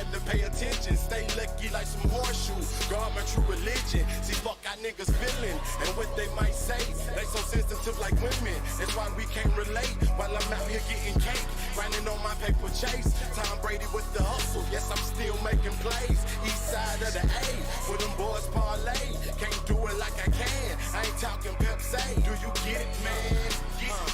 had to pay attention. Stay lucky like some horseshoe. God, my true religion. See, fuck our niggas feeling and what they might say. They so sensitive like women. That's why we can't relate. While I'm out here getting cake, grinding on my paper chase. Tom Brady with the hustle. Yes, I'm still making plays. East side of the A, where them boys parlay. Can't do it like I can. I ain't talking Pepsi. Do you get it, man?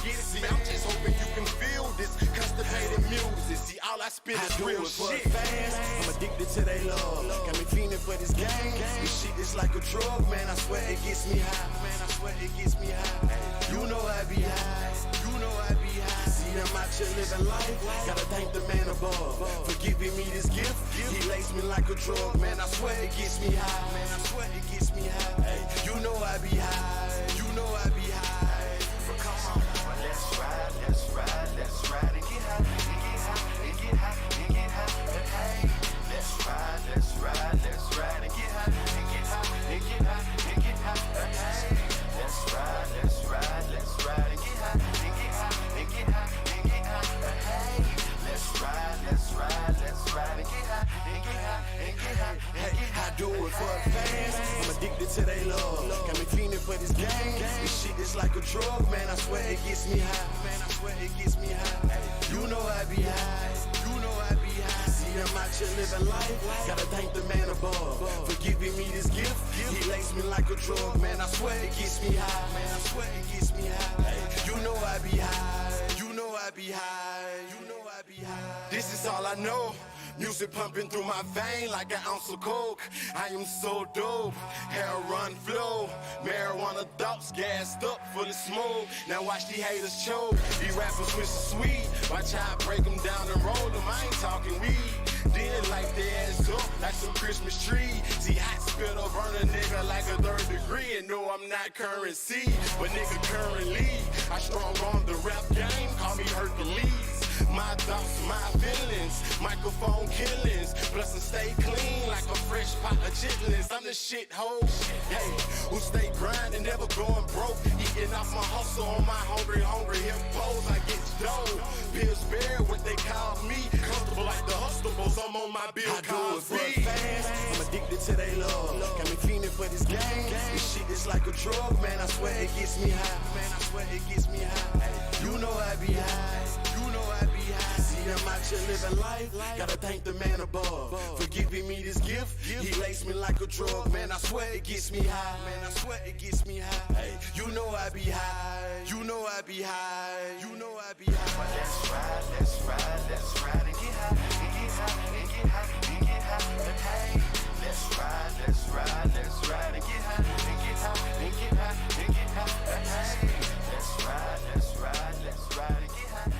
Get it, see, I'm just hoping you can feel this constipated music. See, all I spit is real shit. Fast. I'm addicted to they love. Got me feeling for this game. This shit is like a drug, man. I swear it gets me high. Man, I swear it gets me high. You know I be high. You know I be high. See, I'm out here living life. Gotta thank the man above for giving me this gift. He laced me like a drug, man. I swear it gets me high. Man, I swear it gets me high. Hey, you know I be high. You know I be high. But come on, let's ride, let's ride, let's ride and get high, and get high, and get high, and get high. But hey, let's ride, let's ride, let's ride and get high, and get high, and get high, and get high. But hey, let's ride, let's ride, let's ride and get high, and get high, and get high, and get high. But hey, let's ride, let's ride, let's ride and get high, and get high, and get high. Hey, I do it for the fans. I'm addicted to they love. Got me feeling for this game. This shit is like a drug, man. I swear it gets me high. Man, I swear it gets me high. You know I be high. You know I be high. See, I'm out here living life. Gotta thank the man above for giving me this gift. He laced me like a drug, man. I swear it gets me high. Man, I swear it gets me high. You know I be high. You know I be high. You know I be high. This is all I know. Music pumping through my vein like an ounce of coke. I am so dope, hair run flow. Marijuana thoughts gassed up full of smoke. Now watch these haters choke. These rappers wish it's sweet. Watch how I break them down and roll them. I ain't talking weed. Then light their ass up like some Christmas tree. See, I spit up burn a nigga like a 3rd degree. And no, I'm not currency, but nigga currently I strong on the rap game. Call me Hercules. My thoughts, my feelings, microphone killings. Plus I stay clean like a fresh pot of chitlins. I'm the shit hoe, hey, who stay grinding, never going broke. Eating off my hustle on my hungry hippos. I get dough, Bills Bear, what they call me. Comfortable like the Hustables, I'm on my Bill Cosby. I'm addicted to they love. Got me feeling for this game. This shit is like a drug, man. I swear it gets me high. Man, I swear it gets me high. You know I be high. You know I be high. See, I'm out here living life. Gotta thank the man above for giving me this gift. He laced me like a drug, man. I swear it gets me high. Man, I swear it gets me high. Hey, you know I be high. You know I be high. You know I be high. Well, let's ride, let's ride, let's ride and get high, and get high, and get high, and get high. But hey, let's ride, let's ride, let's ride and get high, and get high, and get high, and get high. But hey, let's ride, let's ride, let's ride and get high.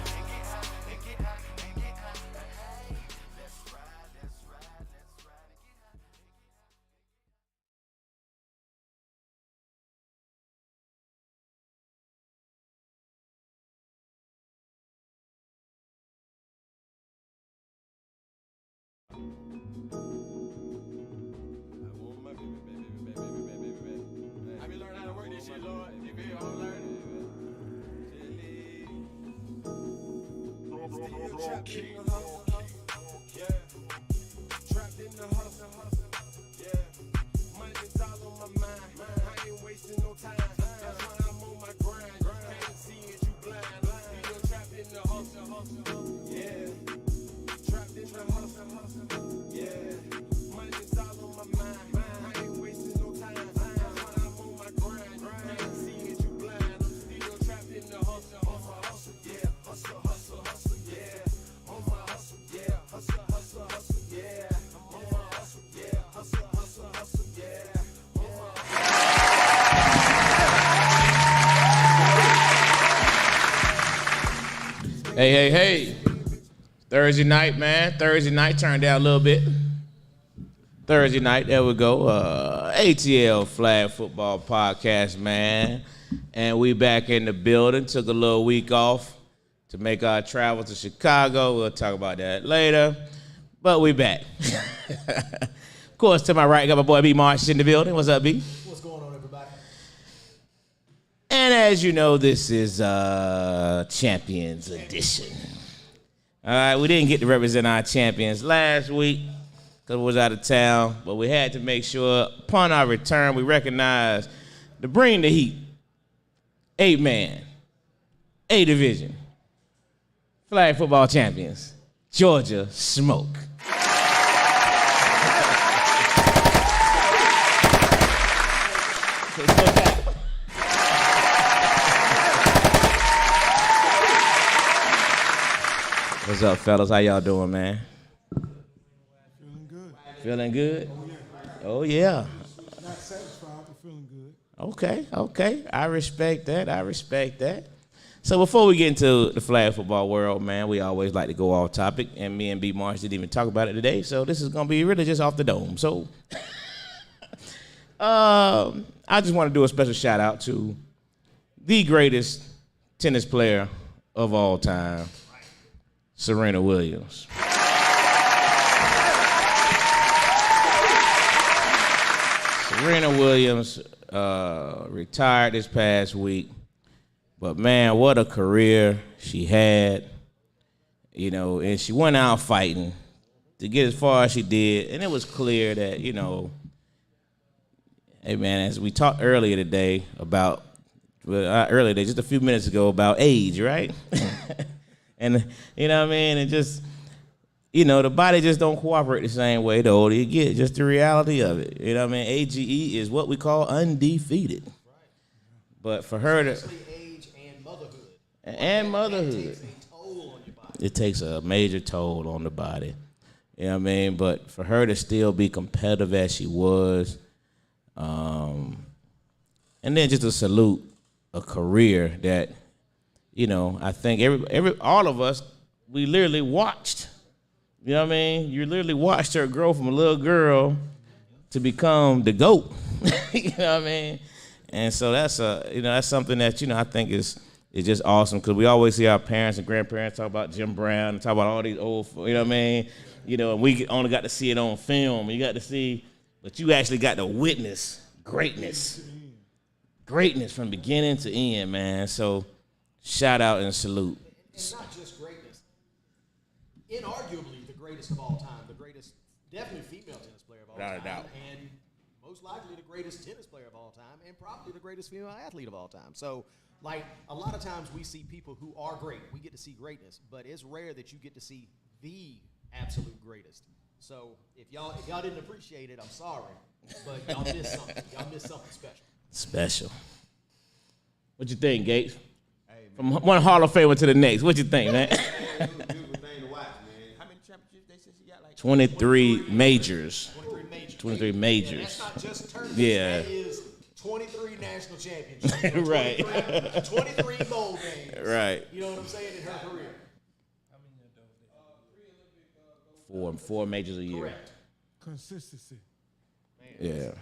I be learning how to work this shit, Lord. You feel I'm learning. Still trapped in the hustle. Yeah. Trapped in the hustle. Yeah. Money is all on my mind. I ain't wasting no time. That's why I'm on my grind. You can't see it, you blind. Still trapped in the hustle. Yeah. Trapped in the hustle. Yeah. Money is all on my mind. I ain't wasting no time. That's why I'm on my grind. You can't see it, you blind. I'm still trapped in the hustle. Yeah. Hustle. Yeah. On my hustle. Yeah. Hustle. Yeah. On my hustle. Yeah. Hustle. Yeah. On my Hey. Thursday night, man. Thursday night, turned down a little bit. Thursday night, there we go. ATL Flag Football Podcast, man. And we back in the building. Took a little week off to make our travel to Chicago. We'll talk about that later. But we back. Of course, to my right, got my boy B. Marsh in the building. What's up, B? What's going on, everybody? And as you know, this is Champions Edition. All right, we didn't get to represent our champions last week because we was out of town, but we had to make sure upon our return we recognize to bring the heat. 8-man, A-division, flag football champions, Georgia Smoke. What's up, fellas? How y'all doing, man? Feeling good. Feeling good? Oh, yeah. Oh, yeah. Not satisfied, but feeling good. Okay. I respect that. So before we get into the flag football world, man, we always like to go off topic, and me and B. Marsh didn't even talk about it today, so this is going to be really just off the dome. So I just want to do a special shout out to the greatest tennis player of all time, Serena Williams. Serena Williams retired this past week, but man, what a career she had, you know, and she went out fighting to get as far as she did, and it was clear that, you know, hey man, as we talked earlier today about, just a few minutes ago about age, right? And, you know what I mean, and just, you know, the body just don't cooperate the same way the older you get, just the reality of it. You know what I mean? AGE is what we call undefeated. Right. But for her to... Especially age and motherhood. And motherhood. It takes a toll on your body. It takes a major toll on the body. You know what I mean? But for her to still be competitive as she was, and then just to salute a career that, you know, I think all of us, we literally watched. You know what I mean? You literally watched her grow from a little girl to become the GOAT. You know what I mean? And so that's something that, you know, I think is just awesome, because we always see our parents and grandparents talk about Jim Brown and talk about all these old, you know what I mean? You know, and we only got to see it on film. You got to see, but you actually got to witness greatness. Greatness from beginning to end, man. So shout out and salute. And not just greatness. Inarguably the greatest of all time. The greatest, definitely female tennis player of all time. Without a doubt. And most likely the greatest tennis player of all time, and probably the greatest female athlete of all time. So, like, a lot of times we see people who are great. We get to see greatness, but it's rare that you get to see the absolute greatest. So if y'all didn't appreciate it, I'm sorry, but y'all missed something. Y'all missed something special. Special. What you think, Gates? Hey, from one Hall of Famer to the next. What you think, man? It was a beautiful thing to watch, man. How many championships they said she got? Like 23 majors. 23 majors. 23 majors. Yeah, that's not just tournaments. Yeah. That is 23 national championships. Right. 23 bowl games. Right. You know what I'm saying, in her career. Four majors a year. Correct. Consistency. Yeah. Yeah,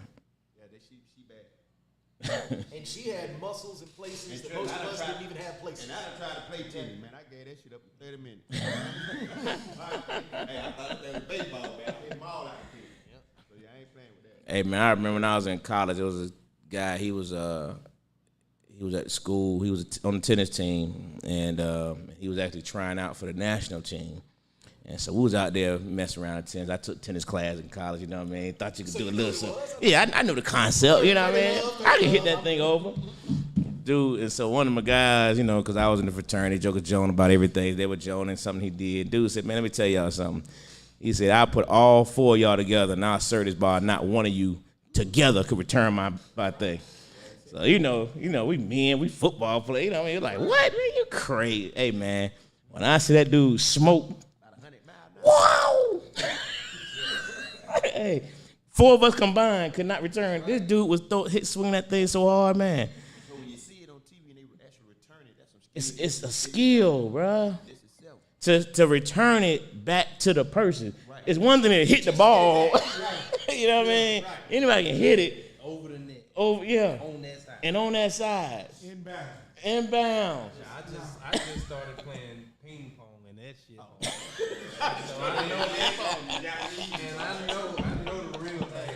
she bad. And she had muscles in places that most of us didn't even have places. And I done tried to play tennis, man. I gave that shit up in 30 minutes. Hey, I thought that was baseball, man. I hit them all out of here. Yep. So yeah, I ain't playing with that. Hey man, I remember when I was in college, there was a guy. He was at school. He was on the tennis team, and he was actually trying out for the national team. And so we was out there messing around with tennis. I took tennis class in college, you know what I mean? Thought you could do a little something. Yeah, I knew the concept, you know what I mean? I could hit that thing over. Dude, and so one of my guys, you know, because I was in the fraternity, joking Joan about everything. They were joning something he did. Dude said, man, let me tell y'all something. He said, I'll put all four of y'all together, and I'll serve this ball. Not one of you together could return my thing. So, you know, we football play. You know what I mean? You're like, what? Man, you crazy. Hey, man, when I see that dude smoke, wow! Hey, four of us combined could not return. This dude was swinging that thing so hard, man. So when you see it on TV and they actually return it, that's some skill. It's a skill, bruh. This itself. To return it back to the person. Right. It's one thing to hit the ball. You know what I mean? Right. Anybody can hit it. Over the net. Yeah. On that side. And on that side. Inbound. I just started playing ping pong and that shit. So I know the real thing.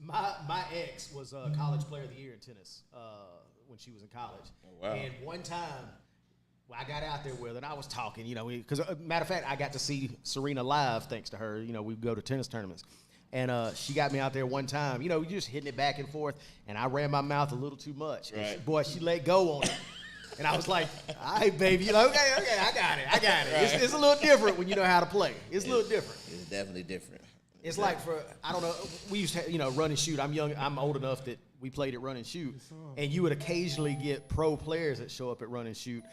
My ex was college player of the year in tennis when she was in college. Oh, wow. And one time, I got out there with her, and I was talking, because matter of fact, I got to see Serena live thanks to her. We go to tennis tournaments. And she got me out there one time. You're just hitting it back and forth, and I ran my mouth a little too much. Right. Boy, she let go on it. And I was like, all right, baby. Okay, I got it. Right. It's a little different when you know how to play. It's a little different. It's definitely different. It's like I don't know, we used to, run and shoot. I'm old enough that we played at run and shoot. And you would occasionally get pro players that show up at run and shoot.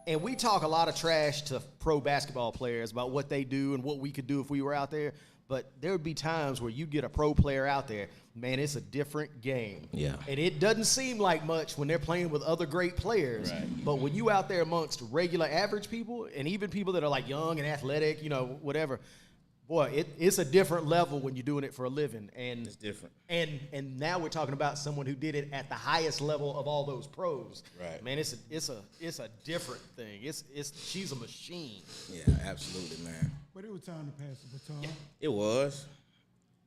And we talk a lot of trash to pro basketball players about what they do and what we could do if we were out there. But there would be times where you get a pro player out there, man, it's a different game. Yeah. And it doesn't seem like much when they're playing with other great players. Right. But when you out there amongst regular average people and even people that are like young and athletic, whatever, boy, it's a different level when you're doing it for a living. And It's different. And now we're talking about someone who did it at the highest level of all those pros. Right. Man, it's a different thing. She's a machine. Yeah, absolutely, man. But it was time to pass the baton. It was.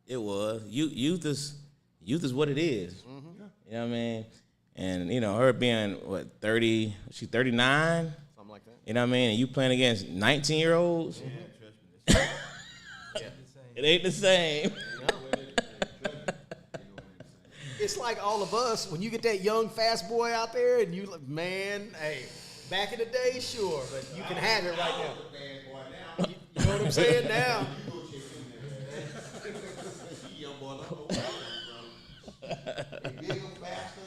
Youth is what it is. Mm-hmm. You know what I mean? And her being 30, she's 39. Something like that. You know what I mean? And you playing against 19-year-olds. Yeah. It ain't the same. It's like all of us, when you get that young fast boy out there and you, man, hey, back in the day, sure, but you can have it right now. You know what I'm saying now?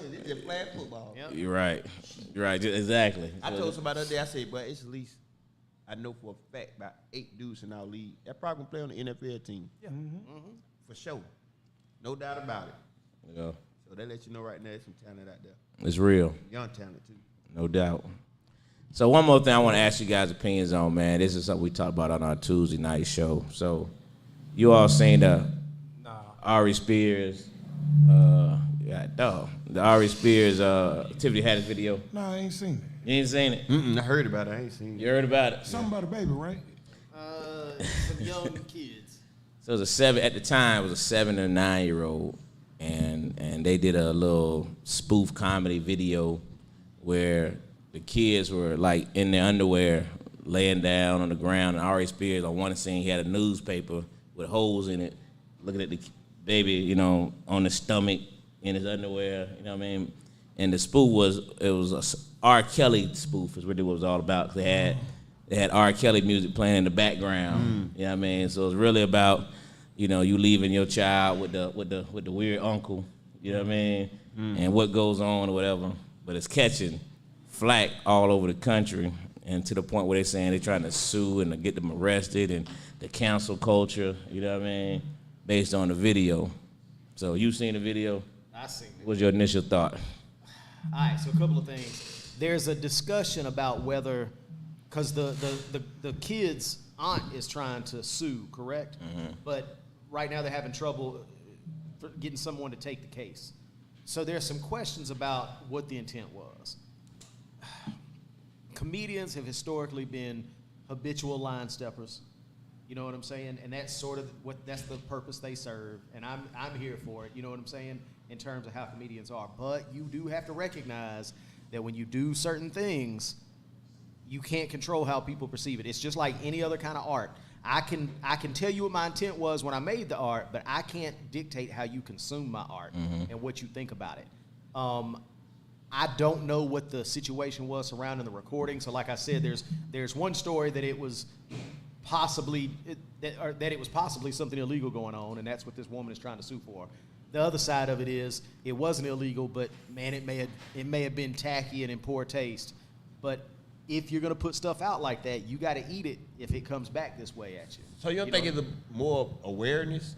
It's just playing football. Yep. You're right. Exactly. I told somebody the other day, I said, but it's at least, I know for a fact about 8 dudes in our league that probably can play on the NFL team. Yeah. For sure. No doubt about it. Yeah. So they let you know right now there's some talent out there. It's real. Young talent, too. No doubt. So one more thing I want to ask you guys' opinions on, man. This is something we talked about on our Tuesday night show. So you all seen the Ari Spears, the Ari Spears Tiffany Haddish video? No, I ain't seen it. You ain't seen it? I heard about it. I ain't seen it. You heard about it? Something about a baby, right? Some young kids. So it was at the time, it was a 7 and a 9-year-old, and they did a little spoof comedy video where the kids were like in their underwear, laying down on the ground, and Ari Spears on one scene, he had a newspaper with holes in it, looking at the baby, on the stomach in his underwear, you know what I mean? And the spoof was a R. Kelly spoof is what it was all about. They had R. Kelly music playing in the background. You know what I mean? So it's really about, you leaving your child with the weird uncle, you know what I mean? And what goes on or whatever. But it's catching flack all over the country, and to the point where they're saying they're trying to sue and to get them arrested, and the cancel culture, you know what I mean, based on the video. So you seen the video? I seen it. What's your initial thought? All right, so a couple of things. There's a discussion about whether, because the kid's aunt is trying to sue, correct? But right now they're having trouble for getting someone to take the case. So there's some questions about what the intent was. Comedians have historically been habitual line steppers. You know what I'm saying? And that's sort of that's the purpose they serve. And I'm here for it, you know what I'm saying, in terms of how comedians are. But you do have to recognize that when you do certain things, you can't control how people perceive it. It's just like any other kind of art. I can tell you what my intent was when I made the art, but I can't dictate how you consume my art and what you think about it. I don't know what the situation was surrounding the recording. So like I said, there's one story that it was possibly that it was possibly something illegal going on, and that's what this woman is trying to sue for. The other side of it is it wasn't illegal, but man, it may have been tacky and in poor taste. But if you're gonna put stuff out like that, you got to eat it if it comes back this way at you. So you don't think it's more awareness?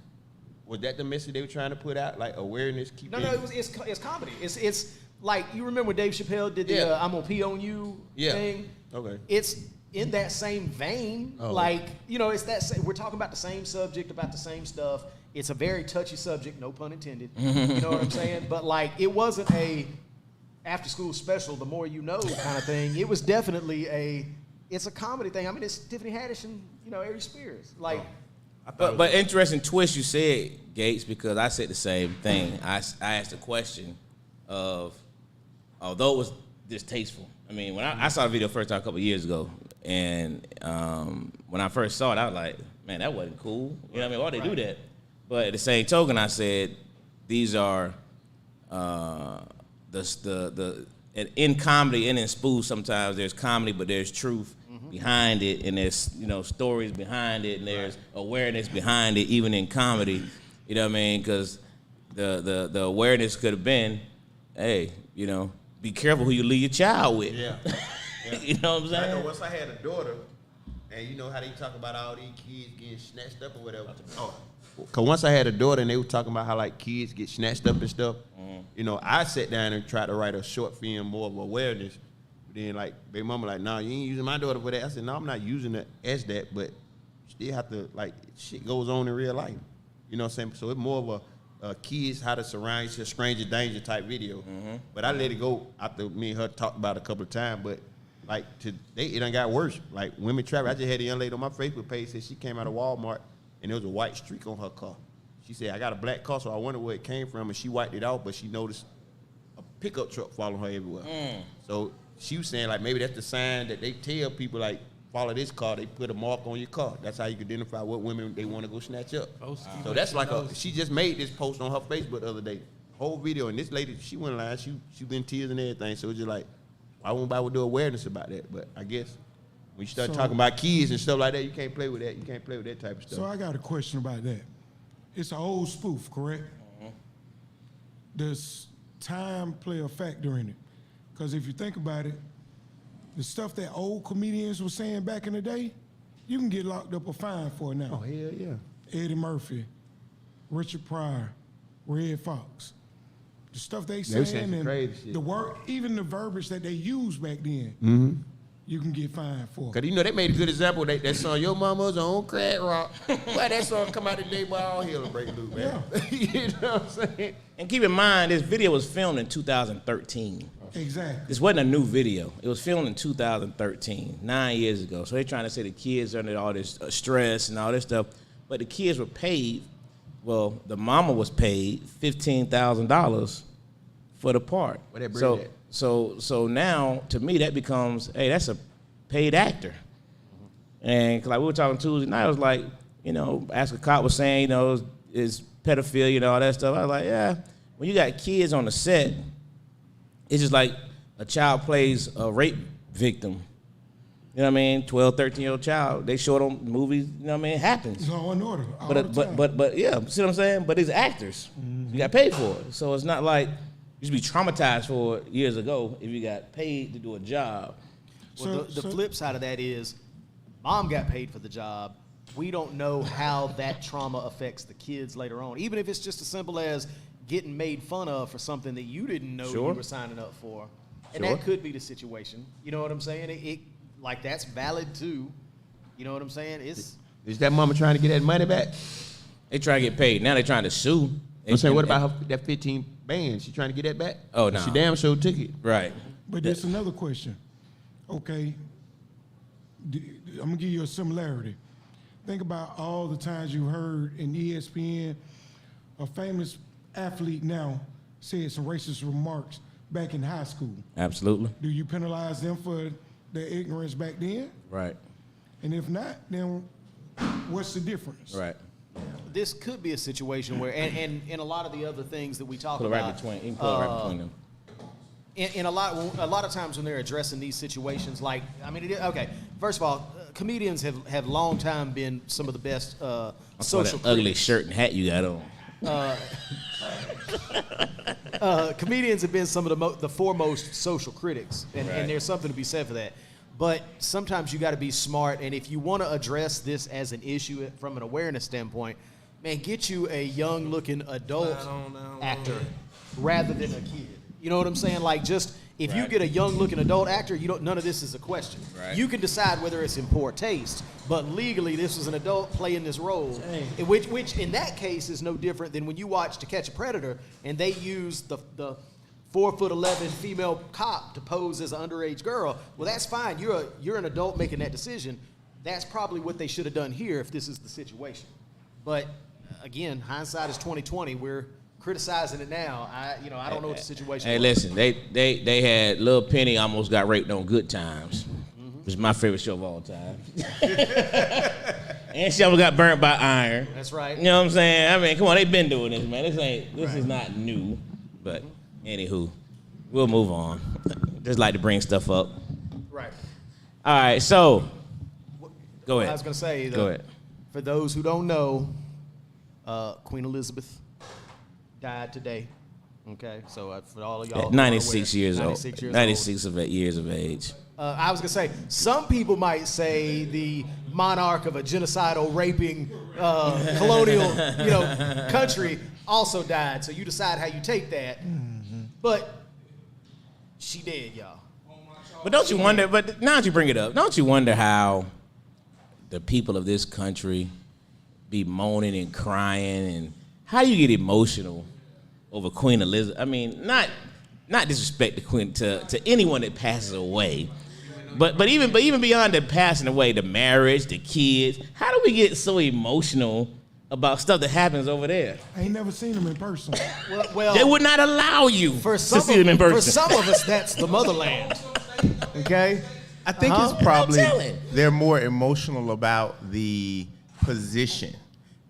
Was that the message they were trying to put out? Like awareness? No, it's comedy. It's like, you remember when Dave Chappelle did the I'm gonna pee on you thing? Okay. It's in that same vein. Oh. Like, it's that we're talking about the same subject, about the same stuff. It's a very touchy subject, no pun intended. You know what I'm saying? But like, it wasn't a after school special, the more you know kind of thing. It was definitely it's a comedy thing. I mean, it's Tiffany Haddish and Ari Spears. Like, But interesting twist you said, Gates, because I said the same thing. I asked the question of, although it was distasteful, I mean, when I saw the video first time a couple of years ago, and when I first saw it, I was like, man, that wasn't cool. You know what I mean? Why they do that? But at the same token, I said, these are in comedy and in spoof. Sometimes there's comedy, but there's truth behind it, and there's stories behind it, and there's awareness behind it, even in comedy. You know what I mean? Because the awareness could have been, hey, be careful who you leave your child with. Yeah. You know what I'm saying? I know once I had a daughter, and you know how they talk about all these kids getting snatched up or whatever. Cause once I had a daughter and they were talking about how like kids get snatched up and stuff, I sat down and tried to write a short film more of awareness. Then like baby mama like, nah, you ain't using my daughter for that. I said, no, I'm not using it as that, but still have to like shit goes on in real life. You know what I'm saying? So it's more of a kids how to surround you to stranger danger type video. But I let it go after me and her talked about it a couple of times. But like today it done got worse. Like women traffic. I just had a young lady on my Facebook page said she came out of Walmart and there was a white streak on her car. She said, I got a black car, so I wonder where it came from, and she wiped it out, but she noticed a pickup truck following her everywhere. So she was saying, like, maybe that's the sign that they tell people, like, follow this car, they put a mark on your car. That's how you can identify what women they want to go snatch up. So that's like she just made this post on her Facebook the other day. Whole video, and this lady, she went live, she been tears and everything, so it's just like, why won't nobody do awareness about that? But I guess when you start talking about kids and stuff like that, you can't play with that. You can't play with that type of stuff. So I got a question about that. It's an old spoof, correct? Does time play a factor in it? Because if you think about it, the stuff that old comedians were saying back in the day, you can get locked up or fined for it now. Oh, hell yeah. Eddie Murphy, Richard Pryor, Red Fox. The stuff they saying and crazy shit. the word, even the verbiage that they used back then, you can get fined for. Cause they made a good example. That song, Your Mama's on Crack Rock. Why that song come out today, boy, all hell and break loose, man. You know what I'm saying? And keep in mind, this video was filmed in 2013. Exactly. This wasn't a new video. It was filmed in 2013, 9 years ago. So they're trying to say the kids under all this stress and all this stuff. But the kids were paid, well, the mama was paid $15,000 for the part. Where that bread at? So now, to me, that becomes, hey, that's a paid actor. And like we were talking Tuesday night, I was like, Ask a Cop was saying, is pedophilia and all that stuff. I was like, yeah, when you got kids on the set, it's just like a child plays a rape victim. You know what I mean? 12, 13-year-old child, they show it on movies, you know what I mean? It happens. It's all in order. But yeah, see what I'm saying? But it's actors. You got paid for it. So it's not like you should be traumatized for it years ago if you got paid to do a job. Well, the flip side of that is mom got paid for the job. We don't know how that trauma affects the kids later on, even if it's just as simple as getting made fun of for something that you didn't know you were signing up for. And that could be the situation. You know what I'm saying? It like, that's valid too. You know what I'm saying? Is that mama trying to get that money back? They trying to get paid. Now they trying to sue. I'm saying, what about that 15 bands? She trying to get that back? Oh, no. She damn sure took it. Right. But there's another question. Okay, I'm gonna give you a similarity. Think about all the times you heard in ESPN, a famous athlete now said some racist remarks back in high school. Absolutely. Do you penalize them for their ignorance back then? Right. And if not, then what's the difference? Right. this could be a situation where, and a lot of the other things that we talk Pull it about. right between. You can pull it right between them. In a lot of times when they're addressing these situations, like, I mean, okay, first of all, comedians have long time been some of the best social that ugly critics. shirt and hat you got on. Comedians have been some of the foremost social critics, and Right. there's something to be said for that. But sometimes you got to be smart, and if you want to address this as an issue from an awareness standpoint, man, get you a young-looking adult actor rather than a kid. You know what I'm saying? Like, just if you Right. get a young-looking adult actor, none of this is a question. Right. You can decide whether it's in poor taste, but legally, this is an adult playing this role, which in that case is no different than when you watch To Catch a Predator and they use the 4'11" female cop to pose as an underage girl. Well, that's fine. You're an adult making that decision. That's probably what they should have done here if this is the situation. But again, hindsight is 20/20. We're criticizing it now. I don't know what the situation. Hey, was. listen, they had Lil Penny almost got raped on Good Times, which is my favorite show of all time. And she almost got burnt by iron. That's right. You know what I'm saying? I mean, come on, they've been doing this, man. This is not new. But anywho, we'll move on. Just like to bring stuff up. Right. All right, so go ahead. I was gonna say. Go ahead. For those who don't know, Queen Elizabeth died today. Okay, so for all of y'all, At 96 years old. 96 years 96 years of age. I was gonna say, some people might say the monarch of a genocidal, raping, colonial, country also died. So you decide how you take that. But she did, y'all. But don't you wonder? But now that you bring it up, don't you wonder how the people of this country be moaning and crying, and how do you get emotional over Queen Elizabeth? I mean, not disrespect the Queen to anyone that passes away. But even beyond the passing away, the marriage, the kids, how do we get so emotional about stuff that happens over there? I ain't never seen them in person. Well, They would not allow you for to some see them in person. For some of us, that's the motherland. Okay. I think Uh-huh. it's probably Don't tell it. they're more emotional about the position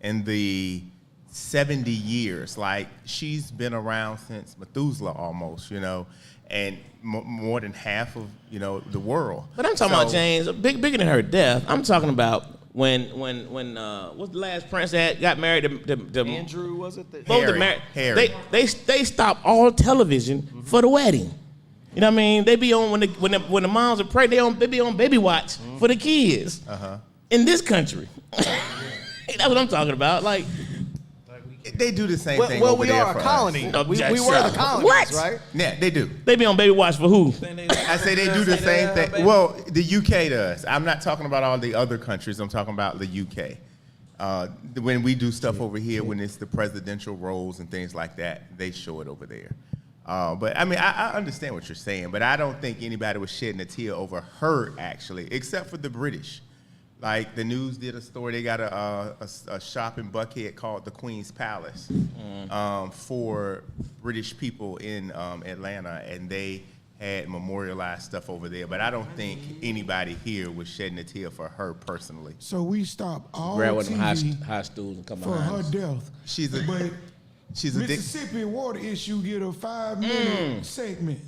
and the 70 years. Like, she's been around since Methuselah almost, and more than half of, the world. But I'm talking about, James, bigger than her death. I'm talking about when what's the last prince that got married to Andrew, was it? Harry. They stopped all television for the wedding. You know what I mean? They be on when the moms are pregnant. They be on baby watch for the kids. In this country. That's what I'm talking about. Like, They do the same thing Well, over we there are for a us. colony. No, We Jack, were shut the up. colonies, What? right? Yeah, they do. they be on baby watch for who? I say they do the same thing. Well, the UK does. I'm not talking about all the other countries. I'm talking about the UK. When we do stuff over here, when it's the presidential roles and things like that, they show it over there. But I mean, I understand what you're saying, but I don't think anybody was shedding a tear over her, actually, except for the British. Like, the news did a story. They got a shop in Buckhead called the Queen's Palace for British people in Atlanta, and they had memorialized stuff over there. But I don't think anybody here was shedding a tear for her personally. So we stopped all Grab one of them TV high stools and come for behind her us. death. She's a But she's a dick. Mississippi water issue get a 5-minute segment.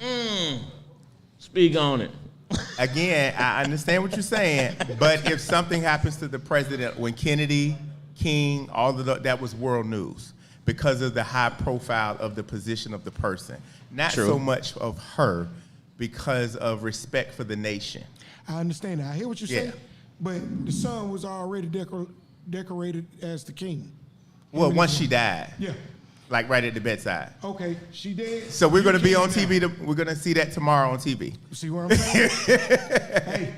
Speak on it. Again, I understand what you're saying, but if something happens to the president, when Kennedy, King, all of that was world news because of the high profile of the position of the person. Not True. so much of her, because of respect for the nation. I understand that. I hear what you're Yeah. saying, but the son was already decorated as the king. Well, once she died, Yeah. like right at the bedside. Okay, she dead. So we're going to be You on king TV. now. We're going to see that tomorrow on TV. See what I'm saying? Hey,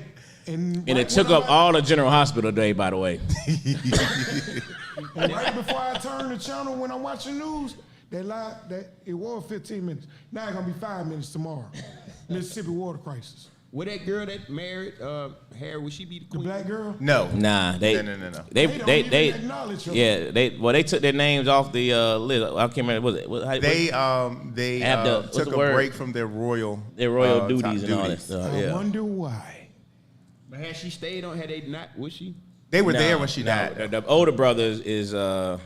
And right it took when up all the General Hospital day, by the way. And right before I turn the channel when I'm watching news, that it was 15 minutes. Now it's gonna be 5 minutes tomorrow. Mississippi water crisis. Would that girl that married Harry, would she be the The queen? black girl. No. Nah, they No. They don't even acknowledge her. yeah, they took their names off the list. I can't remember. They what's took the a word? break from their royal royal top duties and all that stuff. I Yeah. wonder why. But had she stayed on, had they not, would she? They were No, there when she no, died. The older brother is Yeah,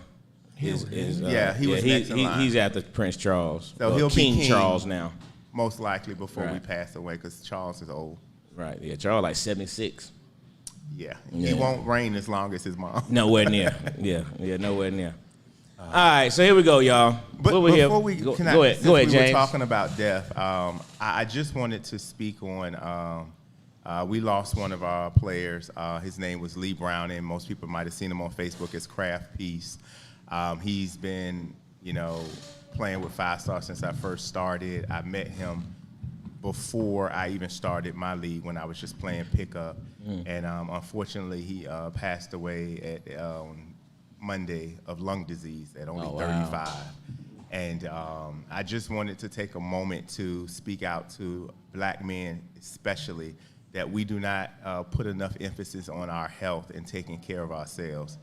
he was next in line. he's after Prince Charles. So Well, he'll be King king. Charles now. Most likely before we Right. pass away, because Charles is old. Right. Yeah, Charles like 76. Yeah. Yeah. He won't reign as long as his mom. Nowhere near. Yeah, nowhere near. All right, so here we go, y'all. But What we here- before we go can ahead, since go ahead, we James. were talking about death, I just wanted to speak on. We lost one of our players. His name was Lee Brown, and most people might have seen him on Facebook as Craft Peace. He's been, playing with Five Star since I first started. I met him before I even started my league when I was just playing pickup, and unfortunately he passed away at Monday of lung disease at only 35. And I just wanted to take a moment to speak out to black men especially, that we do not put enough emphasis on our health and taking care of ourselves.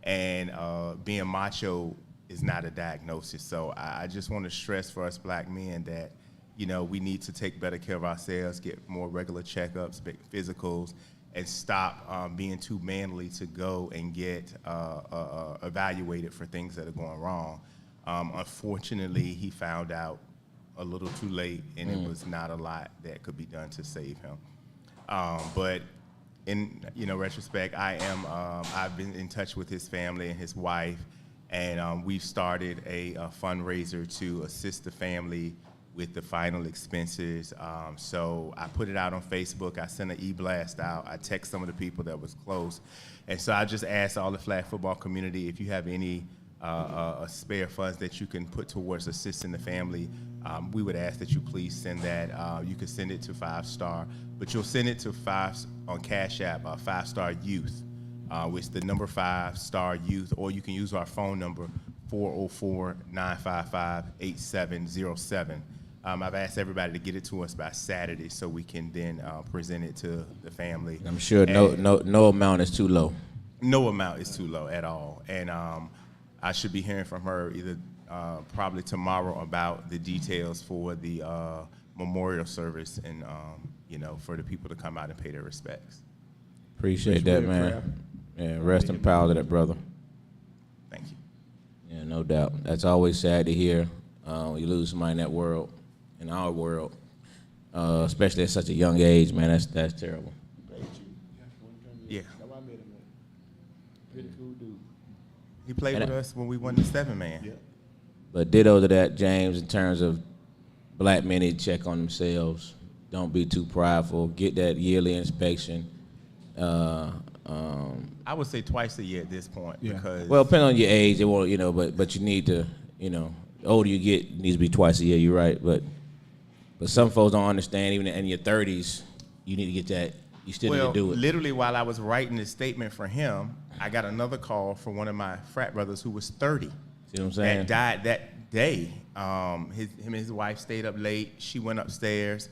And being macho is not a diagnosis. So I just want to stress for us black men that, we need to take better care of ourselves, get more regular checkups, physicals, and stop being too manly to go and get evaluated for things that are going wrong. Unfortunately, he found out a little too late, and it was not a lot that could be done to save him. But in retrospect, I've been in touch with his family and his wife, and we've started a fundraiser to assist the family with the final expenses. So I put it out on Facebook. I sent an e-blast out. I text some of the people that was close. And so I just asked all the flag football community if you have any spare funds that you can put towards assisting the family. We would ask that you please send that. You can send it to 5 Star, but you'll send it to 5 on Cash App, 5 Star Youth, which the number 5 Star Youth, or you can use our phone number 404-955-8707. I've asked everybody to get it to us by Saturday so we can then present it to the family. I'm sure no amount is too low. No amount is too low at all. And I should be hearing from her either probably tomorrow about the details for the memorial service and, for the people to come out and pay their respects. Appreciate that, man. Yeah, rest in power to that brother. Thank you. Yeah, no doubt. That's always sad to hear. You lose somebody in that world, in our world, especially at such a young age, man. That's terrible. Yeah. Pretty cool dude. He played with us when we won the 7-man. Yeah. But ditto to that, James, in terms of black men need to check on themselves. Don't be too prideful. Get that yearly inspection. I would say twice a year at this point because Well, depending on your age, it won't, but you need to, the older you get, it needs to be twice a year. You're right, but some folks don't understand. Even in your 30s, you need to get that. You still need to do it. Literally, while I was writing this statement for him, I got another call from one of my frat brothers who was 30. See what I'm saying? That died that day. Him and his wife stayed up late. She went upstairs.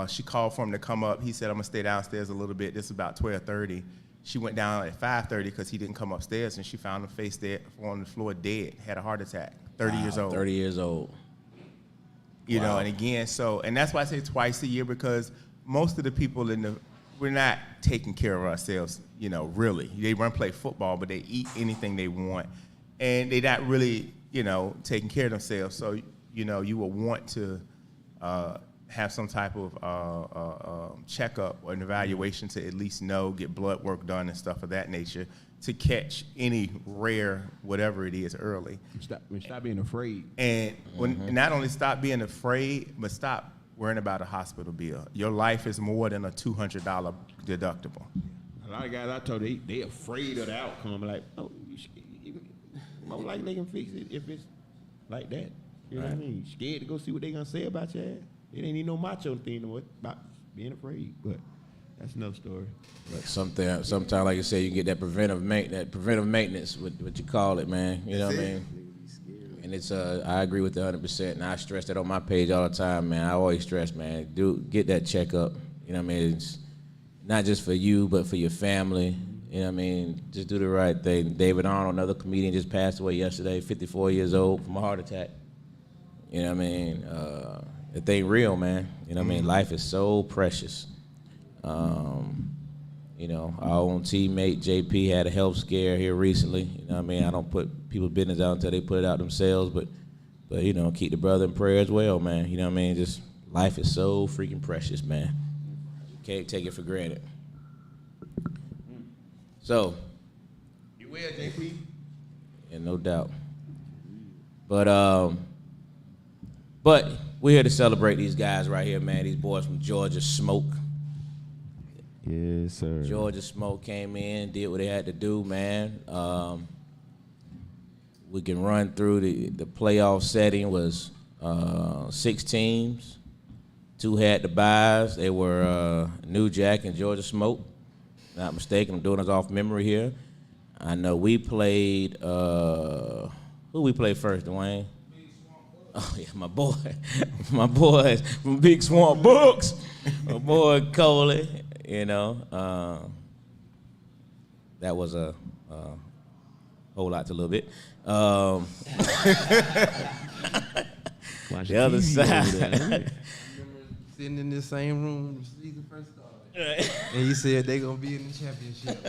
She called for him to come up. He said, "I'm gonna stay downstairs a little bit." This is about 12:30. She went down at 5:30 because he didn't come upstairs, and she found him face dead on the floor, dead. Had a heart attack. 30 years old. 30 years old. You know, and again, and that's why I say twice a year, because most of the people we're not taking care of ourselves, really. They run, play football, but they eat anything they want, and they're not really, taking care of themselves. So, you will want to have some type of checkup or an evaluation to at least get blood work done and stuff of that nature to catch any rare whatever it is early. Stop being afraid. And not only stop being afraid, but stop worrying about a hospital bill. Your life is more than a $200 deductible. A lot of guys I told they afraid of the outcome. I'm like, most likely they can fix it if it's like that. You know what I mean? Scared to go see what they gonna say about your ass. It ain't even no macho thing about being afraid. But that's another story. But sometimes, like you say, you can get that preventive maintenance, what you call it, man. You know what I mean? And it's I agree with 100%, and I stress that on my page all the time, man. I always stress, man, get that checkup. You know what I mean? It's not just for you, but for your family. You know what I mean? Just do the right thing. David Arnold, another comedian, just passed away yesterday, 54 years old from a heart attack. You know what I mean? The thing real, man. You know what I mean? Life is so precious. Our own teammate JP had a health scare here recently. You know what I mean? I don't put people's business out until they put it out themselves, but keep the brother in prayer as well, man. You know what I mean? Just life is so freaking precious, man. You can't take it for granted. So, You will, JP. yeah, no doubt. But we're here to celebrate these guys right here, man. These boys from Georgia Smoke. Yes, sir. Georgia Smoke came in, did what they had to do, man. We can run through the playoff setting was 6 teams. 2 had the byes. They were New Jack and Georgia Smoke. Not mistaken, I'm doing this off memory here. I know we played, who we played first, Dwayne? Oh, yeah, my boys from Big Swamp Books. My boy Coley, that was a whole lot to a little bit. Watching The other TV over side. there. Sitting in the same room when the season first started. And he said they gonna be in the championship.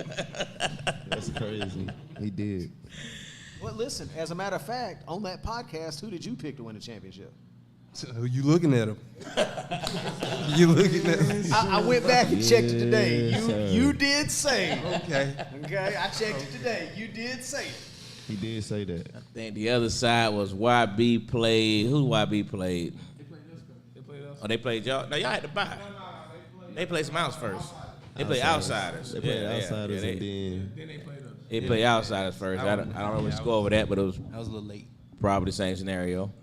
That's crazy. He did. Well, listen, as a matter of fact, on that podcast, who did you pick to win the championship? So you looking at him? You looking at him? I went back and checked it today. Yes, sir. You did say. Okay. Okay, I checked it today. You did say it. He did say that. I think the other side was YB played. Who YB played? They played us. Oh, they played y'all. No, y'all had to buy. They played some outs first. They played outsiders. They played Yeah, outsiders yeah, and then Then they played us. they played outsiders first. I don't remember the score over that, but it was I was a little late. probably the same scenario.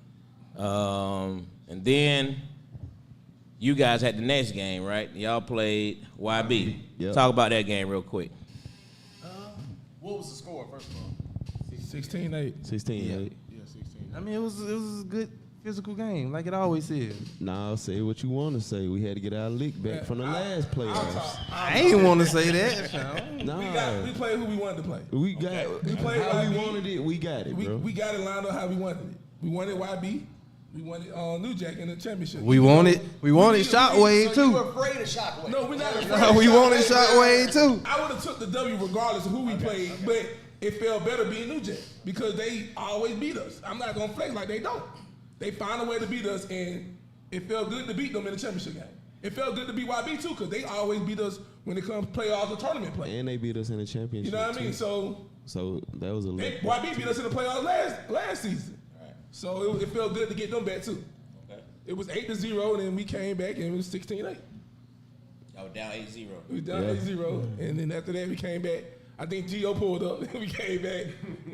And then you guys had the next game, right? Y'all played YB. Yep. Talk about that game real quick. What was the score, first of all? 16-8. 16-8. I mean, it was a good physical game, like it always is. Nah, say what you want to say. We had to get our lick back from the last playoffs. I ain't want to say that. Nah, We played who we wanted to play. we got We played how we YB. wanted it. We got it, bro. We got it lined up how we wanted it. We wanted YB. We wanted New Jack in the championship. We wanted Shockwave So you were too. afraid of Shockwave? No, we're not afraid. We wanted Shockwave too. I would have took the W regardless of who we played, but it felt better being New Jack because they always beat us. I'm not gonna flex like they don't. They find a way to beat us, and it felt good to beat them in the championship game. It felt good to beat YB too because they always beat us when it comes to playoffs or tournament play. And they beat us in the championship. You know what I mean? too. So So that was a lick. YB beat us in the playoffs last season. So it felt good to get them back too. It was 8-0, and then we came back and it was 16-8. Y'all were down 8-0. We was down 8-0, and then after that we came back. I think Gio pulled up. We came back.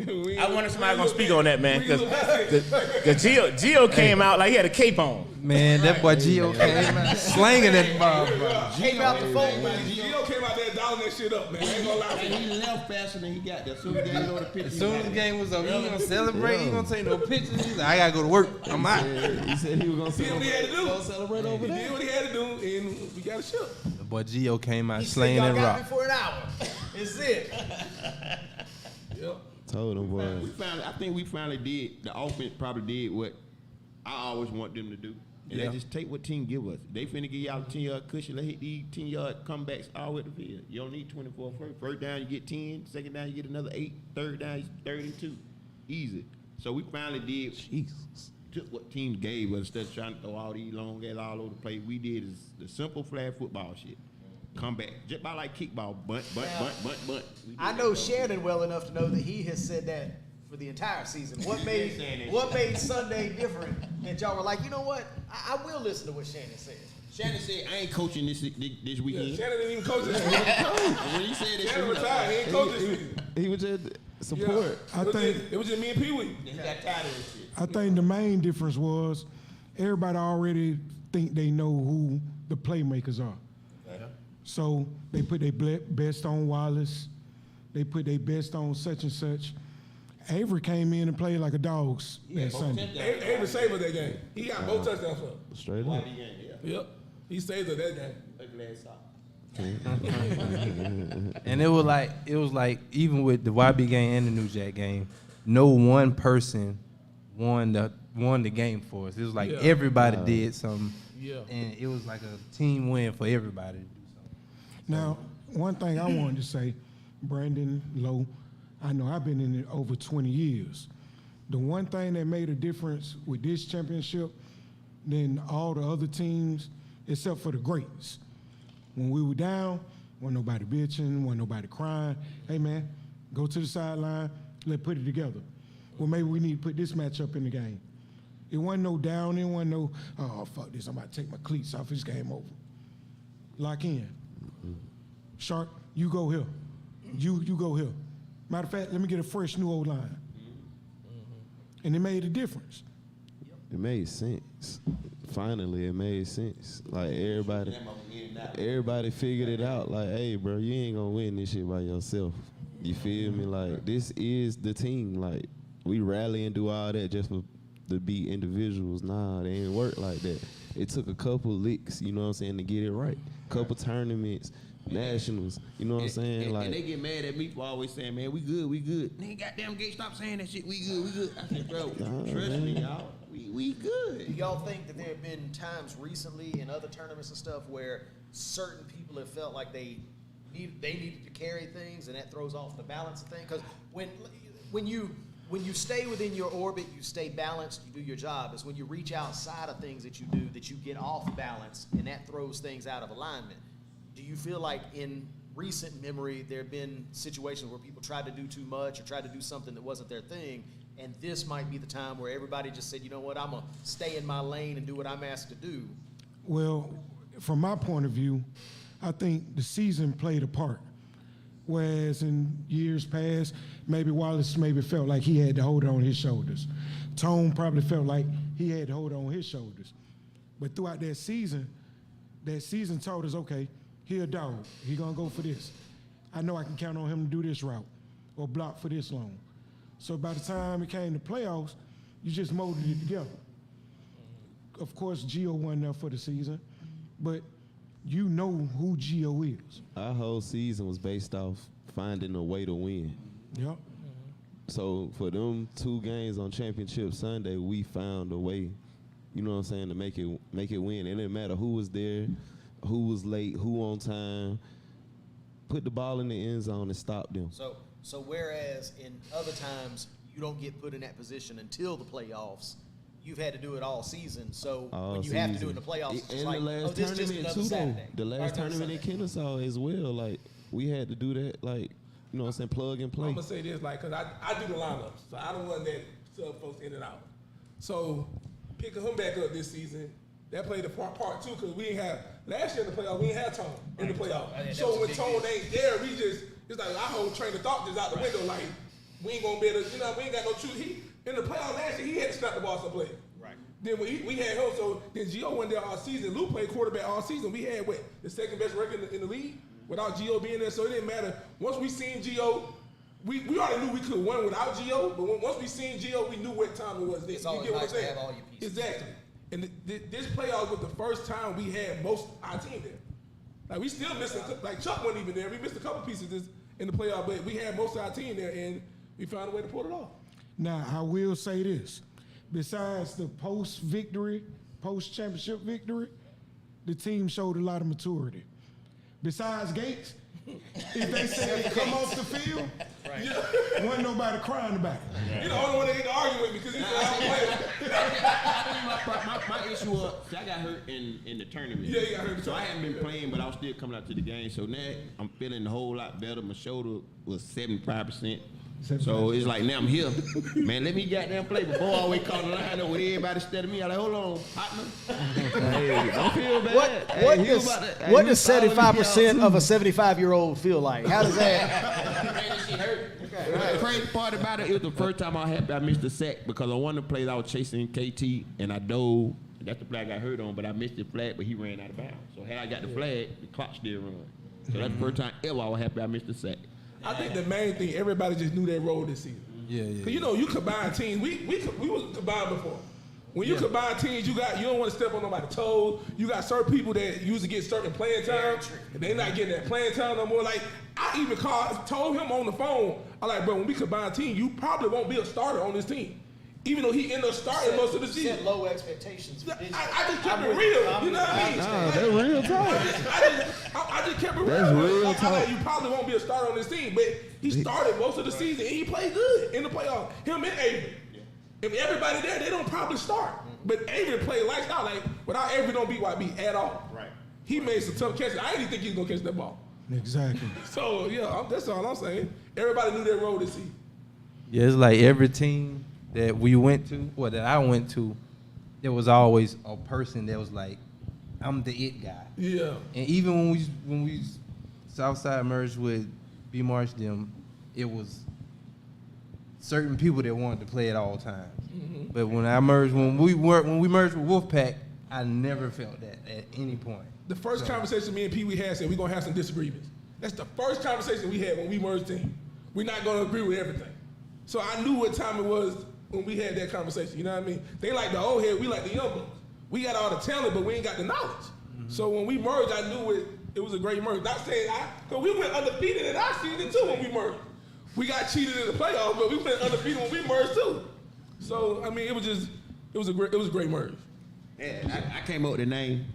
I wonder if somebody gonna speak on that, man, because because Gio came out like he had a cape on. Man, that boy Gio came out slanging that ball, bro. Came out the phone, man. Gio came out there dialing that shit up, man. I ain't gonna lie to And you. he left faster than he got there. So he got to go to picture. As soon as the game was over, he ain't gonna celebrate. He ain't gonna take no pictures. He's like, I gotta go to work. I'm out. He said he was gonna He did what he had to do. Gonna celebrate over He there. did what he had to do, and we got a ship. The boy Gio came out He said, slanging y'all that got rock. me for an hour. It's it. Yep. Told him, boy. I think we finally did. The offense probably did what I always want them to do. And Yeah. they just take what team give us. They finna give y'all a 10-yard cushion. Let's hit these 10-yard comebacks all over the field. You don't need 24 first. First down, you get 10. Second down, you get another 8. Third down, it's 32. Easy. So we finally did. Jesus. Took what teams gave us instead of trying to throw all these long guys all over the place. We did is the simple flag football shit. Come back. Just by like kickball. Bunt. We did I that know stuff. Shannon well enough to know that he has said that for the entire season. What made Sunday different that y'all were like, you know what? I will listen to what Shannon says. Shannon said, I ain't coaching this weekend. Shannon didn't even coach this season. And when he said that, Shannon retired. He ain't coach this season. He was just support. I think It was just me and Pee Wee. he got tired of this shit. I think the main difference was everybody already think they know who the playmakers are. So they put their best on Wallace. They put their best on such and such. Avery came in and played like a dog that Sunday. Avery saved us that game. He got both touchdowns for us. Straight up. Yep. He saved us that game. And it was like even with the YB game and the New Jack game, no one person won the game for us. It was like Yeah. everybody did something. Yeah. And it was like a team win for everybody to do something. Now, one thing I wanted to say, Brandon Lowe, I know I've been in it over 20 years. The one thing that made a difference with this championship than all the other teams, except for the greats, when we were down, wasn't nobody bitching, wasn't nobody crying. Hey, man, go to the sideline, let's put it together. Well, maybe we need to put this matchup in the game. It wasn't no down, it wasn't no, oh, fuck this, I'm about to take my cleats off, this game over. Lock in. Shark, you go here. You go here. Matter of fact, let me get a fresh new old line. And it made a difference. It made sense. Finally, it made sense. Like everybody figured it out. Like, hey, bro, you ain't gonna win this shit by yourself. You feel me? Like, this is the team. Like, we rally and do all that just to be individuals. Nah, they ain't work like that. It took a couple licks, you know what I'm saying, to get it right. Couple tournaments, nationals. You know what I'm saying? And Like they get mad at me for always saying, man, we good. Nigga, goddamn Gate, stop saying that shit. We good. I said, bro, trust me, y'all. We good. Do y'all think that there have been times recently in other tournaments and stuff where certain people have felt like they needed to carry things, and that throws off the balance of things? Because when you stay within your orbit, you stay balanced, you do your job. It's when you reach outside of things that you do that you get off balance, and that throws things out of alignment. Do you feel like in recent memory there have been situations where people tried to do too much or tried to do something that wasn't their thing, and this might be the time where everybody just said, you know what, I'm going to stay in my lane and do what I'm asked to do? Well, from my point of view, I think the season played a part. Whereas in years past, maybe Wallace felt like he had to hold it on his shoulders. Tone probably felt like he had to hold it on his shoulders. But throughout that season taught us, okay, he a dog. He gonna go for this. I know I can count on him to do this route or block for this long. So by the time it came to playoffs, you just molded it together. Of course, Gio wasn't there for the season, but you know who Gio is. our whole season was based off finding a way to win. Yep. So for them 2 games on Championship Sunday, we found a way, you know what I'm saying, to make it win. It didn't matter who was there, who was late, who on time. Put the ball in the end zone and stop them. So whereas in other times you don't get put in that position until the playoffs, you've had to do it all season. So when you have to do it in the playoffs, it's just and like, the last this is just tournament another too, Saturday. though. The last Or another tournament in Sunday. Kennesaw as well. Like we had to do that. Like you know what I'm saying, plug and play. I'm gonna say this, like, cause I do the lineups, so I don't want that sub folks in and out. So picking him back up this season, that played a part too, cause we ain't have last year in the playoffs, we ain't have Tone in the playoffs. That So was a when big Tone deal. ain't there, it's like our whole train of thought just out the window. Like we ain't gonna be able to, we ain't got no truth. He in the playoffs last year, he had to snap the ball some play. Right. Then we had him, so then Gio went there all season. Lou played quarterback all season. We had the second best record in the league without Gio being there. So it didn't matter. Once we seen Gio, we already knew we could win without Gio. But once we seen Gio, we knew what time it was. Then. It's always you get nice what I'm to saying? have all your pieces. Exactly. And this playoff was the first time we had most of our team there. Like we still missing, like Chuck wasn't even there. We missed a couple pieces in the playoff, but we had most of our team there, and we found a way to pull it off. Now, I will say this. Besides the post-championship victory, the team showed a lot of maturity. Besides Gates, if they say they come off the field, wasn't nobody crying about it. You're the only one that get to argue with me because he said I don't play. My issue was, I got hurt in the tournament. Yeah, you got hurt in the So I tournament. hadn't been playing, but I was still coming out to the game. So now I'm feeling a whole lot better. My shoulder was 75%. So it's like, now I'm here. Man, let me goddamn play before I always call the line up with everybody instead of me. I'm like, hold on, partner. Hey, don't feel bad. What does 75% of a 75-year-old feel like? How does that? The crazy part about it was the first time I missed a sack because on one of the plays I was chasing KT and I dove. That's the flag I got hurt on, but I missed the flag, but he ran out of bounds. So had I got the flag, the clock still run. So that's the first time ever I was happy I missed the sack. I think the main thing, everybody just knew their role this season. Yeah. Cause you combine teams. We was combined before. When you combine teams, you don't want to step on nobody's toes. You got certain people that usually get certain playing time, and they not getting that playing time no more. Like I even told him on the phone, I'm like, bro, when we combine teams, you probably won't be a starter on this team, even though he ended up starting most of the season. Set low expectations. I just kept it real. You know what I mean? Nah, that's real talk. I just kept it real. That's real Like, talk. you probably won't be a starter on this team, but he started most of the season and he played good in the playoffs. Him and Avery. If everybody there, they don't probably start. But Avery played lights out. Like, without Avery, don't beat YB at all. Right. He made some tough catches. I didn't think he was going to catch that ball. Exactly. So, yeah, that's all I'm saying. Everybody knew their role this season. Yeah, it's like every team that we went to, or that I went to, there was always a person that was like, I'm the it guy. Yeah. And even when we Southside merged with B Marsh them, it was certain people that wanted to play at all times. Mm-hmm. But when we merged with Wolfpack, I never felt that at any point. The first conversation me and Pee Wee had said we're going to have some disagreements. That's the first conversation we had when we merged team. We're not going to agree with everything. So I knew what time it was when we had that conversation. You know what I mean? They like the old head, we like the young ones. We got all the talent, but we ain't got the knowledge. Mm-hmm. So when we merged, I knew a great merge. Not saying because we went undefeated in our season too when we merged. We got cheated in the playoffs, but we went undefeated when we merged too. So I mean, it was a great merge. Yeah, I came up with the name.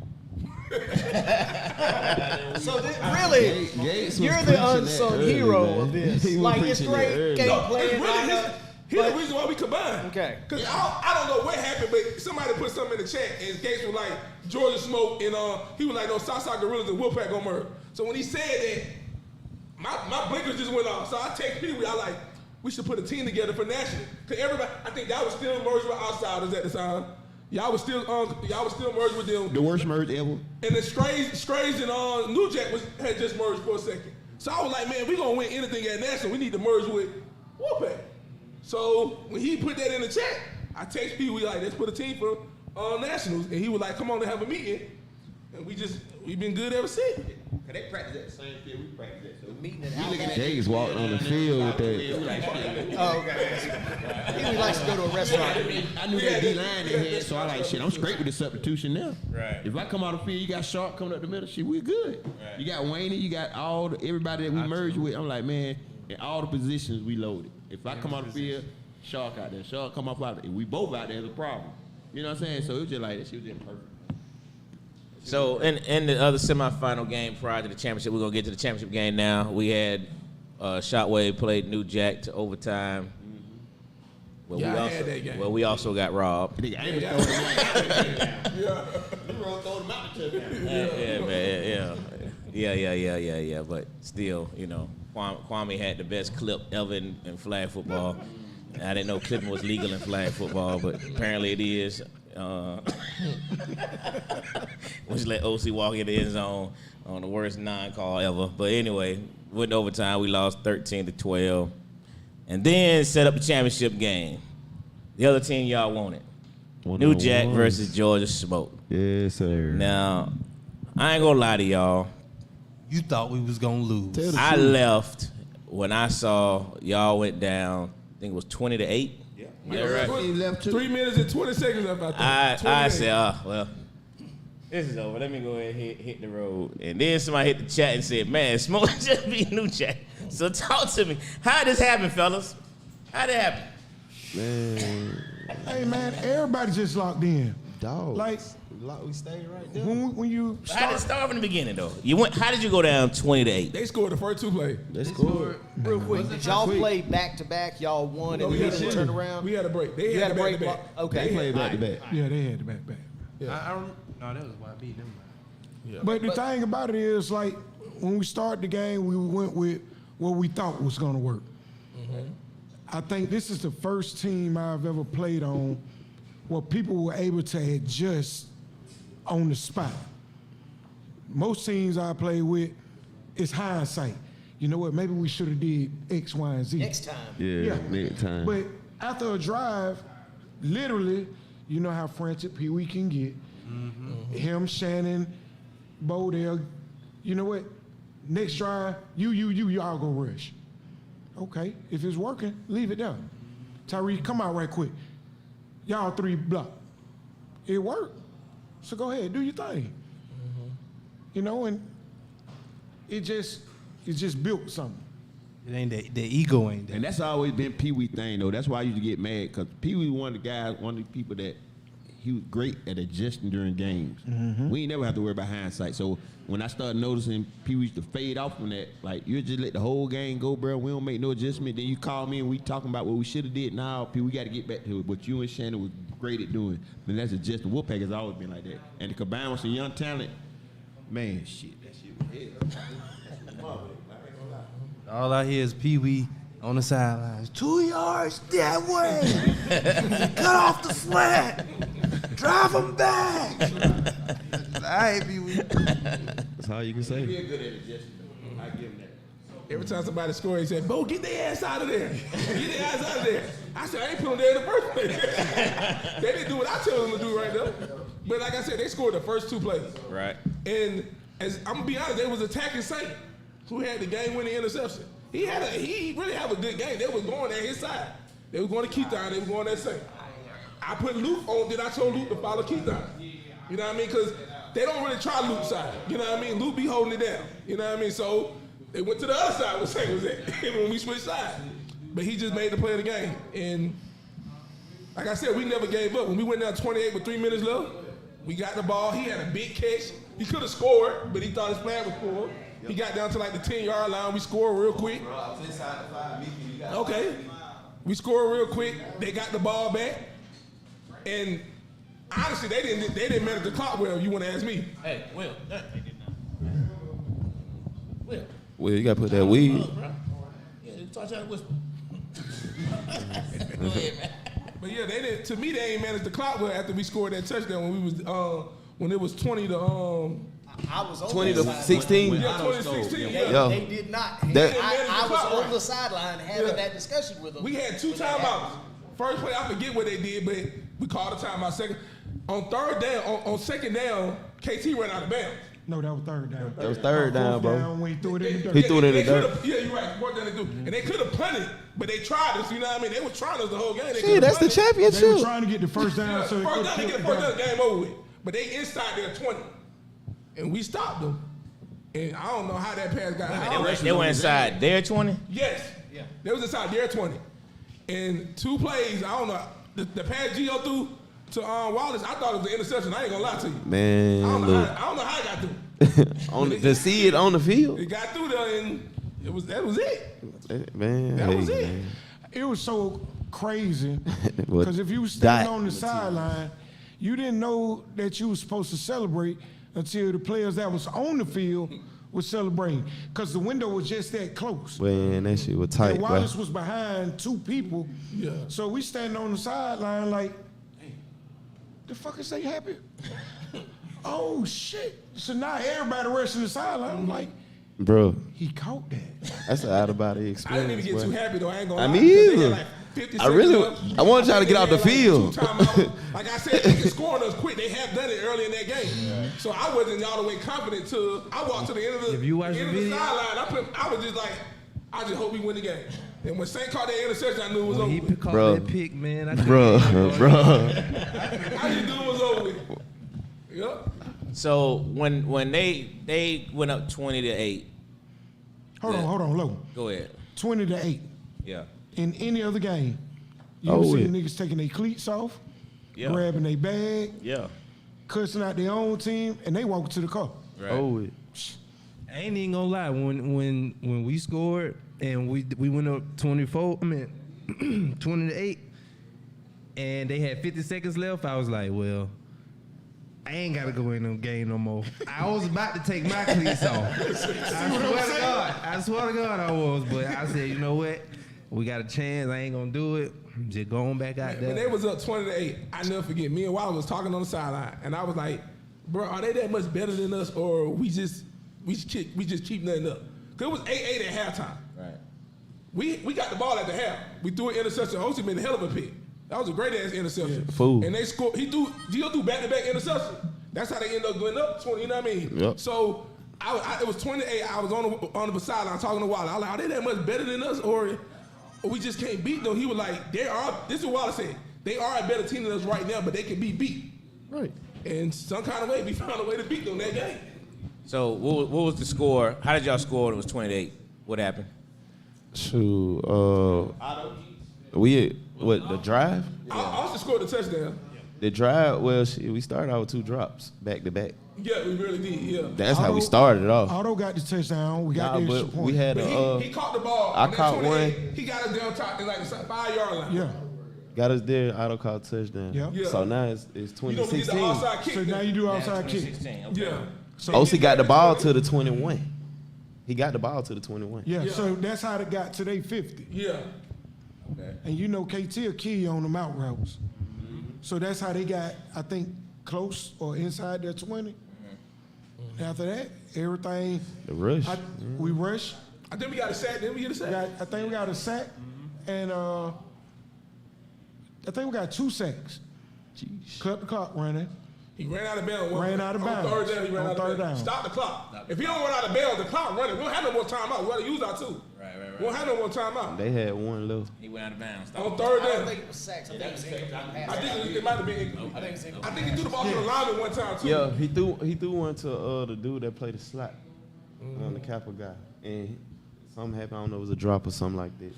So really, Gates was you're preaching the unsung that early, hero man. of this. He was Like it's preaching that great early. game No, plan. it's really here's the reason why we combined. Okay. Because I don't know what happened, but somebody put something in the chat, and Gates was like, Georgia Smoke, and he was like, no, Southside Gorillas and Wolfpack gonna merge. So when he said that, my blinkers just went off. So I text Pee-wee, I like, we should put a team together for national. Because everybody, I think y'all was still merged with Outsiders at the time. Y'all was still merged with them. The worst merge ever. And then Strays and New Jack had just merged for a second. So I was like, man, we gonna win anything at national. We need to merge with Wolfpack. So when he put that in the chat, I text Pee Wee like, let's put a team for nationals, and he was like, come on and have a meeting, and we've been good ever since. Cause they practice at the same field we practice at. So Meeting at Outback. Gates walked on the field with that. Oh, okay. He likes to go to a restaurant. I knew that D line they had, so I like shit. I'm straight with the substitution now. Right. If I come out of the field, you got Sharp coming up the middle, shit, we good. Right. You got Wayne, you got everybody that we merged with. I'm like, man, in all the positions we loaded. If I come out of the field, Shark out there, Shark come up out there. If we both out there, it's a problem. You know what I'm saying? So it was just like that. Shit was just perfect. So in the other semifinal game prior to the championship, we're gonna get to the championship game now. We had Shotwave played New Jack to overtime. Well, Yeah, I had that game. Well, we also got robbed. Nigga, I ain't even throwing them out the touchdown. Yeah. But still, you know, Kwame had the best clip ever in flag football. I didn't know clipping was legal in flag football, but apparently it is. We just let OC walk in the end zone on the worst non-call ever. But anyway, went to overtime. We lost 13-12. And then set up the championship game. The other team y'all wanted. New Jack versus Georgia Smoke. Yes, sir. Now, I ain't gonna lie to y'all. You thought we was gonna lose. I left when I saw y'all went down, I think it was 20-8. Yeah, right. You left 3 minutes and 20 seconds left out there. I said, well, this is over. Let me go ahead and hit the road. And then somebody hit the chat and said, man, Smoke just beat New Jack. So talk to me. How did this happen, fellas? How did it happen? Man, Hey man, everybody just locked in. dog. Like we stayed right there. when you How did it start, start from the beginning, though? How did you go down 20-8? They scored the first two plays. Let's go. Real quick, did y'all play back to back? Y'all won and then turned around. We had a break. They You had had a break. back. Okay. They played back to back. yeah, they had the back. No, that was YB. Never mind. But the thing about it is, like, when we started the game, we went with what we thought was going to work. I think this is the first team I've ever played on where people were able to adjust on the spot. Most teams I play with, it's hindsight. You know what? Maybe we should have did X, Y, and Z. Next time. Yeah, next time. But after a drive, literally, you know how frantic Pee Wee can get. Him, Shannon, Bodell. You know what? Next drive, y'all go rush. Okay, if it's working, leave it there. Tyree, come out right quick. Y'all three block. It worked. So go ahead, do your thing. You know, and it just built something. It ain't the ego ain't there. And that's always been Pee Wee thing though. That's why I used to get mad because Pee Wee one of the guys, one of the people that he was great at adjusting during games. We ain't never have to worry about hindsight. So when I started noticing Pee Wee used to fade off from that, like you just let the whole game go, bro. We don't make no adjustment. Then you call me and we talking about what we should have did. Now Pee Wee got to get back to it. What you and Shannon was great at doing. Then that's adjusting. Wolfpack has always been like that. And the combined with some young talent, man, shit, that shit was hell. All I hear is Pee Wee on the sidelines. 2 yards that way. Cut off the slant. Drive him back. All right, Pee Wee. That's all you can say. He good at adjusting. I give him that. Every time somebody scored, he said, Bo, get their ass out of there. Get their ass out of there. I said, I ain't put them there in the first place. They didn't do what I told them to do right there. But like I said, they scored the first two plays. Right. And as I'm gonna be honest, they was attacking Saint, who had the game-winning interception. He really had a good game. They was going at his side. They were going to Keithon. They were going at Saint. I put Luke on. Then I told Luke to follow Keithon. You know what I mean? Because they don't really try loop side. You know what I mean? Loop be holding it down. You know what I mean? So they went to the other side where Saint was at when we switched sides. But he just made the play of the game. And like I said, we never gave up. When we went down 28 with 3 minutes left, we got the ball. He had a big catch. He could have scored, but he thought his flag was pulled. Yep. He got down to like the 10-yard line. We scored real quick. Okay. We scored real quick. They got the ball back. And honestly, they didn't manage the clock well, if you want to ask me. Hey, Will. Well, you got to put that weed. Yeah, talk to that whisper. Go ahead, man. But yeah, they didn't. To me, they ain't managed the clock well after we scored that touchdown when it was 20 to I was on 20 the to sideline. 16. Yeah, 2016. They did not. That- I was on the sideline having that discussion with them. We had 2 timeouts. First play, I forget what they did, but we called a timeout. Second, on third down, on second down, KT ran out of bounds. No, that was third down. That was third down, bro. Down when he threw it in the dirt. He threw it in the dirt. Yeah, you're right. What did they do? And they could have punted, but they tried us. You know what I mean? They were trying us the whole game. Shit, that's the They were championship. trying to get the first down. Yeah, so it first could down, they kill get the first down, game. game over with. But they inside their 20, and we stopped them. And I don't know how that pass got out. They were inside their 20? Yes. Yeah. They was inside their 20. And 2 plays, I don't know. The pass Gio threw to Wallace, I thought it was an interception. I ain't gonna lie to you. Man, I don't know how it got through. to see it on the field. It got through there, and that was it. Man, That was it. man. It was so crazy What? because if you was standing Dot. on the sideline, you didn't know that you was supposed to celebrate until the players that was on the field was celebrating because the window was just that close. Man, that shit was tight, And bro. Wallace was behind 2 people. Yeah. So we standing on the sideline like, hey, the fuck is they happy? Oh shit. So now everybody rushing the sideline. I'm like, Bro, he caught that. that's an out-of-body I experience, didn't even get bro. too happy though. I ain't gonna I lie. mean, because they either. had like 50 I really, seconds left. I want y'all to get They out the had like field. 2 timeouts. Like I said, they can score on us quick. They have done it early in that game. So I wasn't all the way confident till I walked to the end of the, If you watch end the of the video- sideline. I was just like, I just hope we win the game. And when Saint caught that interception, I knew it was over. He with. caught Bro. that pick, man. I couldn't Bro, even go. bro. I just knew it was over with. Yep. So when they went up 20-8, Hold on, low. go ahead. 20-8. Yeah. In any other game, you Oh, see yeah. niggas taking their cleats off, Yeah. grabbing their bag, Yeah. cussing out their own team, and they walk to the car. Right. Oh, it. I ain't even gonna lie. When we scored and we went up 20-8, and they had 50 seconds left, I was like, well, I ain't gotta go in no game no more. I was about to take my cleats off. I swear to God I was, but I said, you know what? We got a chance. I ain't gonna do it. Just going back out When they there. was up 20-8, I never forget. Me and Wallace was talking on the sideline, and I was like, "Bro, are they that much better than us, or we just keep nothing up?" Cause it was 8-8 at halftime. Right. We got the ball at the half. We threw an interception. Osi made a hell of a pick. That was a great ass interception. Fool. And they scored. Gio threw back-to-back interception. That's how they end up going up 20. You know what I mean? Yep. So it was 28. I was on the sideline talking to Wallace. I was like, "Are they that much better than us, or we just can't beat them?" He was like, "They are." This is what Wallace said. They are a better team than us right now, but they can be beat. Right. And some kind of way, we found a way to beat them that game. So what was the score? How did y'all score when it was 20-8? What happened? Shoot, the drive? Austin scored a touchdown. The drive, well, shit, we started out with 2 drops back to back. Yeah, we really did. Yeah. That's how we started it off. Otto got the touchdown. We got the extra but point. we had But a, he caught the ball. I on that caught 28. one. He got us down top in like the 5-yard line. Yeah. got us there, auto call touchdown. Yeah. Yeah. So now it's You know, we did the 2016. outside kick. So now you do outside kick. 2016. Okay. Yeah. So OC got the ball to the 21. He got the ball to the 21. Yeah, Yeah. so that's how it got to they 50. Yeah. And you know KT will kill you on the out routes. So that's how they got, I think, close or inside their 20. After that, everything. The rush. We rushed. I think we got a sack. Didn't we get a sack? I think we got a sack. And I think we got 2 sacks. Cut the clock running. He ran out of bounds. Ran out of On bounds. third down, he ran On out third of bounds. down. Stop the clock. If he don't run out of bounds, the clock running. We don't have no more timeout. We got to use our 2. Right. Right. Won't have no more timeout. They had one left. He went out of bounds. On third I don't down. think it was sacks. I think it was incomplete I pass. think it might have been incomplete. I think it's incomplete. I think he threw the ball to the lineman one time too. Yeah, he threw one to the dude that played the slot, the Kappa guy, and something happened. I don't know, it was a drop or something like that.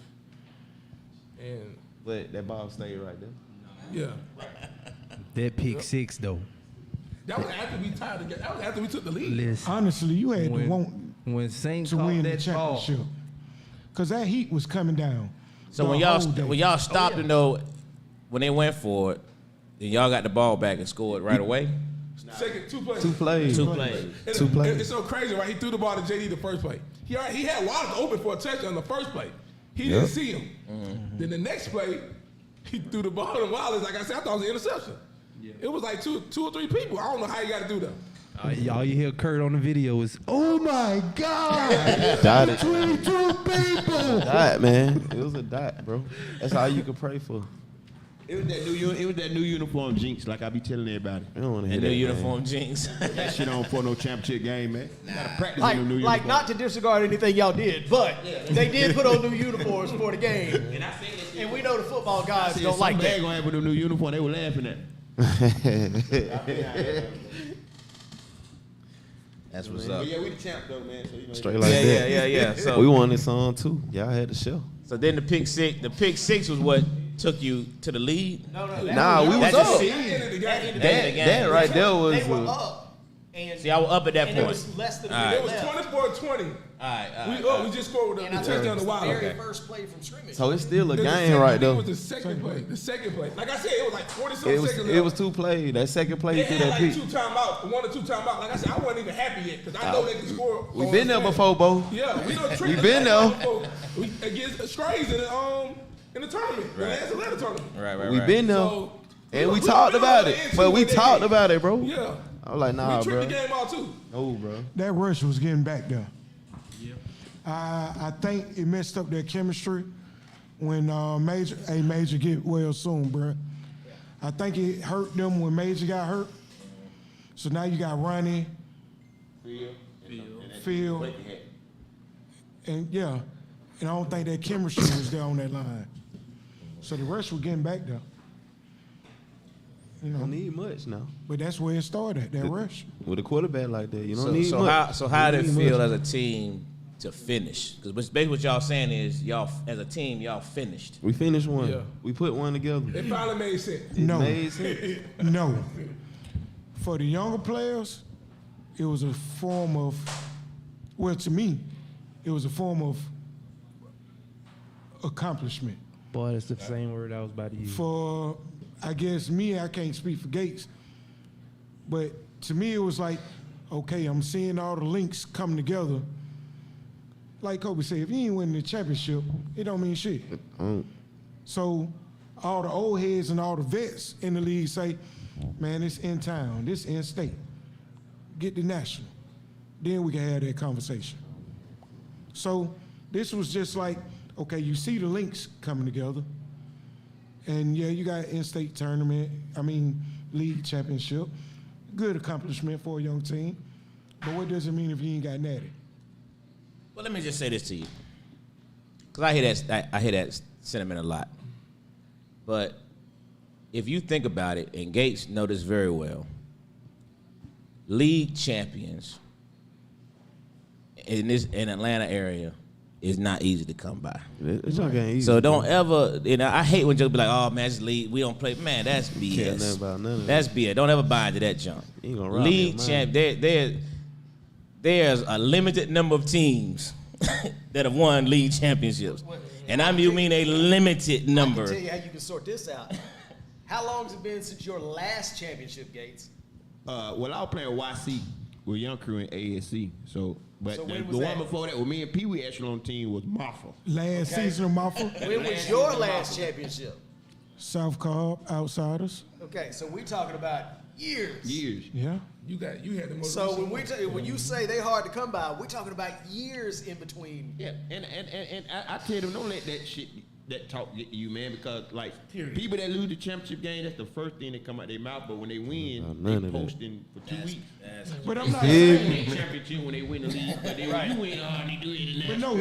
And But that ball stayed right there. yeah, That pick six though. that was after we tied the game. That was after we took the lead. Listen, Honestly, you had to when, want when Saint to caught win the that ball, championship. Because that heat was coming down. So the when whole day. y'all stopped them though, when they went for it, then y'all got the ball back and scored right away. Second, two plays. Two plays. Two plays. And Two plays. It's so crazy, right? He threw the ball to JD the first play. He had Wallace open for a touchdown the first play. He didn't see him. Then the next play, he threw the ball to Wallace. Like I said, I thought it was an interception. It was like two or three people. I don't know how you got to do that. all you hear Kurt on the video is, "Oh my God!" Dotted. Between two people. Dot, man. It was a dot, bro. That's all you could pray for. It was that new uniform jinx, like I be telling everybody. I don't want to hear And that. the man. uniform jinx. That shit on for no championship game, man. Gotta practice Like, in the new like uniform. not to disregard anything y'all did, but they did put on new uniforms for the game. And we know the football guys don't like Bad that. gonna have with the new uniform. They were laughing at. That's what's But up. yeah, we the champ though, man. So you know. Straight like that. Yeah. So We won this song too. Y'all had the show. So then the pick six was what took you to the lead. No. Nah, we was That's up. just That ended the game. That right there was. They were up. And, See, I was up at that and it point. was less than a All minute It was left. 24-20. All We up. We just scored the And I think touchdown it to was the Wallace. very first play from scrimmage. So it's still a The game second- right I think there. It was the second play. The second play. Like I said, it was like 40-something It was seconds it was left. two plays. That second play They he threw had that like pick. two timeouts, one or two timeouts. Like I said, I wasn't even happy yet because I know they can score. We on been there the before, Bo. Yeah, we know We trick. been there. We against Strays in the tournament, the last Atlanta tournament. Right. We been there. So And we we talked been about on it. the end But too we with that talked game. about it, bro. Yeah, I was like, nah, we tricked bro. the game out too. No, bro. That rush was getting back there. I think it messed up their chemistry when Major get well soon, bro. I think it hurt them when Major got hurt. So now you got Ronnie, Phil, and yeah, and I don't think that chemistry was there on that line. So the rush was getting back there. You Don't know, need much now. but that's where it started, that rush. With a quarterback like that, you don't need So much. how did it You don't need feel much. as a team to finish? Because basically what y'all saying is y'all as a team y'all finished. We finished one. Yeah. We put one together. It finally made sense. It No. made sense. No. For the younger players, it was a form of, well, to me, it was a form of accomplishment. Boy, that's the same word I was about to use. For, I guess, me, I can't speak for Gates, but to me, it was like, okay, I'm seeing all the links come together. Like Kobe said, if you ain't winning the championship, it don't mean shit. So all the old heads and all the vets in the league say, man, it's in town, this in state. Get the national. Then we can have that conversation. So this was just like, okay, you see the links coming together. And yeah, you got in-state tournament, league championship. Good accomplishment for a young team. But what does it mean if you ain't got natty? Well, let me just say this to you, because I hear that sentiment a lot. But if you think about it, and Gates know this very well, league champions in Atlanta area is not easy to come by. It's not getting easy. So don't ever, I hate when jokes be like, oh man, it's league, we don't play. Man, that's BS. Care nothing about none of That's BS. Don't ever buy into that junk. You ain't gonna rob League me champ, there's a limited number of teams that have won league championships. And you mean a limited I can number. tell you how you can sort this out. How long has it been since your last championship, Gates? Well, I was playing YC with Young Crew in ASC. So, but So the when was one that? before that with me and Pee Wee Echelon team was Maffa. Last season of Maffa, When was your last championship? South Cobb, Outsiders. Okay, so we're talking about years. Yeah. You had the most. So when you say they hard to come by, we're talking about years in between. Yeah, and I tell them don't let that shit that talk get to you, man, because like people that lose the championship game, that's the first thing that come out their mouth. But when they win, none they of that. posting for 2 weeks. But I'm not They saying. win the championship when they win the league, but then when you win, they do it. But no.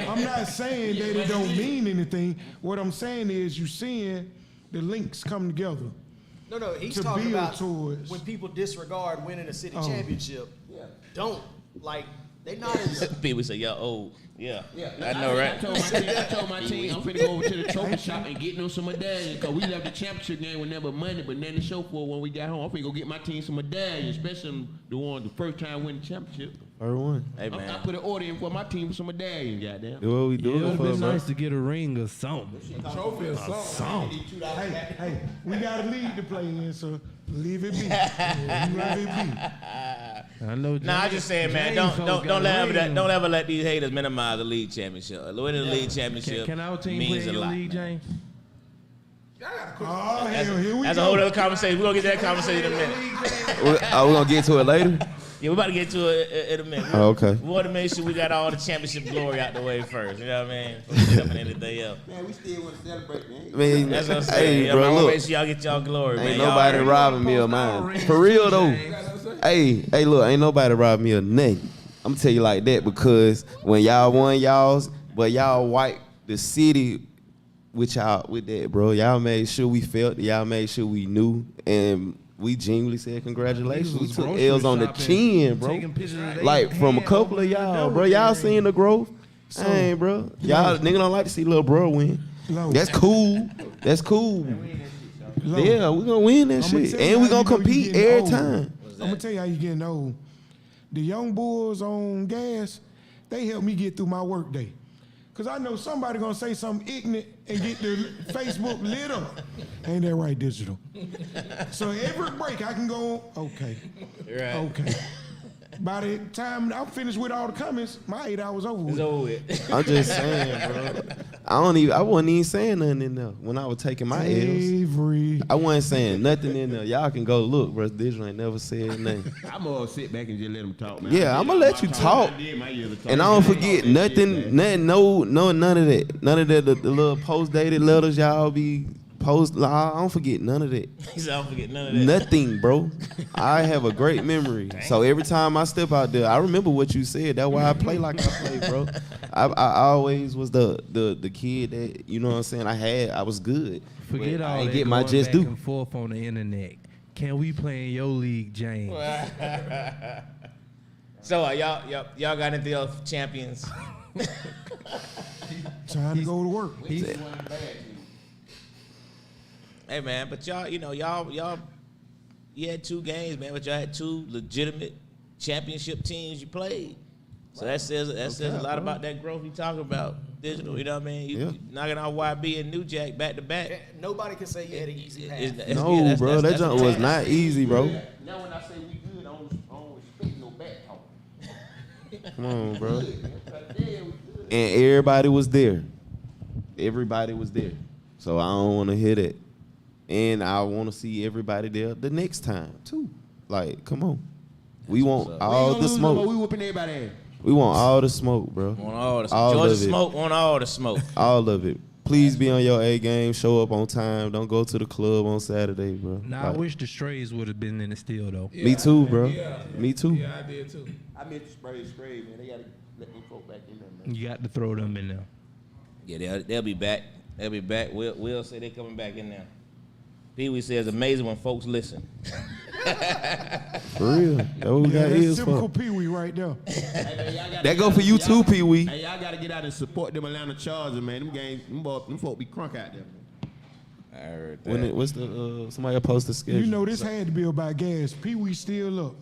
I'm not saying that it don't mean anything. What I'm saying is you seeing the links come together. No, he's To talking build about towards. when people disregard winning a city Oh. championship. Don't like they not as People say y'all old. Yeah. Yeah, I know, right? I told my team I'm finna go over to the trophy shop and get them some medallions because we left the championship game with never money, but nothing to show for it when we got home. I'm finna go get my team some medallions, especially the first time winning the championship. First one. Hey, I man. put an order in for my team for some medallions, goddamn. Do what we It do would it have for, been bro. nice to get a ring or something. Trophy or something. Hey, we got a league to play in, so leave it be. Leave it be. I know. Nah, I'm just saying, man. Don't ever let these haters minimize the league championship. Winning the league championship Can our team means play in a your lot. league, man. James? Oh, hell, here we That's go. a whole other conversation. We're gonna get that conversation in a minute. Are we gonna get to it later? Yeah, we're about to get to it in a minute. Oh, okay. We want to make sure we got all the championship glory out the way first. You know what I mean? Before we jump into anything else. Man, we still want to celebrate, man. I mean, That's what I'm saying. hey, Yeah, bro, man, I wanna look. make sure y'all get y'all glory, man. Ain't Y'all nobody already- robbing me of mine. For real though. Hey, look, ain't nobody robbing me of nothing. I'm gonna tell you like that because when y'all won y'all's, but y'all wiped the city with y'all with that, bro. Y'all made sure we felt, y'all made sure we knew, and we genuinely said congratulations. We was took grocery L's on the shopping, chin, bro. taking pictures of they Like from a hand couple of over the y'all, door bro. and Y'all everything. seen the growth? Hey, bro. Y'all nigga don't like to see little bro win. Low. That's cool. That's cool. Low. Yeah, we gonna win that I'ma shit, tell you and we how gonna you know you compete getting every old. time. I'm gonna tell you how you getting old. The young boys on gas, they help me get through my work day. Cause I know somebody gonna say something ignorant and get their Facebook lit up. Ain't that right, digital? So every break I can go, okay, Right. okay. By the time I'm finished with all the comments, my 8 hours over with. It's over with. I'm just saying, bro. I wasn't even saying nothing in there when I was taking my L's. Avery. I wasn't saying nothing in there. Y'all can go look, bro. Digital ain't never said nothing. I'm gonna sit back and just let them talk, man. Yeah, I'ma let you talk. And I don't forget nothing, none of that. None of that, the little post-dated letters y'all be post. I don't forget none of that. He said, I don't forget none of that. Nothing, bro. I have a great memory. So every time I step out there, I remember what you said. That's why I play like I play, bro. I always was the kid that, you know what I'm saying, I was good. Forget But all I ain't that get my going just back due. and forth on the internet. Can we play in your league, James? So y'all got anything else for champions? Time to go to work. Hey man, but y'all, you had 2 games, man, but y'all had 2 legitimate championship teams you played. So that says a lot about that growth you talking about, digital. You know what I mean? You knocking out YB and New Jack back to back. nobody can say you had an easy path. No, bro, that jump was not easy, bro. Now when I say we good, I don't expect no back talk. Come on, bro. And everybody was there. Everybody was there. So I don't want to hear that. And I want to see everybody there the next time, too. Like, come on. We want all the We smoke. whooping everybody ass. We want all the smoke, bro. Want all the smoke. All Georgia of it. Smoke want all the smoke. All of it. Please be on your A game. Show up on time. Don't go to the club on Saturday, bro. Nah, I Like, wish the Strays would have been in the steal though. me too, bro. Yeah. Me too. Yeah, I did too. I missed the spray, man. They gotta let them folk back in there, man. You got to throw them in there. Yeah, they'll be back. They'll be back. Will say they coming back in there. Pee Wee says amazing when folks listen. For real. That's what we got That's ears typical for. Pee Wee right there. That go for you too, Pee Wee. Hey, y'all gotta get out and support them Atlanta Chargers, man. Them games, them folk be crunk out there, man. I heard that. When what's the somebody post the schedule? You know this had to be about gas. Pee Wee still up.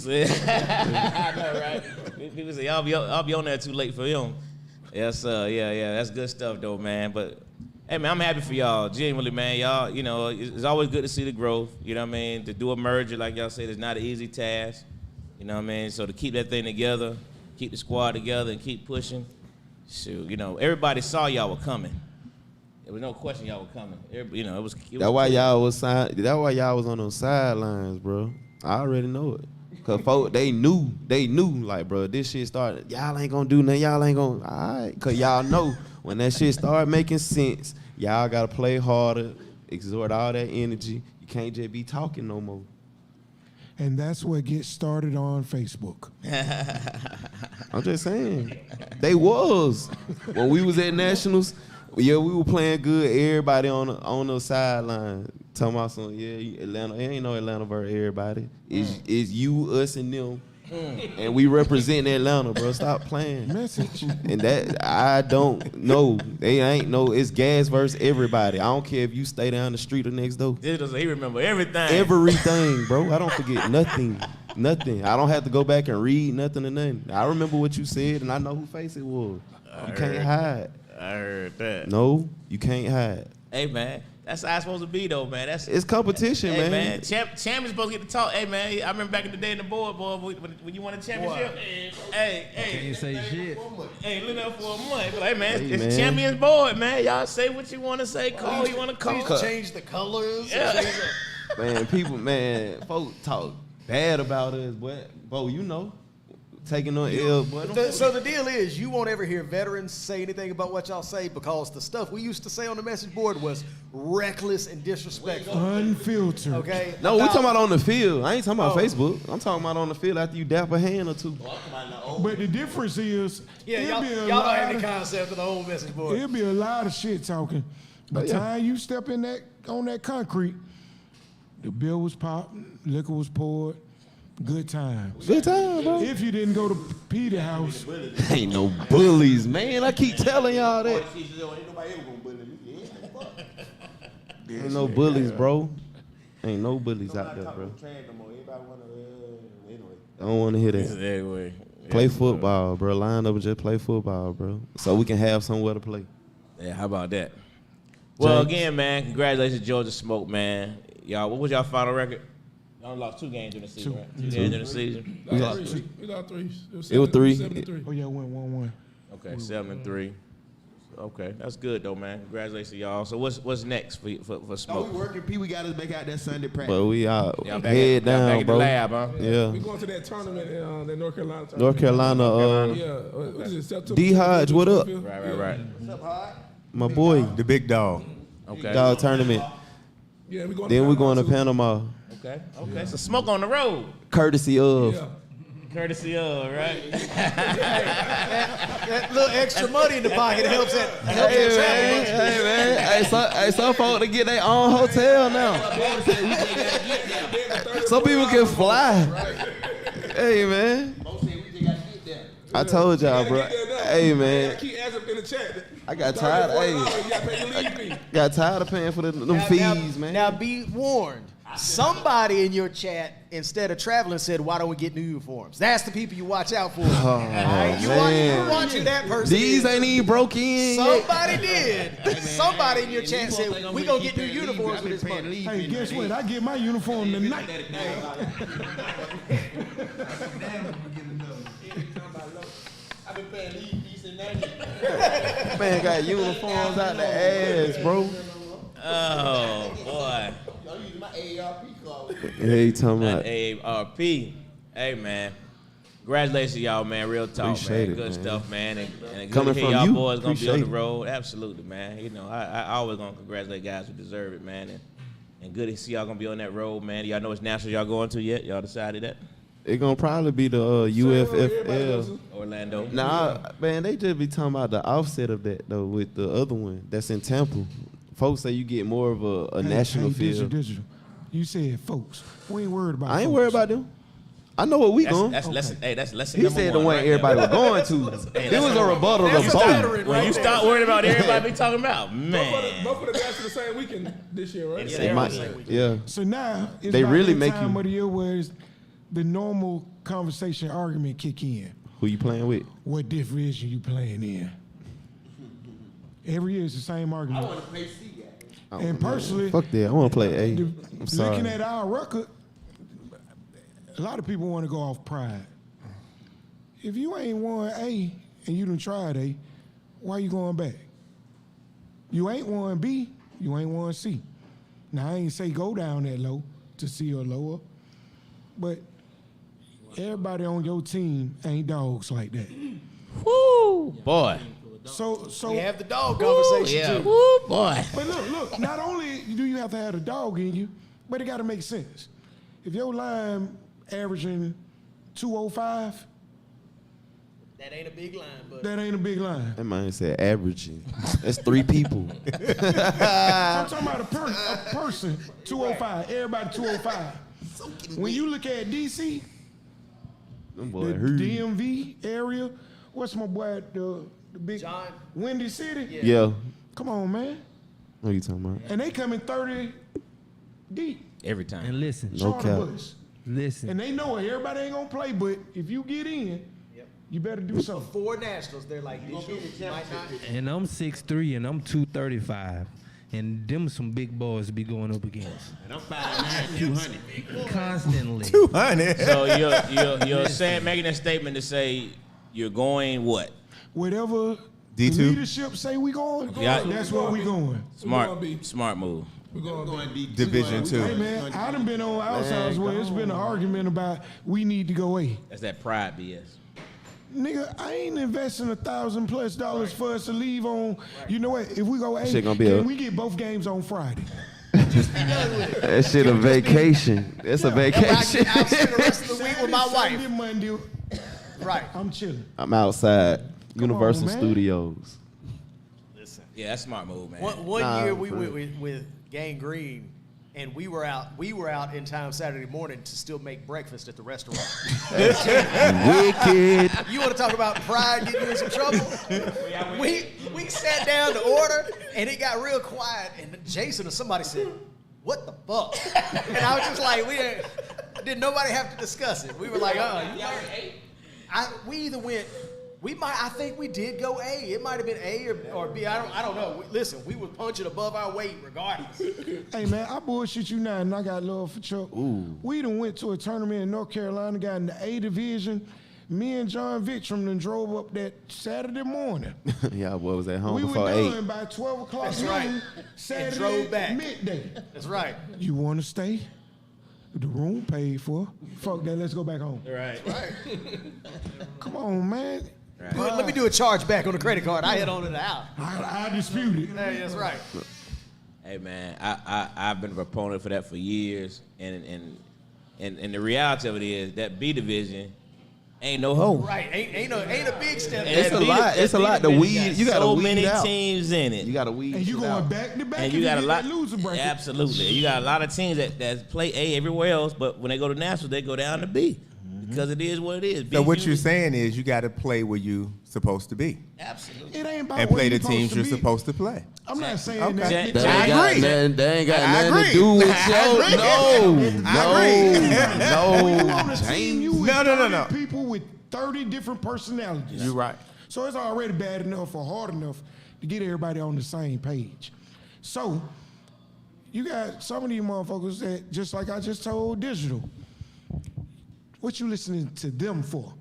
I know, right? People say I'll be on there too late for him. Yes, yeah, that's good stuff though, man. But hey, man, I'm happy for y'all, genuinely, man. Y'all, it's always good to see the growth. You know what I mean? To do a merger, like y'all said, is not an easy task. You know what I mean? So to keep that thing together, keep the squad together, and keep pushing. Shoot, everybody saw y'all were coming. There was no question y'all were coming. It was. That's why y'all was That's why y'all was on those sidelines, bro. I already know it. Cause folks, they knew, like, bro, this shit started. Y'all ain't gonna do nothing. Y'all ain't gonna, all right. Cause y'all know When that shit start making sense, y'all gotta play harder, exert all that energy. You can't just be talking no more. And that's what gets started on Facebook. I'm just saying. They was. When we was at Nationals, yeah, we were playing good. Everybody on the sideline talking about some, yeah, Atlanta. It ain't no Atlanta versus everybody. It's you, us, and them. And we represent Atlanta, bro. Stop playing. Message. And that, I don't know. They ain't no, it's gas versus everybody. I don't care if you stay down the street or next door. He remember everything. Everything, bro. I don't forget nothing. Nothing. I don't have to go back and read nothing or nothing. I remember what you said, and I know who face it was. You can't hide. I heard that. No, you can't hide. Hey, man. That's how it's supposed to be, though, man. It's competition, hey, man. Champions supposed to get to talk. Hey, man, I remember back in the day in the board, boy, when you won a championship. Hey. Can't say shit. Hey, look up for a month. Hey, man, Hey, it's man. Champions board, man. Y'all say what you want to say. Call who you want to call. Please change the colors. Yeah. Man, folks talk bad about us, but you know, taking on L. So the deal is, you won't ever hear veterans say anything about what y'all say because the stuff we used to say on the message board was reckless and disrespectful. Unfiltered. Okay? No, we talking about on the field. I ain't talking about Facebook. I'm talking about on the field after you dap a hand or two. But the difference is, Yeah, it'll be a y'all don't have lot any of, concept of the whole message board. it'll be a lot of shit talking. By the time you step in on that concrete, the bill was popped, liquor was poured, good times. Good time, bro. If you didn't go to Peter's house, Ain't no bullies, man. I keep telling y'all that. Ain't no bullies, bro. Ain't no bullies out there, bro. I don't want to hear that. Anyway. Play football, bro. Line up and just play football, bro. So we can have somewhere to play. Yeah, how about that? Well, James? again, man, congratulations, Georgia Smoke, man. Y'all, what was y'all final record? Y'all lost 2 games in the season, right? 2 games in the season. We got 3. We got 3. It was 3. 7-3. oh yeah, went 1-1. Okay, 7-3. Okay, that's good though, man. Congratulations, y'all. So what's next for Oh, we Smoke? working. P. We got us back out that Sunday practice. But we out. Y'all back Head y'all down, back in bro. the lab, huh? Yeah. We going to that tournament in the North Carolina tournament. North Carolina, Yeah. What is it, September? D. Hodge, what up? 25th? Right. my boy. The big dog. Okay. Dog tournament. Yeah, we going Then we going to too. Panama. Okay. So Smoke on the road. Courtesy of. Yeah. Courtesy of, right? That little extra money in the pocket helps that travel. Hey, man. Hey, some folks, they get their own hotel now. Some people can fly. Hey, man. I told y'all, bro. Hey, man. Keep asking in the chat. I got tired. You gotta pay your leave fee. Got tired of paying for them fees, man. Now be warned. Somebody in your chat, instead of traveling, said, "Why don't we get new uniforms?" That's the people you watch out for. All right? You watch who that person These is. ain't even broke in yet. Somebody did. Somebody in your chat said, "We gonna get new uniforms with this money." Hey, guess what? I get my uniform tonight. Man got uniforms out the ass, bro. Oh boy. Hey, you talking about? AARP. Hey man. Congratulations, y'all, man. Real talk, Appreciate man. it, Good man. stuff, man. And good Coming to hear from y'all you, boys gonna be on appreciate the it. road. Absolutely, man. You know, I always gonna congratulate guys who deserve it, man. And good to see y'all gonna be on that road, man. Y'all know it's national y'all going to yet? Y'all decided that? It gonna probably be the UFFL. Orlando. Nah, man, they just be talking about the offset of that though with the other one that's in Temple. Folks say you get more of a national feel. Digital. You said folks. We ain't worried about I ain't folks. worried about them. I know what we going. That's lesson. Hey, that's lesson He number said one. the one right everybody there. was going to. It was a rebuttal to That's a both. veteran When right you there. start worrying about everybody be talking about, man. Both of the guys are the same weekend this year, right? Yeah, It might- yeah. So now it's They about really that make time you- of the year where it's the normal conversation argument kick in. Who you playing with? What division you playing in? Every year it's the same argument. And personally, Fuck that. I want to play A. the- I'm sorry. looking at our record, a lot of people want to go off pride. If you ain't won A and you done tried A, why you going back? You ain't won B, you ain't won C. Now I ain't say go down that low to C or lower, but everybody on your team ain't dogs like that. Woo, boy. So We have the dog conversation too. Woo, boy. But look, not only do you have to have a dog in you, but it got to make sense. If your line averaging 205, That ain't a big line, but that ain't a big line. That man said averaging. That's 3 people. I'm talking about a person, 205. Everybody 205. When you look at DC, Them the boy hurt. DMV area, what's my boy, the big John. Windy City? Yeah. Come on, man. What are you talking about? And they come in 30 deep. Every time. And listen, No Charter cap. bus. listen. And they know it. Everybody ain't gonna play, but if you get in, you better do something. Before Nationals, they're like, this year you might not. And I'm 6'3" and I'm 235. And them some big boys to be going up against. And I'm 5'9", 200. Constantly. 200. So you're saying, making a statement to say you're going what? Whatever D2? the leadership say we going, Yeah. that's where we going. Smart move. We're going to be. Division two. Hey man, I done been on outsides where it's been an argument about we need to go A. That's that pride BS. Nigga, I ain't investing $1,000+ for us to leave on. You know what? If we go A, Shit gonna be then a- we get both games on Friday. That shit a vacation. It's a vacation. I'll spend the rest of the week with my Saturday, wife. Monday, Right. I'm chilling. I'm outside. Universal man. Studios. Yeah, that's a smart move, man. One Nah, year we for went real. with Gang Green, and we were out in time Saturday morning to still make breakfast at the restaurant. Wicked. You want to talk about pride getting you in some trouble? We sat down to order, and it got real quiet, and Jason or somebody said, "What the fuck?" And I was just like, didn't nobody have to discuss it. We were like, we either went. I think we did go A. It might have been A or B. I don't know. Listen, we were punching above our weight regardless. Hey man, I bullshit you now, and I got love for Chuck. We done went to a tournament in North Carolina, got in the A division. Me and John Vittram done drove up that Saturday morning. Yeah, boy was at home We were before done 8. by 12 o'clock That's noon, right. Saturday And drove back. midday. That's right. You want to stay? The room paid for. Fuck that, let's go back home. Right. Come on, man. Let me do a charge back on the credit card. I hit on it out. I dispute it. Hey, that's right. Hey man, I've been a proponent for that for years, and the reality of it is that B division ain't no hope. Right. Ain't a big step. And It's that a lot. It's a lot to division weed. got You gotta so weed many out. teams in it. You got to weed And you shit going out. back to back And if you got a get lot. that loser bracket. Absolutely. You got a lot of teams that play A everywhere else, but when they go to nationals, they go down to B because it is what it is. So what B you're saying is you got to play where you supposed to be absolutely. It ain't about and where play you the teams you're be. supposed to play. I'm not saying Okay. that. That ain't got agree. nothing, that ain't got I nothing agree. to do with I your agree. When you no, on a team, you with No. 30 people with 30 different personalities. You're right. So it's already bad enough or hard enough to get everybody on the same page. So you got some of these motherfuckers that, just like I just told Digital, what you listening to them for?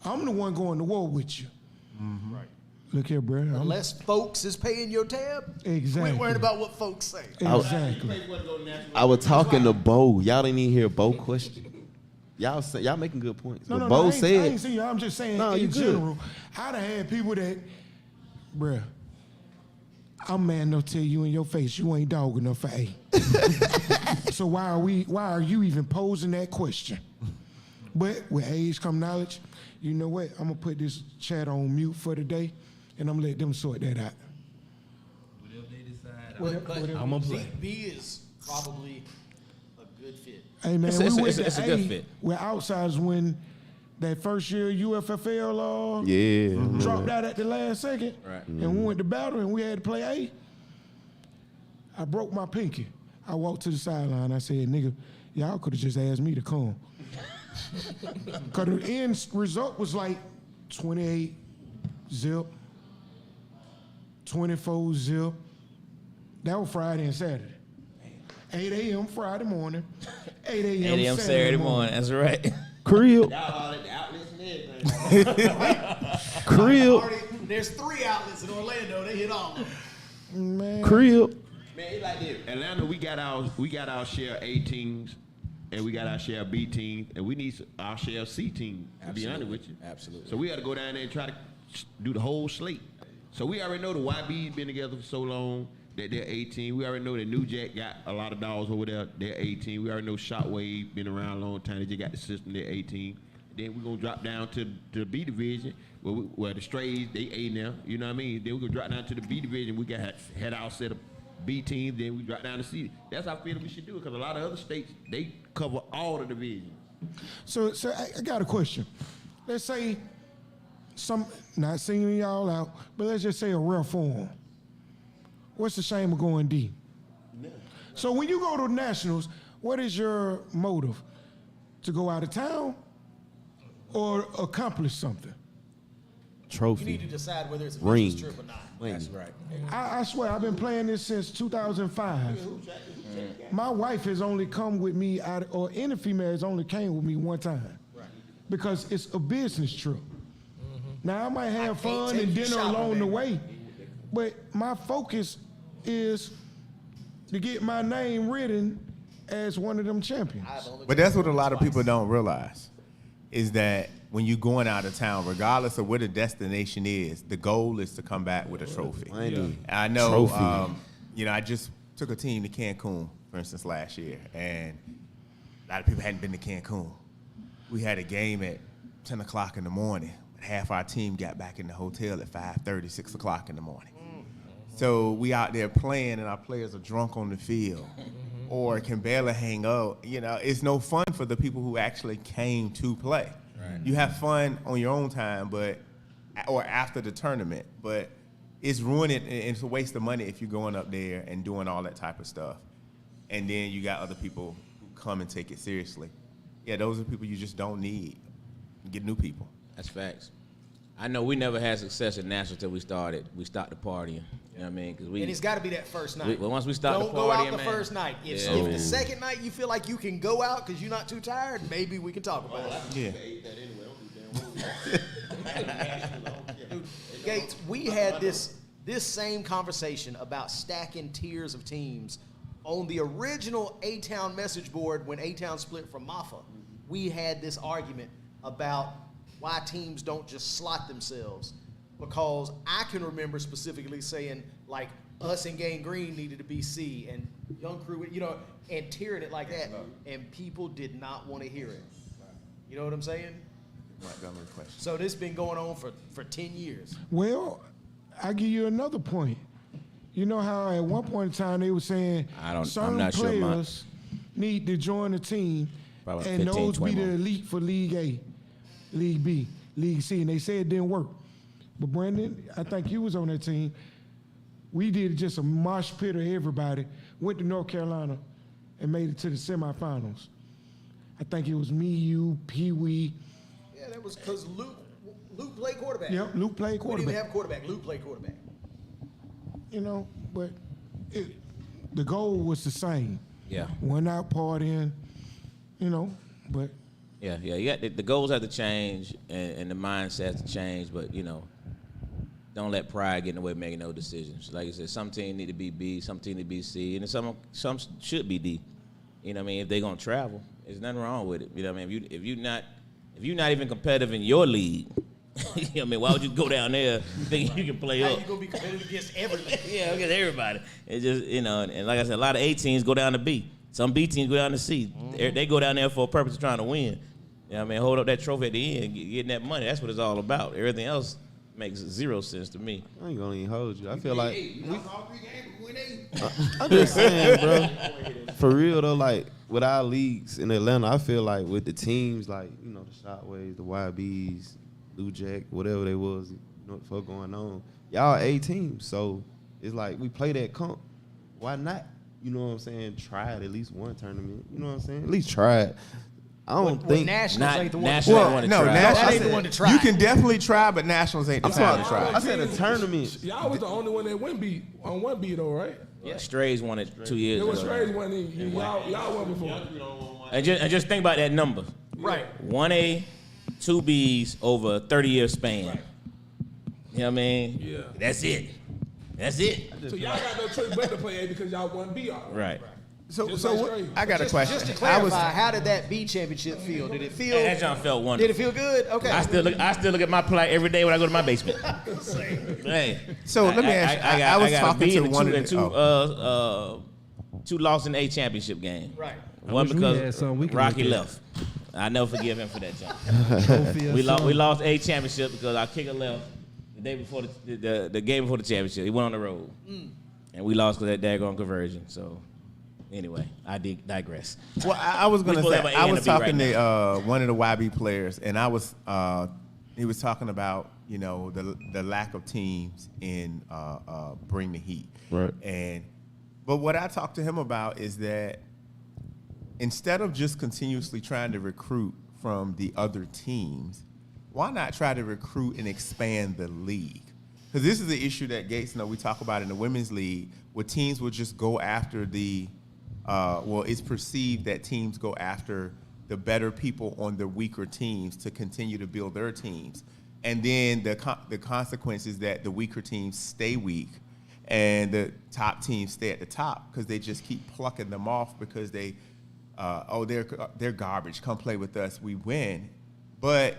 I'm the one going to war with you. Right. Look here, bro. Unless folks is paying your tab, Exactly. we ain't worried about what folks say. Exactly. I was talking to Bo. Y'all didn't even hear Bo question. Y'all making good points. No, But no, Bo no, I said, ain't seen you. I'm just saying No, you in good. general. I done had people that, bruh, I'm man enough to tell you in your face you ain't dog enough for A. So why are you even posing that question? But with age come knowledge, you know what? I'm gonna put this chat on mute for today, and I'm gonna let them sort that out. Whatever they decide, Whatever. I'm going to play. B is probably a good fit. Hey man, It's we went a to good fit. where outsiders when that first year UFFL yeah. dropped out at the last second, Right. and we went to battle and we had to play A. I broke my pinky. I walked to the sideline. I said, nigga, y'all could have just asked me to come. Because the end result was like 28 zip, 24 zip. That was Friday and Saturday. 8 a.m. Friday morning, 8 a.m. 8 a.m. Saturday morning. That's right. Crib. Crib. There's 3 outlets in Orlando. They hit all of them. Man, Crib. Man, it's like this. Atlanta, we got our share of A teams, and we got our share of B teams, and we need our share of C teams. To be honest with you, Absolutely. So we got to go down there and try to do the whole slate. So we already know the YB's been together for so long that they're 18. We already know that New Jack got a lot of dogs over there. They're 18. We already know Shockwave been around a long time. They just got the system. They're 18. Then we're going to drop down to the B division where the Strays, they A now. You know what I mean? Then we're going to drop down to the B division. We got had our set of B teams. Then we drop down to C. That's how I feel we should do it because a lot of other states, they cover all the divisions. So I got a question. Let's say not singling y'all out, but let's just say a rare form. What's the shame of going D? So when you go to nationals, what is your motive? To go out of town or accomplish something? Trophy. You need to decide whether it's a Ring. business trip or not. That's right. I swear, I've been playing this since 2005. My wife has only come with me, or any female has only came with me one time. Right. Because it's a business trip. Now, I might have fun and dinner along the way, but my focus is to get my name written as one of them champions. But that's what a lot of people don't realize, is that when you're going out of town, regardless of where the destination is, the goal is to come back with a trophy. I know, I just took a team to Cancun, for instance, last year, and a lot of people hadn't been to Cancun. We had a game at 10 o'clock in the morning. Half our team got back in the hotel at 5:30, 6 o'clock in the morning. So we out there playing, and our players are drunk on the field or can barely hang out. It's no fun for the people who actually came to play. Right. You have fun on your own time, or after the tournament, but it's ruining, and it's a waste of money if you're going up there and doing all that type of stuff. And then you got other people who come and take it seriously. Yeah, those are people you just don't need. Get new people. That's facts. I know we never had success at nationals until we stopped the partying. You know what I mean? And it's got to be that first night. Once we start the partying, don't go out the man, first night. If the second night you feel like you can go out because you're not too tired, maybe we can talk about it. Yeah. Gates, we had this same conversation about stacking tiers of teams on the original A-Town message board when A-Town split from Mafa. We had this argument about why teams don't just slot themselves, because I can remember specifically saying, like, us and Gang Green needed to be C, and Young Crew, and tiering it like that, and people did not want to hear it. You know what I'm saying? So this has been going on for 10 years. Well, I'll give you another point. You know how at one point in time they were saying certain players need to join the team, and those be the elite for League A, League B, League C, and they said it didn't work. But Brandon, I think you was on that team. We did just a mosh pit of everybody, went to North Carolina, and made it to the semifinals. I think it was me, you, Pee Wee. Yeah, that was because Luke played quarterback. Yep, Luke played quarterback. We didn't have quarterback. Luke played quarterback. But the goal was the same. Yeah. Went out partying, but. Yeah. You got the goals have to change and the mindset has to change, but don't let pride get in the way of making those decisions. Like I said, some teams need to be B, some teams need to be C, and some should be D. You know what I mean? If they're gonna travel, there's nothing wrong with it. You know what I mean? If you're not even competitive in your league, you know what I mean? Why would you go down there thinking you can play up? How you gonna be competitive against everybody? Yeah, against everybody. It's just and like I said, a lot of A teams go down to B. Some B teams go down to C. Mm-hmm. They go down there for a purpose of trying to win. You know what I mean? Hold up that trophy at the end, getting that money. That's what it's all about. Everything else makes zero sense to me. I ain't gonna even hold you. I feel like I'm just saying, bro. For real though, like with our leagues in Atlanta, I feel like with the teams like the Shotwaves, the YBs, Blue Jack, whatever they was, what the fuck going on. Y'all A teams, so it's like we play that comp. Why not? You know what I'm saying? Try it at least one tournament. You know what I'm saying? At least try it. I don't think nationals ain't the one. Nationals ain't the one to try. You can definitely try, but nationals ain't the time to try. I said a tournament. Y'all was the only one that went B on 1B though, right? Yeah, Strays won it 2 years It was ago. Strays won it. Y'all won before. And just think about that number. Right. 1A, 2Bs over a 30-year span. Right. You know what I mean? Yeah. That's it. So y'all got no choice but to play A because y'all won B already. Right. So Just so like what, straight. I got a question. Just to I was clarify, how did that B championship feel? Did it feel? Hey, that jump felt wonderful. Did it feel good? Okay. I still look at my play every day when I go to my basement. Hey, So let me ask you. I was got a talking B to and one of two, the. two losses in a championship game. Right. One wish we had because something we could Rocky look at. left. I never forgive him for that jump. Trophy or We something. lost a championship because our kicker left the day before the game before the championship. He went on the road, and we lost because of that daggone conversion. So, anyway, I digress. Well, I was gonna We supposed say to have an A I and was a B right talking to one of the YB players, and I was he was talking about the lack of teams in Bring the Heat. Right. But what I talked to him about is that instead of just continuously trying to recruit from the other teams, why not try to recruit and expand the league? Because this is the issue that Gates, we talk about in the women's league, where teams will just go after it's perceived that teams go after the better people on the weaker teams to continue to build their teams. And then the consequence is that the weaker teams stay weak and the top teams stay at the top because they just keep plucking them off because they're garbage. Come play with us, we win. But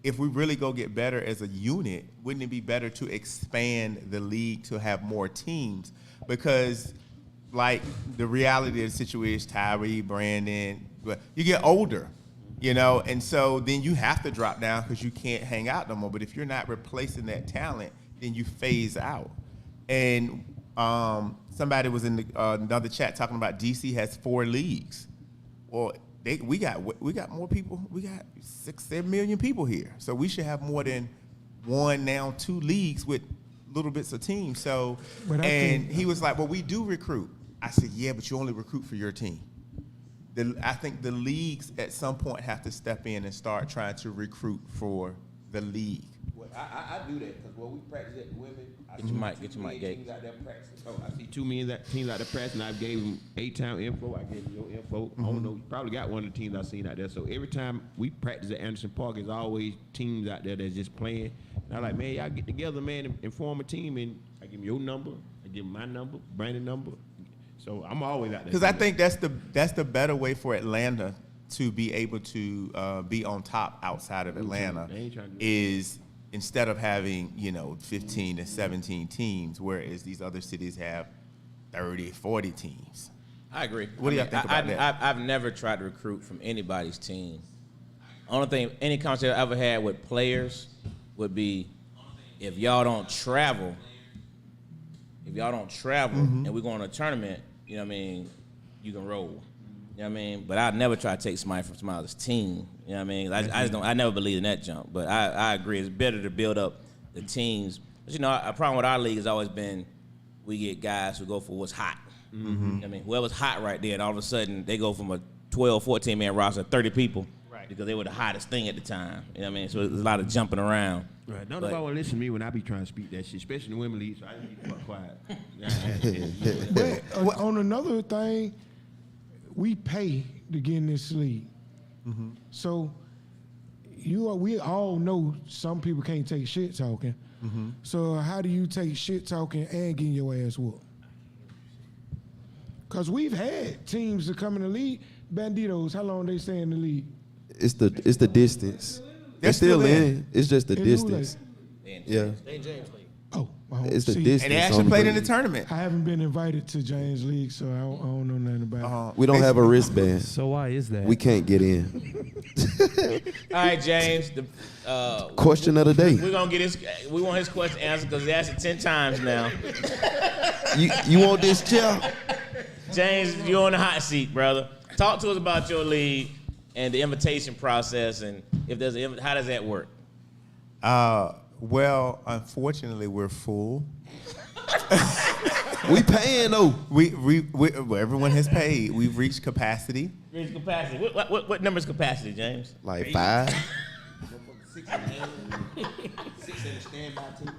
if we really go get better as a unit, wouldn't it be better to expand the league to have more teams? Because, like, the reality of the situation, Tyree, Brandon, you get older, and so then you have to drop down because you can't hang out no more. But if you're not replacing that talent, then you phase out. And somebody was in another chat talking about DC has 4 leagues. Well, we got more people. We got 6-7 million people here, so we should have more than 2 leagues with little bits of teams. So, and he was like, "Well, we do recruit." I said, "Yeah, but you only recruit for your team." I think the leagues at some point have to step in and start trying to recruit for the league. Well, I do that because when we practice at the women, I Get your mic, Gates. teams out there practicing. Oh, I see 2 million teams out there practicing. I gave them 8-town info. I gave them your info. I don't know. You probably got one of the teams I've seen out there. So every time we practice at Anderson Park, there's always teams out there that's just playing. And I'm like, man, y'all get together, man, and form a team. And I give them your number. I give them my number, Brandon's number. So I'm always out there. Because I think that's the better way for Atlanta to be able to be on top outside of Atlanta is instead of having 15 to 17 teams, whereas these other cities have 30, 40 teams. I agree. What do you think about that? I've never tried to recruit from anybody's team. Only thing, any conversation I ever had with players would be if y'all don't travel and we're going to a tournament, you can roll. You know what I mean? But I'd never try to take somebody from somebody else's team. You know what I mean? I never believe in that jump. But I agree. It's better to build up the teams. But a problem with our league has always been we get guys who go for what's hot. Mm-hmm. You know what I mean? Whoever's hot right there, and all of a sudden they go from a 12, 14-man roster, 30 people, right, because they were the hottest thing at the time. You know what I mean? So there's a lot of jumping around. Right. Don't nobody want to listen to me when I be trying to speak that shit, especially in the women league, so I need to be quiet. But on another thing, we pay to get in this league. Mm-hmm. So we all know some people can't take shit talking. Mm-hmm. So how do you take shit talking and getting your ass whooped? Because we've had teams that come in the league. Banditos, how long they stay in the league? It's the distance. They're still in. It's just the distance. Yeah. Oh, it's the see, distance. And they actually played in the tournament. I haven't been invited to James League, so I don't know nothing about it. We don't have a wristband. So why is that? We can't get in. All right, James. Question of the day. We're gonna get we want his question answered because he asked it 10 times now. You want this chair? James, you're on the hot seat, brother. Talk to us about your league and the invitation process, and if there's how does that work? Well, unfortunately, we're full. We paying though. Well, everyone has paid. We've reached capacity. Reached capacity. What number is capacity, James? Like 5. 6 in the standby team.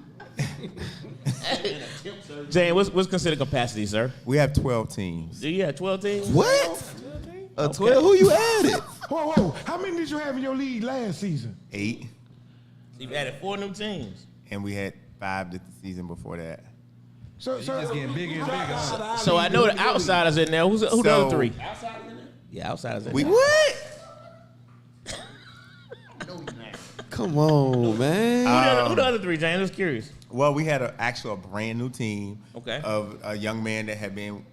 James, what's considered capacity, sir? We have 12 teams. Do you have 12 teams? What? 12? Who you added? Whoa. How many did you have in your league last season? 8. You've added 4 new teams. And we had 5 the season before that. So, Just getting bigger and bigger. Huh? So I know the outsiders in there. Who the other three? Yeah, outsiders in there. What? Come on, man. Who the other three, James? I was curious. Well, we had a brand new team Okay. of a young man that had been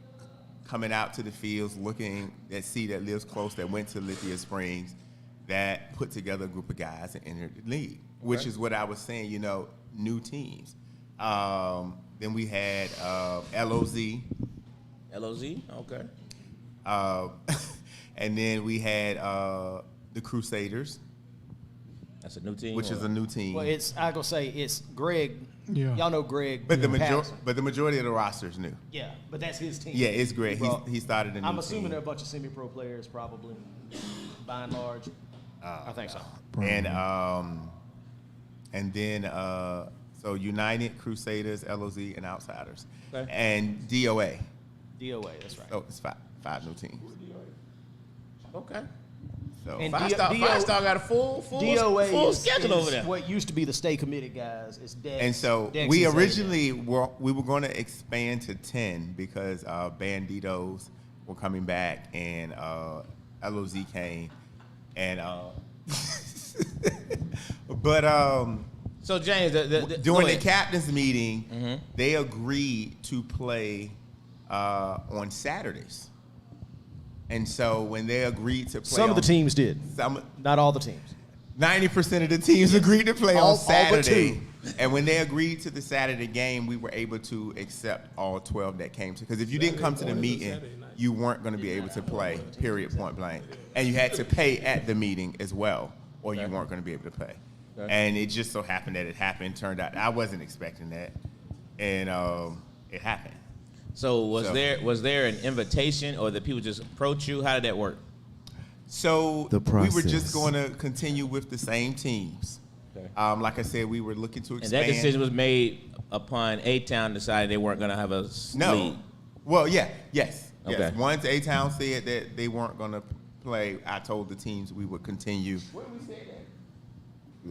coming out to the fields, looking at that lives close, that went to Lithia Springs, that put together a group of guys and entered the league, which is what I was saying, new teams. Then we had LOZ. LOZ? Okay. And then we had the Crusaders, That's a new team. which is a new team. Well, I gonna say it's Greg. Yeah. Y'all know Greg. but the Patterson. majority of the roster is new. Yeah, but that's his team. Yeah, it's great. Well, He started a new I'm assuming team. they're a bunch of semi-pro players, probably, by and large. I think so. And then so United, Crusaders, LOZ, and Outsiders, Okay. and DOA. DOA, that's right. So it's five new teams. Okay. So And Five Star got a full DOA is schedule over there. what used to be the stay committed guys. It's Dex. and so Dex we and Zay. originally were going to expand to 10 because Banditos were coming back and LOZ came, and but So James, during the captain's meeting, they agreed to play on Saturdays. And so when they agreed to play, Some of the teams did. Not all the teams. 90% of the teams agreed to play All on but Saturday. two. And when they agreed to the Saturday game, we were able to accept all 12 that came to. Because if you didn't come to the meeting, you weren't going to be able to play, period, point blank. And you had to pay at the meeting as well, or you weren't going to be able to play. Okay. And it just so happened that it happened. Turned out I wasn't expecting that. And it happened. So was there an invitation, or did people just approach you? How did that work? So The we were process. just going to continue with the same teams. Okay. Like I said, we were looking to And expand. that decision was made upon A-Town deciding they weren't going to have a No. league. Well, yes. Okay. Once A-Town said that they weren't going to play, I told the teams we would continue.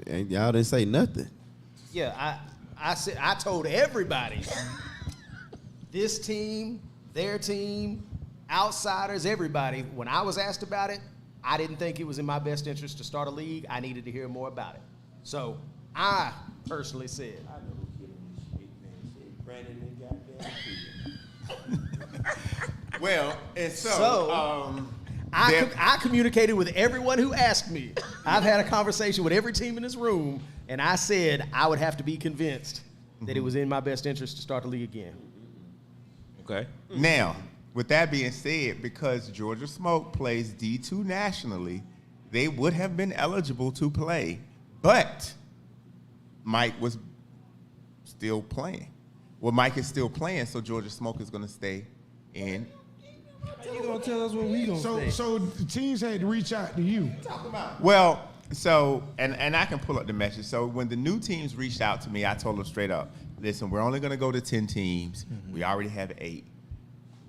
And y'all didn't say nothing. Yeah, I said I told everybody. This team, their team, outsiders, everybody. When I was asked about it, I didn't think it was in my best interest to start a league. I needed to hear more about it. So I personally said, Well, and so, I communicated with everyone who asked me. I've had a conversation with every team in this room, and I said I would have to be convinced that it was in my best interest to start the league again. Okay. now, with that being said, because Georgia Smoke plays D2 nationally, they would have been eligible to play, but Mike was still playing. Well, Mike is still playing, so Georgia Smoke is going to stay in. You gonna tell us what we gonna say? So the teams had to reach out to you. Well, so, and I can pull up the message. So when the new teams reached out to me, I told them straight up, listen, we're only going to go to 10 teams. We already have 8.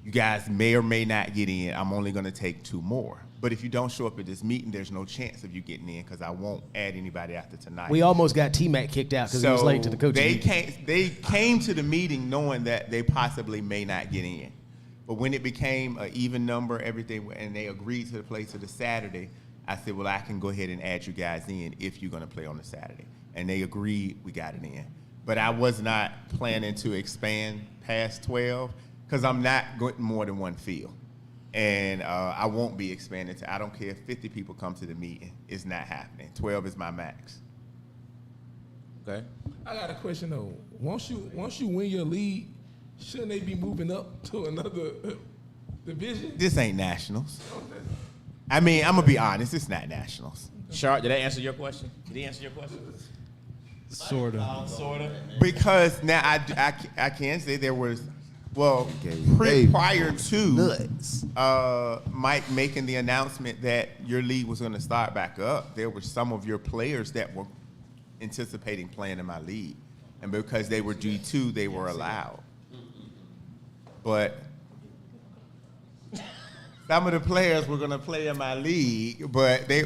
You guys may or may not get in. I'm only going to take 2 more. But if you don't show up at this meeting, there's no chance of you getting in because I won't add anybody after tonight. We almost got T-Mac kicked out because he was late to the coaching meeting. They came to the meeting knowing that they possibly may not get in. But when it became an even number, everything, and they agreed to play to the Saturday, I said, well, I can go ahead and add you guys in if you're going to play on the Saturday. And they agreed, we got it in. But I was not planning to expand past 12 because I'm not going more than one field. And I won't be expanding to, I don't care if 50 people come to the meeting. It's not happening. 12 is my max. Okay. I got a question though. Once you win your league, shouldn't they be moving up to another division? This ain't nationals. I mean, I'm going to be honest, it's not nationals. Sharp, did that answer your question? Did he answer your question? Sort of. Because now I can say there was, well, Hey, prior to nuts. Mike making the announcement that your league was going to start back up, there were some of your players that were anticipating playing in my league. And because they were D2, they were allowed. But some of the players were going to play in my league, but they,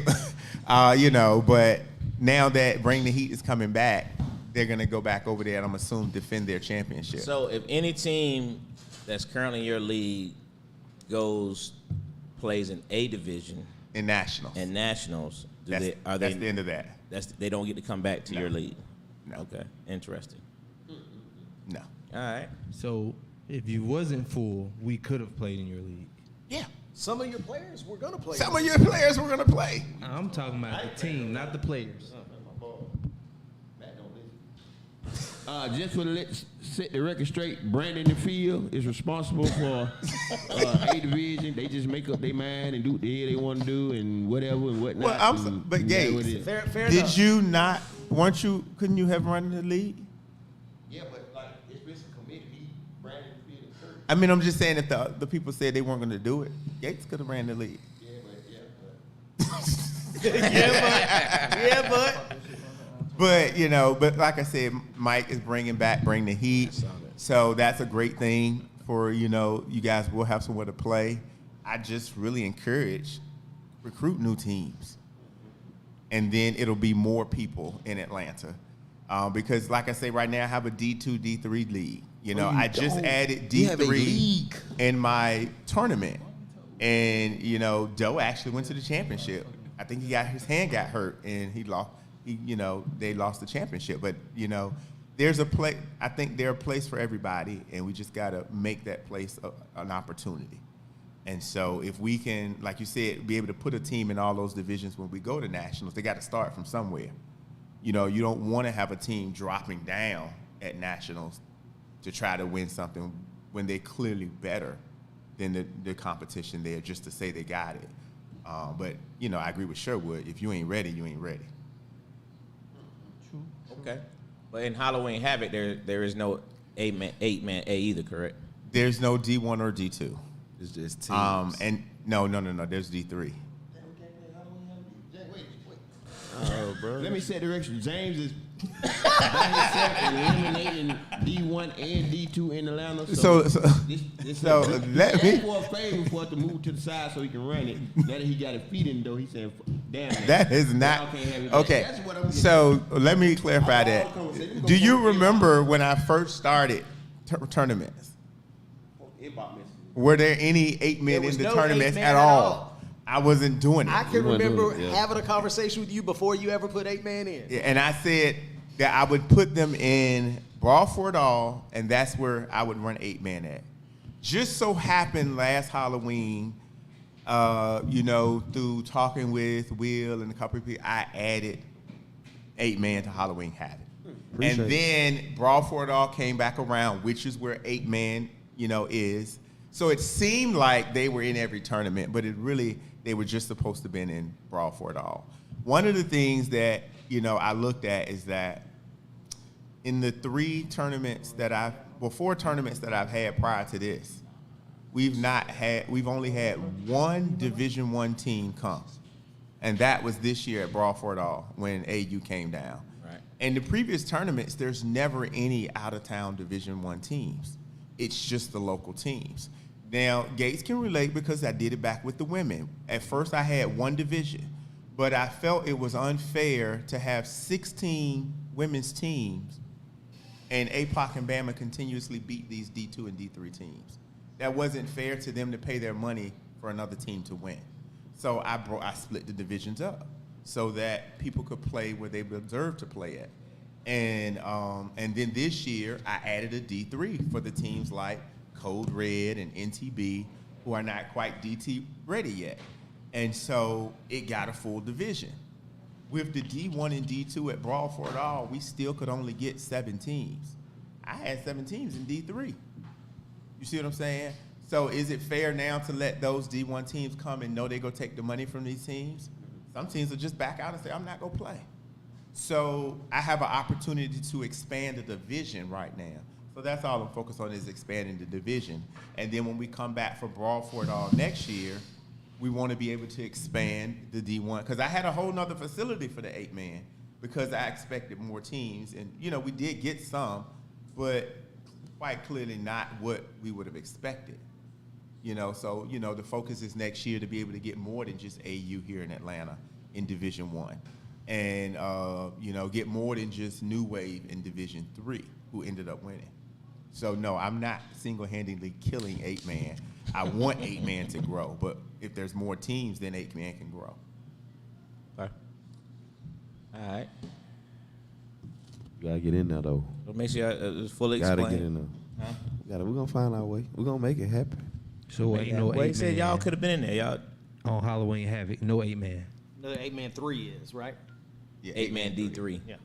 but now that Bring the Heat is coming back, they're going to go back over there and I'm assuming defend their championship. So if any team that's currently in your league plays in A division in nationals. Are they? That's the end of that. They don't get to come back to No. your league. No. Okay, interesting. No. All right. So if you wasn't full, we could have played in your league. Yeah. Some of your players were gonna play. Some of your players were going to play. I'm talking about the team, not the players. Just to set the record straight, Brandon in the field is responsible for A division. They just make up their mind and do what the hell they want to do and whatever and whatnot. Well, but Gates, Fair did enough. you not? Couldn't you have run the league? Yeah, but like it's been some committee. Brandon Field and Kurt. I mean, I'm just saying if the people said they weren't going to do it, Gates could have ran the league. Yeah, but But like I said, Mike is bring the heat. So that's a great thing for, you guys will have somewhere to play. I just really encourage recruit new teams. And then it'll be more people in Atlanta. Because like I say, right now I have a D2, D3 league. I just added D3 in my tournament. And, Doe actually went to the championship. I think his hand got hurt and he lost. They lost the championship. But, there's a place. I think there's a place for everybody, and we just got to make that place an opportunity. And so if we can, like you said, be able to put a team in all those divisions when we go to nationals, they got to start from somewhere. You don't want to have a team dropping down at nationals to try to win something when they're clearly better than the competition there just to say they got it. But, I agree with Sherwood. If you ain't ready, you ain't ready. Okay. But in Halloween Havoc, there is no eight-man A either, correct? There's no D1 or D2. It's just teams. And no, there's D3. Oh, bro. Let me set direction. James is by himself and eliminating D1 and D2 in Atlanta. So let me for a favor for it to move to the side so he can run it. Now that he got a feet in though, he said, "Damn, that is not y'all can't have it back." okay." That's what I'm getting So let me clarify that. Do you remember when I first started tournaments? Were there any 8 men There was in the no tournaments 8-man at at all? all. I wasn't doing it. I can wasn't remember doing it, yeah. having a conversation with you before you ever put 8-man in. Yeah, and I said that I would put them in Brawl for It All, and that's where I would run 8-man at. Just so happened last Halloween, through talking with Will and a couple of people, I added 8-man to Halloween Havoc. And then Brawl for It All came back around, which is where 8-man, is. So it seemed like they were in every tournament, but they were just supposed to have been in Brawl for It All. One of the things that, I looked at is that in the 4 tournaments that I've had prior to this, we've only had one Division I team come. And that was this year at Brawl for It All when AU came down. Right. In the previous tournaments, there's never any out-of-town Division I teams. It's just the local teams. Now, Gates can relate because I did it back with the women. At first, I had one division, but I felt it was unfair to have 16 women's teams and APOC and Bama continuously beat these D2 and D3 teams. That wasn't fair to them to pay their money for another team to win. So I split the divisions up so that people could play where they deserve to play at. And then this year, I added a D3 for the teams like Code Red and NTB, who are not quite DT ready yet. And so it got a full division. With the D1 and D2 at Brawl for It All, we still could only get 7 teams. I had 7 teams in D3. You see what I'm saying? So is it fair now to let those D1 teams come and know they're going to take the money from these teams? Some teams will just back out and say, I'm not going to play. So I have an opportunity to expand the division right now. So that's all I'm focused on is expanding the division. And then when we come back for Brawl for It All next year, we want to be able to expand the D1. Because I had a whole nother facility for the 8-man because I expected more teams. And, we did get some, but quite clearly not what we would have expected. So, the focus is next year to be able to get more than just AU here in Atlanta in Division I. and get more than just New Wave in Division III, who ended up winning. So no, I'm not single-handedly killing 8-man. I want 8-man to grow, but if there's more teams, then 8-man can grow. Okay. All right. You gotta get in there though. Well, make sure it's fully explained. Gotta get in there. Huh? We're gonna find our way. We're gonna make it happen. So ain't no Well, he 8-man. said y'all could have been in there. Y'all On Halloween Havoc, no 8-man. The 8-man 3 is, right? Yeah, 8-man D3. Yeah.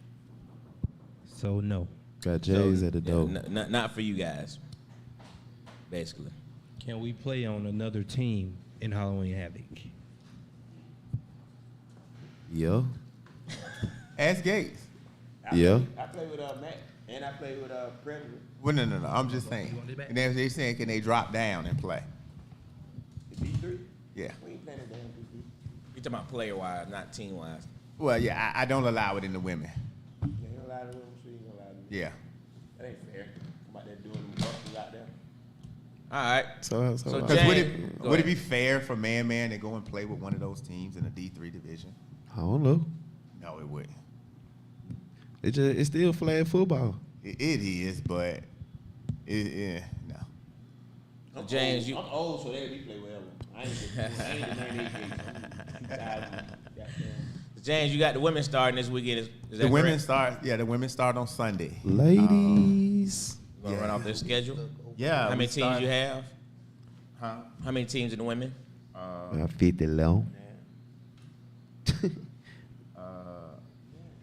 So no. Got J's at the door. Not for you guys. Basically. Can we play on another team in Halloween Havoc? Yeah. Ask Gates. Yeah. I play with Matt, and I play with Predator. Well, no. I'm just saying. want it back? And they're saying, can they drop down and play? The D3? Yeah. We ain't playing that damn D3. You talking about player-wise, not team-wise. Well, yeah, I don't allow it in the women. You ain't gonna lie to them, so you ain't gonna lie to me. Yeah. That ain't fair. Come out there doing them busters out there. All right. So So Because James, go would it ahead. be fair for man to go and play with one of those teams in a D3 division? I don't know. No, it wouldn't. It's still flag football. It is, but no. So James, I'm old, so they play whatever. I ain't the 98 James, you got the women starting this weekend. Is that The women correct? the women start on Sunday. Ladies. You gonna run off their schedule? Yeah. How many we teams start- you have? Huh? How many teams in the women? 50 low.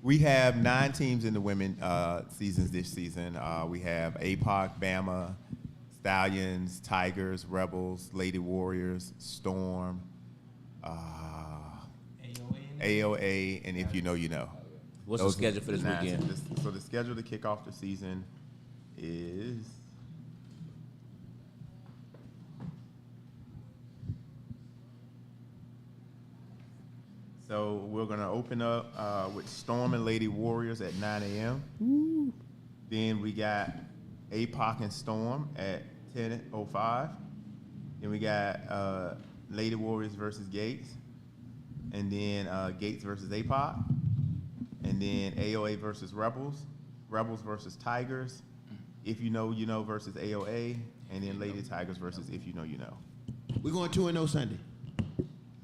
We have 9 teams in the women seasons this season. We have APOC, Bama, Stallions, Tigers, Rebels, Lady Warriors, Storm, AOA, and If You Know, You Know. What's Those the schedule for this 9. weekend? So the schedule to kick off the season is so we're gonna open up with Storm and Lady Warriors at 9 a.m. Then we got APOC and Storm at 10:05. Then we got Lady Warriors versus Gates, and then Gates versus APOC, and then AOA versus Rebels, Rebels versus Tigers, If You Know, You Know versus AOA, and then Lady Tigers versus If You Know, You Know. We going 2-0 Sunday.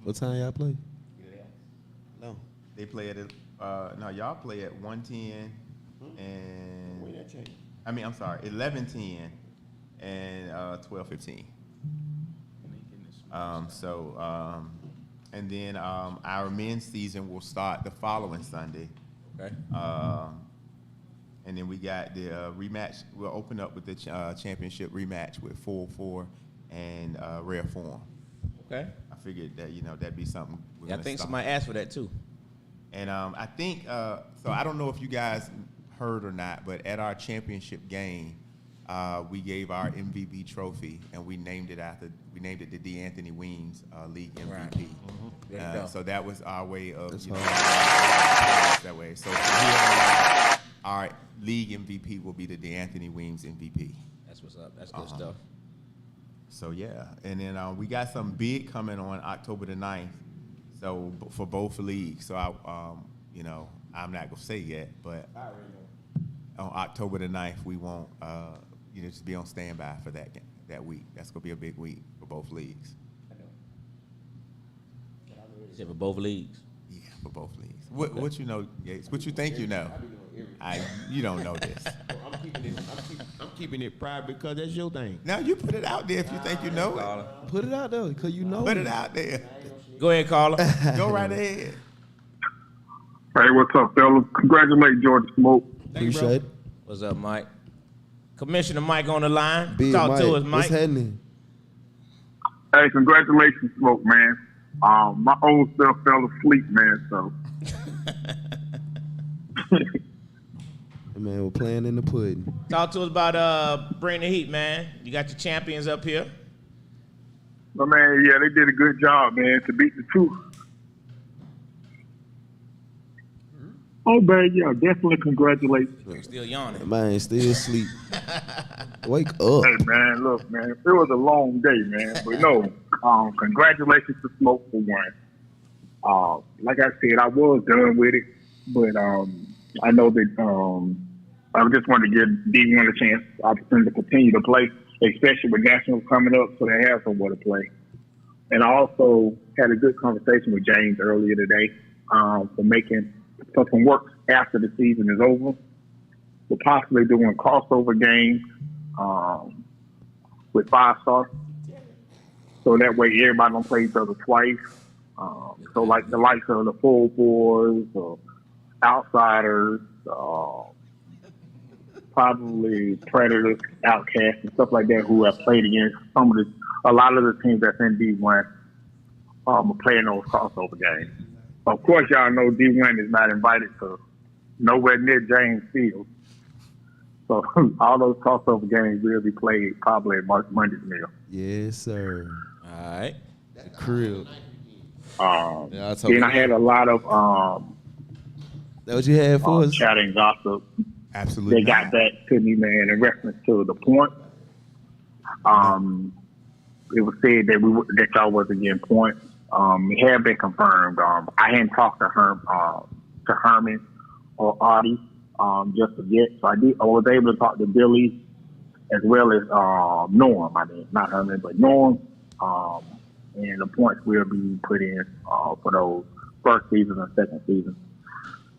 What time y'all play? No. They play at no, y'all play at 1:10 and When that change? I mean, I'm sorry, 11:10 and 12:15. And then our men's season will start the following Sunday. Okay. And then we got the rematch. We'll open up with the championship rematch with 4-4 and Rare Form. Okay. I figured that that'd be something. We're Yeah, I gonna think start. somebody asked for that too. And I think so. I don't know if you guys heard or not, but at our championship game, we gave our MVP trophy and we named it the DeAnthony Weems League MVP. Right. There you go. So that was our way of That's that way. So from here on, our league MVP will be the DeAnthony Weems MVP. That's what's up. That's good stuff. So yeah, and then we got some big coming on October the 9th. So for both leagues. So I'm not gonna say yet, but I already know. on October the 9th, we won't just be on standby for that week. That's gonna be a big week for both leagues. You said for both leagues. Yeah, for both leagues. What you know, Gates? What you think you know? I be doing everything. You don't know this. I'm keeping it private because that's your thing. Now you put it out there if you think you know it. Put it out there, because you know. Put it out there. Go ahead, caller. Go right ahead. Hey, what's up, fellas? Congratulations, Georgia Smoke. Appreciate it. What's up, Mike? Commissioner Mike on the line. Big Talk Mike. to us, What's Mike. happening? Hey, congratulations, Smoke, man. My old self fell asleep, man, so. Man, we're playing in the pudding. Talk to us about bringing the heat, man. You got your champions up here. But, man, yeah, they did a good job, man, to beat the two. Oh, man, yeah, definitely congratulations. You're still yawning. Man, still asleep. Wake up. Hey, man, look, man, it was a long day, man. But, no, congratulations to Smoke for one. Like I said, I was done with it. but I know that I just want to give D1 a chance, opportunity to continue to play, especially with nationals coming up, so they have somewhere to play. And I also had a good conversation with James earlier today for some work after the season is over. We're possibly doing crossover games with 5-star. So that way everybody don't play each other twice. So like the likes of the Full Fours or Outsiders, probably Predators, Outcasts, and stuff like that who have played against a lot of the teams that's in D1 are playing those crossover games. Of course, y'all know D1 is not invited to nowhere near James Field. So all those crossover games will be played probably at March Monday's meal. Yes, sir. All right. The crib. Then I had a lot of that what you had for us? chat and gossip. Absolutely. They got back to me, man, in reference to the point. It was said that y'all wasn't getting points. It had been confirmed. I hadn't talked to Herman or Audie just yet, so I was able to talk to Billy as well as Norm. I mean, not Herman, but Norm. And the points will be put in for those first season and second season,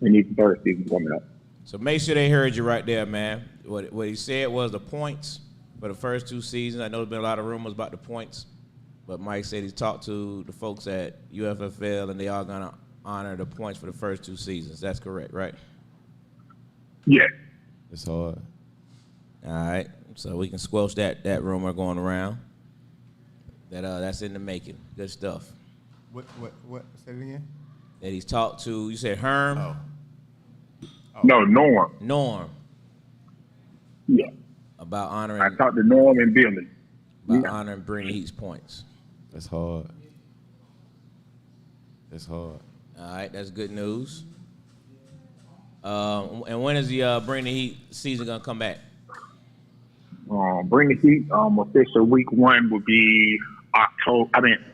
and even third season coming up. So make sure they heard you right there, man. What he said was the points for the first 2 seasons. I know there's been a lot of rumors about the points, but Mike said he's talked to the folks at UFFL, and they are going to honor the points for the first 2 seasons. That's correct, right? Yeah. It's hard. All right. So we can squelch that rumor going around. That's in the making. Good stuff. What? Say it again. That he's talked to, you said Herm? Oh. No, Norm. Norm. Yeah. About honoring. I talked to Norm and Billy. About honoring Brittany Heat's points. That's hard. That's hard. All right, that's good news. And when is the Brittany Heat season gonna come back? Bring the Heat official week 1 will be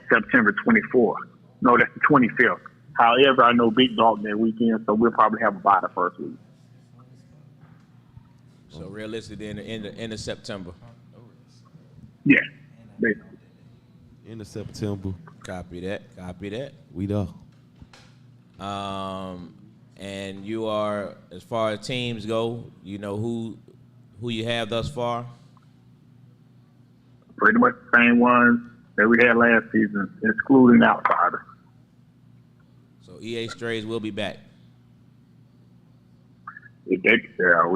September 24th. No, that's the 25th. However, I know Big Dog that weekend, so we'll probably have a bye the first week. So realistically, in the end of September. Yeah, basically. End of September. Copy that. We there. And you are, as far as teams go, you know who you have thus far? Pretty much the same ones that we had last season, excluding Outsiders. So EA Strays will be back. If they handle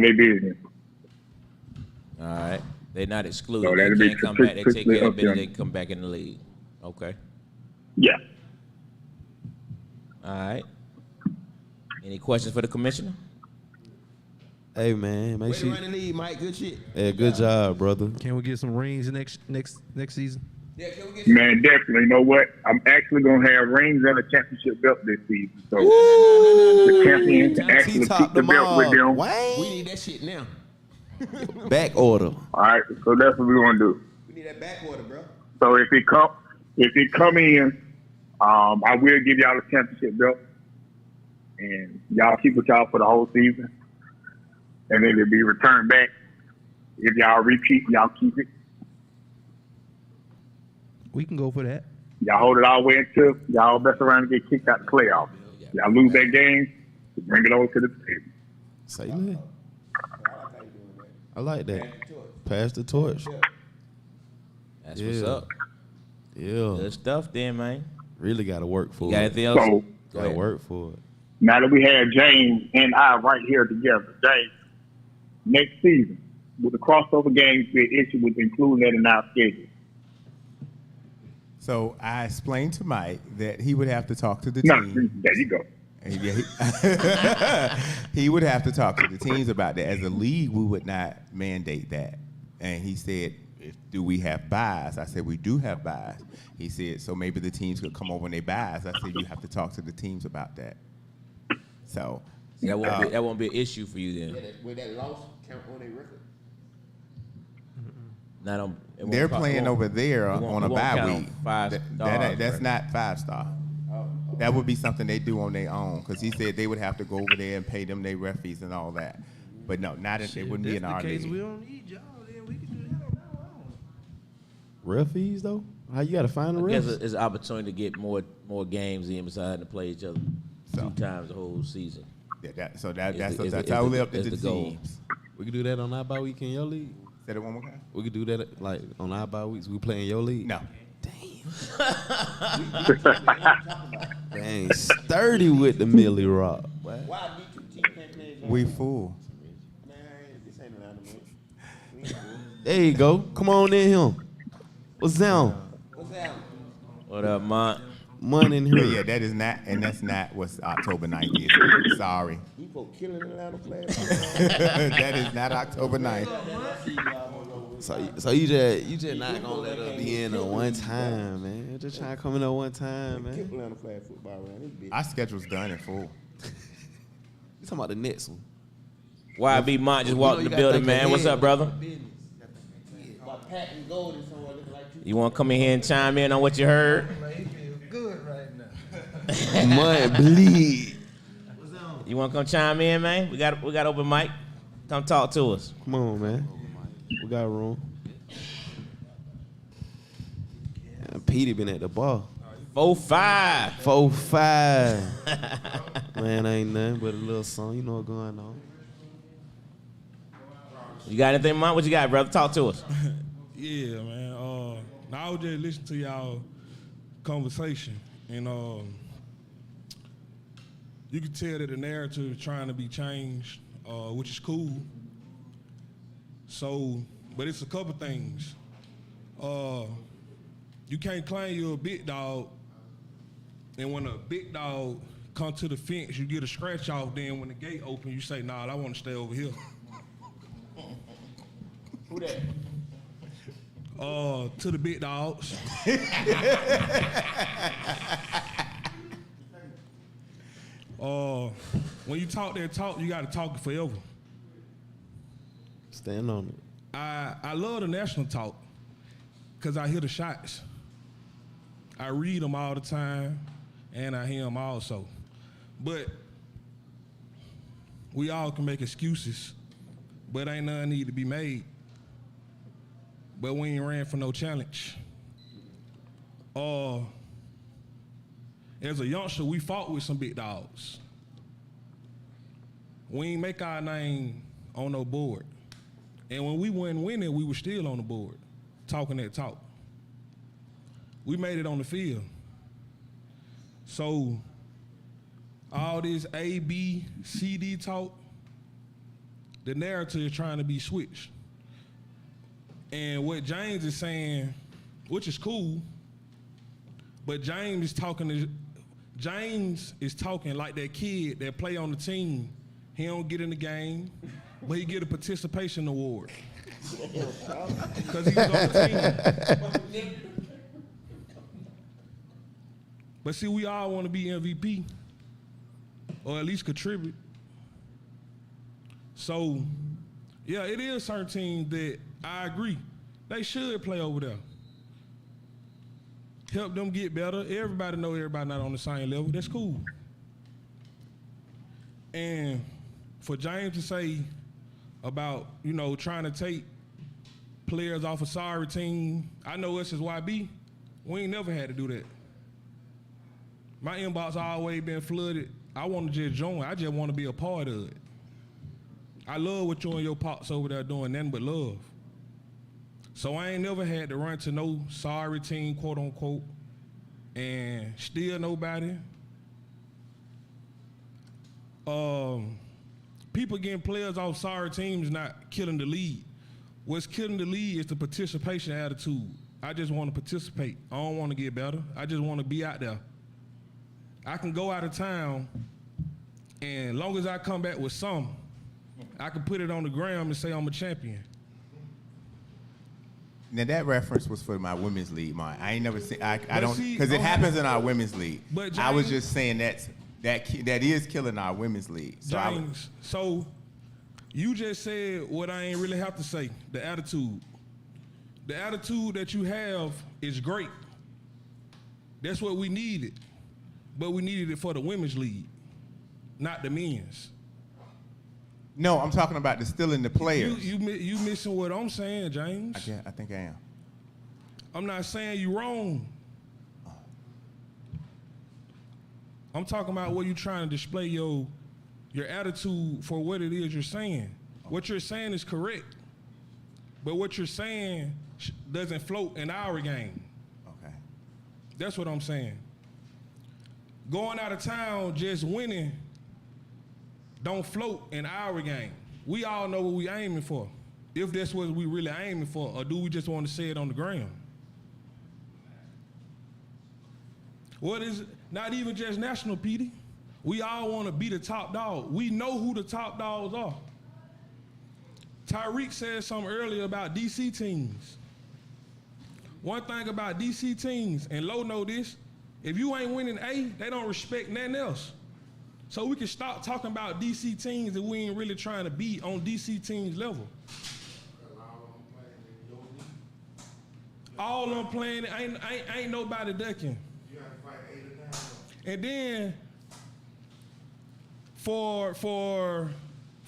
their business. All right. They're not excluded. So They that'll be can't come back. They take care of strictly business. up They can come back in the league. Okay. Yeah. All right. Any questions for the commissioner? Hey man, make Way to sure. run the league, Mike. Good shit. Hey, good job, brother. Can we get some rings next season? Yeah, can we get Man, definitely. You know what? I'm actually going to have rings and a championship belt this season. So the champions actually keep the belt with them. We need that shit now. Back order. All right, so that's what we're going to do. We need that back order, bro. So if it come in, I will give y'all a championship belt, and y'all keep with y'all for the whole season, and then it'll be returned back. If y'all repeat, y'all keep it. We can go for that. Y'all hold it all the way until y'all mess around and get kicked out the playoffs. Y'all lose that game, bring it over to the table. Say that. I like that. Pass the torch. That's what's up. Yeah. Good stuff then, man. Really got to work for You got it. anything else? So Go Got to ahead. work for it. now that we have James and I right here together, James, next season, with the crossover games be an issue with including that in our schedule. So I explained to Mike that he would have to talk to the No, team. there you go. And he would have to talk to the teams about that. As a league, we would not mandate that. And he said, do we have buys? I said, we do have buys. He said, so maybe the teams could come over and they buys. I said, you have to talk to the teams about that. So That won't be an issue for you then. With that loss count on their record? Not on. it won't they're count- playing it won't- over there it won't- on it a won't bye count week. Five That- stars, that's right? not 5-star. That would be something they do on their own, because he said they would have to go over there and pay them their ref fees and all that. But no, not if they wouldn't be in our That's the case. league. We don't need y'all. Then we can do that on our own. Ref fees though? How you gotta find the I guess refs? it's an opportunity to get more games in besides to play each other 2 times the whole season. Yeah, that's Is totally up to is the goal. teams. We could do that on our bye week in your league. Say that one more time. We could do that like on our bye weeks. We play in your league. No. Dang, sturdy with the Millie Rock. Boy. We fool. There you go. Come on in here. What's down? What up, Mont? Money in But here. yeah, that is not, and that's not what October 9th is. Sorry. That is not October 9th. So you just not gonna let us be in at one time, man. Just trying to come in at one time, man. Our schedule's done in full. You talking about the next one? YB Mont just walked in the building, man. What's up, brother? You want to come in here and chime in on what you heard? He feels good right now. Mud bleed. You want to come chime in, man? We got open mic. Come talk to us. Come on, man. We got room. Yeah, Petey been at the bar. 4-5. 4-5. Man, ain't nothing but a little song. You know what's going on. You got anything, Mont? What you got, brother? Talk to us. Yeah, man. Now I was just listening to y'all conversation, and you can tell that the narrative is trying to be changed, which is cool. So, but it's a couple things. You can't claim you're a big dog, and when a big dog come to the fence, you get a scratch off. Then when the gate open, you say, "Nah, I want to stay over here." Who that? To the big dogs. When you talk that talk, you got to talk it forever. Stand on it. I love the national talk because I hear the shots. I read them all the time, and I hear them also. But we all can make excuses, but ain't none need to be made. But we ain't ran for no challenge. As a youngster, we fought with some big dogs. We ain't make our name on no board. And when we wasn't winning, we were still on the board, talking that talk. We made it on the field. So all this A, B, C, D talk, the narrative is trying to be switched. And what James is saying, which is cool, but James is talking like that kid that play on the team. He don't get in the game, but he get a participation award. Because he was on the team. But see, we all want to be MVP, or at least contribute. So, yeah, it is certain teams that I agree. They should play over there. Help them get better. Everybody know everybody not on the same level. That's cool. And for James to say about, trying to take players off a sorry team, I know us as YB, we ain't never had to do that. My inbox always been flooded. I want to just join. I just want to be a part of it. I love what you and your pops over there doing, nothing but love. So I ain't never had to run to no sorry team, quote unquote, and steal nobody. People getting players off sorry teams not killing the league. What's killing the league is the participation attitude. I just want to participate. I don't want to get better. I just want to be out there. I can go out of town, and as long as I come back with some, I can put it on the gram and say I'm a champion. Now that reference was for my women's league, Mike. I ain't never seen. I don't, see, because it happens in our women's league. But I was James- just saying that is killing our women's league. So James, so you just said what I ain't really have to say, the attitude. The attitude that you have is great. That's what we needed. but we needed it for the women's league, not the men's. No, I'm talking about distilling the players. You missing what I'm saying, James. I think I am. I'm not saying you wrong. I'm talking about what you trying to display your attitude for what it is you're saying. What you're saying is correct, but what you're saying doesn't float in our game. Okay. That's what I'm saying. Going out of town, just winning, don't float in our game. We all know what we aiming for. If that's what we really aiming for, or do we just want to say it on the ground? What is it? Not even just national, Petey. We all want to be the top dog. We know who the top dogs are. Tyreek said something earlier about DC teams. One thing about DC teams, and Lo know this, if you ain't winning A, they don't respect nothing else. So we can stop talking about DC teams and we ain't really trying to be on DC teams level. All of them playing, ain't nobody ducking. And then for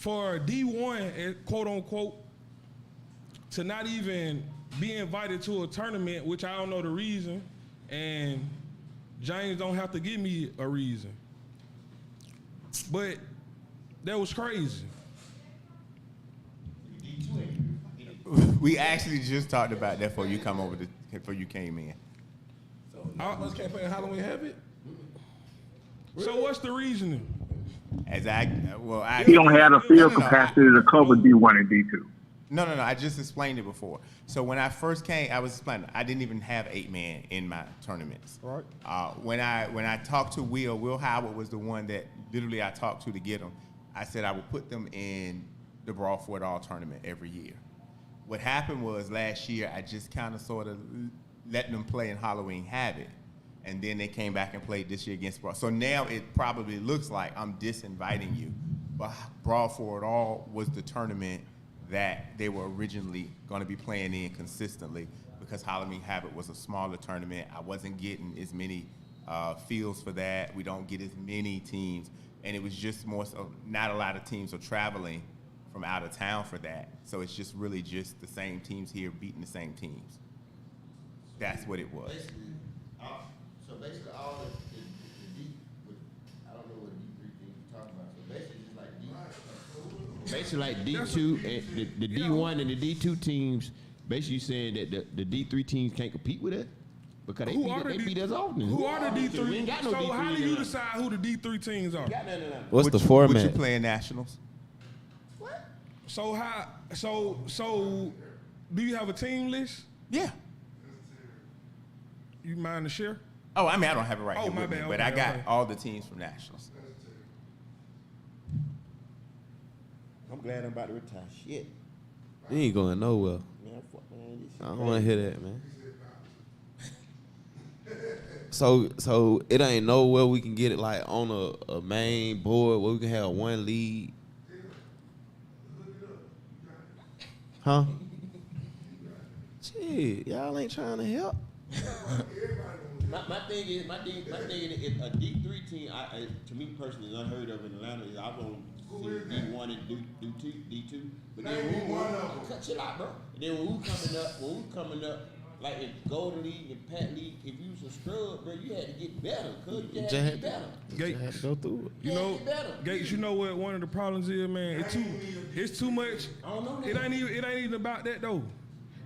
D1, quote unquote, to not even be invited to a tournament, which I don't know the reason, and James don't have to give me a reason. But that was crazy. We actually just talked about that before you came in. So Northwest can't play in Halloween Heavy? So what's the reasoning? He don't have the field capacity to cover D1 and D2. No. I just explained it before. So when I first came, I was explaining. I didn't even have 8-man in my tournaments. Right. When I talked to Will Howard was the one that literally I talked to get them. I said I would put them in the Brawl for It All tournament every year. What happened was last year I just kind of sort of let them play in Halloween Havoc. And then they came back and played this year against Brawl. So now it probably looks like I'm disinviting you. But Brawl for It All was the tournament that they were originally going to be playing in consistently because Halloween Havoc was a smaller tournament. I wasn't getting as many fields for that. We don't get as many teams. And it was just more so not a lot of teams are traveling from out of town for that. So it's just really just the same teams here beating the same teams. That's what it was. So basically, all the D, I don't know what D3 things you're talking about. So basically, it's like D. Basically, like D2 and the D1 and the D2 teams. Basically, saying that the D3 teams can't compete with it because they beat us often. Who are the D3? We ain't got no so D3 how do you decide who the D3 teams are? What's the format? What you playing nationals? So do you have a team list? Yeah. You mind to share? Oh, I mean, I don't have it right here my with me, bad, but okay, I got okay. all the teams from nationals. I'm glad I'm about to retire. Shit. You ain't going nowhere. Man, fuck, man. This shit I don't crazy. want to hear that, man. So it ain't nowhere we can get it like on a main board where we can have one lead. Huh? Shit, y'all ain't trying to help. My thing is, if a D3 team, to me personally, is unheard of in Atlanta. Is I want to see D1 and D2. But then chill out, bro. And then when we coming up, like in Golden League and Pat League, if you was a scrub, bro, you had to get better, cuz you had to get better. Gates, Had to go through it. you know, Gates, you know what one of the problems is, man? It's too much. I don't know It that. ain't even about that though.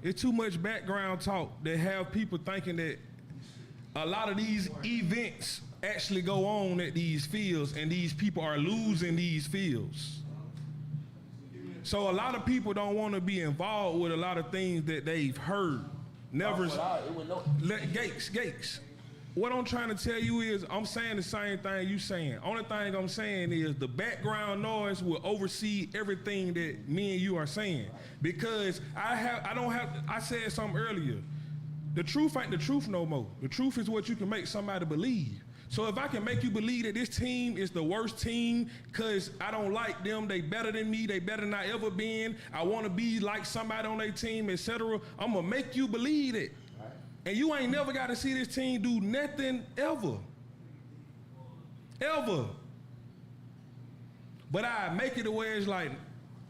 It's too much background talk that have people thinking that a lot of these events actually go on at these fields and these people are losing these fields. So a lot of people don't want to be involved with a lot of things that they've heard. Never. Gates. What I'm trying to tell you is I'm saying the same thing you saying. Only thing I'm saying is the background noise will oversee everything that me and you are saying. Because I said something earlier. The truth ain't the truth no more. The truth is what you can make somebody believe. So if I can make you believe that this team is the worst team because I don't like them, they better than me, they better than I ever been, I want to be like somebody on their team, etc., I'm going to make you believe it. Right. And you ain't never got to see this team do nothing ever. Ever. But I make it to where it's like,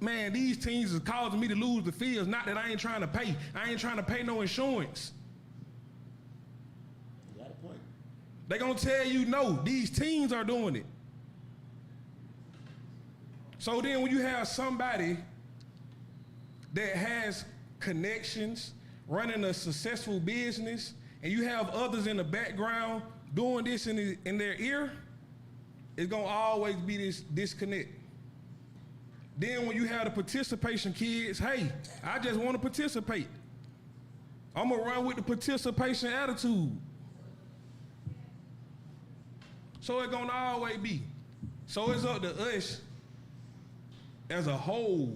man, these teams is causing me to lose the fields. Not that I ain't trying to pay. I ain't trying to pay no insurance. You got a point. They gonna tell you no, these teams are doing it. So then when you have somebody that has connections, running a successful business, and you have others in the background doing this in their ear, it's gonna always be this disconnect. Then when you have the participation kids, hey, I just want to participate. I'm gonna run with the participation attitude. So it's gonna always be. So it's up to us as a whole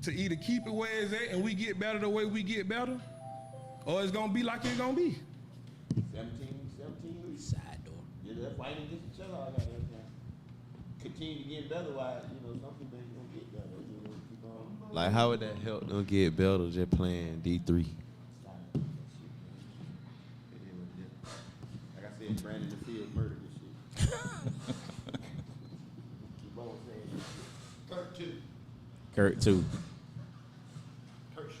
to either keep it where it's at and we get better the way we get better, or it's gonna be like it's gonna be. 17. Side door. Yeah, they're fighting against each other all that time. Continue to get better while, some people ain't gonna get better. Keep on. Like, how would that help them get better just playing D3? Like I said, Brandon the Field murdered this shit. Keep on saying Kurt too. Kurt too. Kurt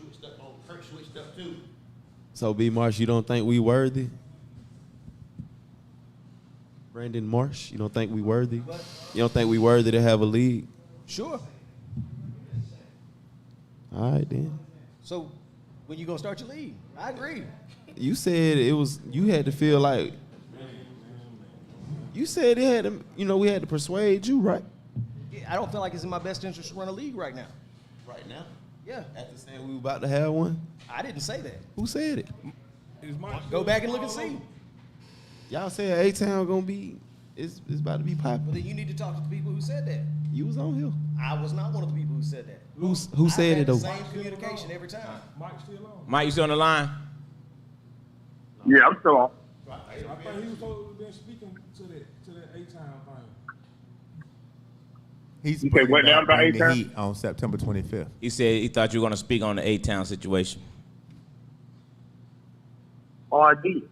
switched up too. So, B. Marsh, you don't think we worthy? Brandon Marsh, you don't think we worthy? You don't think we worthy to have a league? Sure. All right, then. So when you gonna start your league? I agree. You said you had to feel like, you said it had to, we had to persuade you, right? I don't feel like it's in my best interest to run a league right now. Right now? Yeah. After saying we were about to have one? I didn't say that. Who said it? Go back and look and see. Y'all said A-Town gonna be, it's about to be Well, popular. then you need to talk to the people who said that. You was on here. I was not one of the people who said that. Who said it though? Same communication every time. Mike still on. Mike, you still on the line? Yeah, I'm still on. I think he was supposed to be speaking to that A-Town thing. He's You say what now about bringing the A-Town? Heat on September 25th. He said he thought you were going to speak on the A-Town situation. Oh, I did.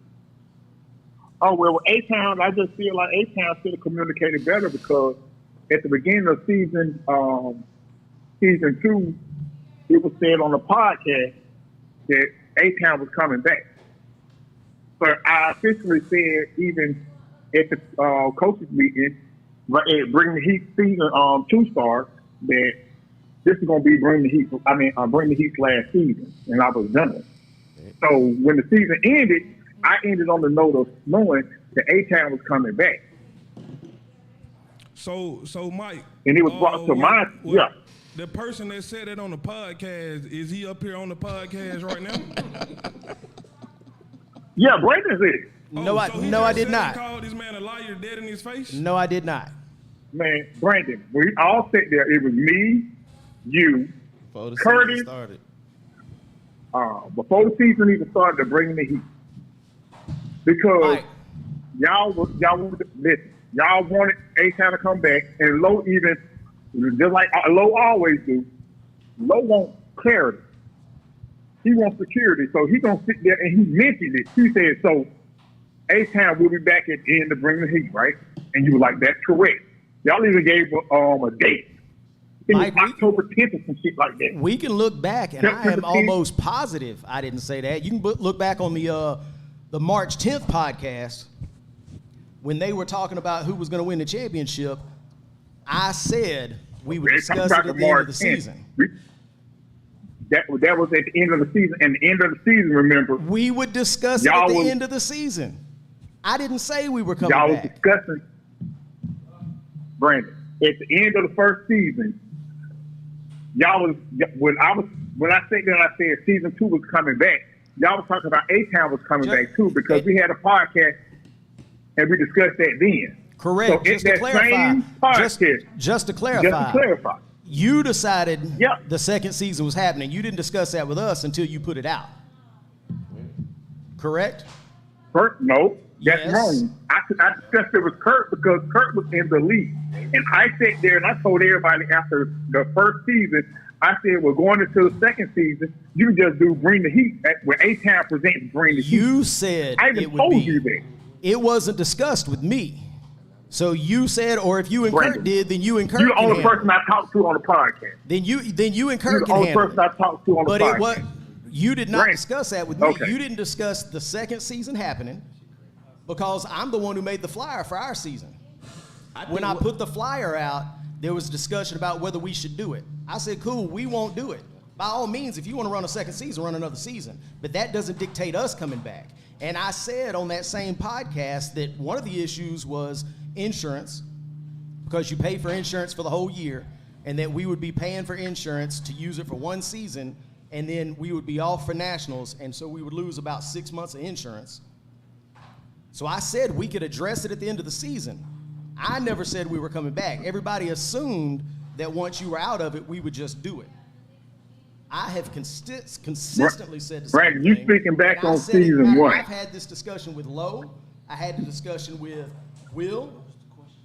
Oh, well, with A-Town, I just feel like A-Town should have communicated better because at the beginning of season 2, it was said on the podcast that A-Town was coming back. But I officially said even at the coaches meeting, Bring the Heat season 2 start, that this is going to be Bring the Heat's last season, and I was done. So when the season ended, I ended on the note of knowing that A-Town was coming back. So Mike. And it was brought to mind, yeah. The person that said it on the podcast, is he up here on the podcast right now? Yeah, Brandon said. No, I did He not. called this man a liar dead in his face? No, I did not. Man, Brandon, we all sat there. It was me, you, Before the Curtis. season started. Before the season even started, to Bring the Heat. Because Mike. y'all wanted A-Town to come back, and Low even, just like Low always do, Low wants clarity. He wants security, so he gonna sit there and he mentioned it. He said, so A-Town will be back at the end to Bring the Heat, right? And you were like, that's correct. Y'all even gave a date. It was Mike, October 10th or some shit like that. We can look back, and I am almost positive I didn't say that. You can look back on the March 10th podcast when they were talking about who was going to win the championship. I said we would discuss it at the end of the season. That was at the end of the season, and the end of the season, remember, We would discuss it at the end of the season. I didn't say we were coming y'all was back. discussing, Brandon, at the end of the first season, y'all was, when I said that, I said season 2 was coming back, y'all was talking about A-Town was coming back too, because we had a podcast and we discussed that then. Correct. So Just to clarify, just to clarify, you decided the second season was happening. You didn't discuss that with us until you put it out. Correct? No, that's Yes. wrong. I discussed it with Kurt because Kurt was in the league. And I sat there and I told everybody after the first season, I said, we're going into the second season. You just do Bring the Heat. When A-Town presents Bring the Heat. You said I it even would told be. you that. It wasn't discussed with me. So you said, or if you and Brandon, Kurt did, then you and Kurt You're the can only handle person I talked to on the podcast. Then you and You're Kurt the can only handle person I talked to on the But podcast. you did not Brandon. discuss that with me. Okay. You didn't discuss the second season happening because I'm the one who made the flyer for our season. When I put the flyer out, there was a discussion about whether we should do it. I said, cool, we won't do it. By all means, if you want to run a second season, run another season. But that doesn't dictate us coming back. And I said on that same podcast that one of the issues was insurance, because you pay for insurance for the whole year, and that we would be paying for insurance to use it for one season, and then we would be off for nationals, and so we would lose about 6 months of insurance. So I said we could address it at the end of the season. I never said we were coming back. Everybody assumed that once you were out of it, we would just do it. I have consistently said the same Brandon, you thing, speaking back and I on said it- season one. I've had this discussion with Lowe. I had the discussion with Will.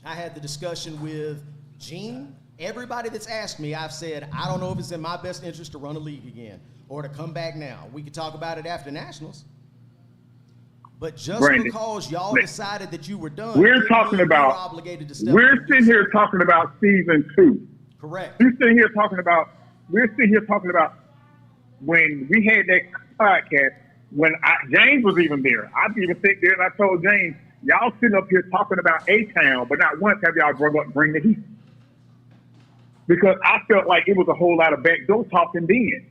I had the discussion with Gene. Everybody that's asked me, I've said, I don't know if it's in my best interest to run a league again or to come back now. We could talk about it after nationals. But just Brandon, because y'all decided that you were done, We're didn't talking mean you were about. obligated to step We're up and do sitting here talking about season 2. correct. We're sitting here talking about when we had that podcast, when James was even there. I even sit there and I told James, y'all sitting up here talking about A-Town, but not once have y'all bring the heat. Because I felt like it was a whole lot of backdoor talking then.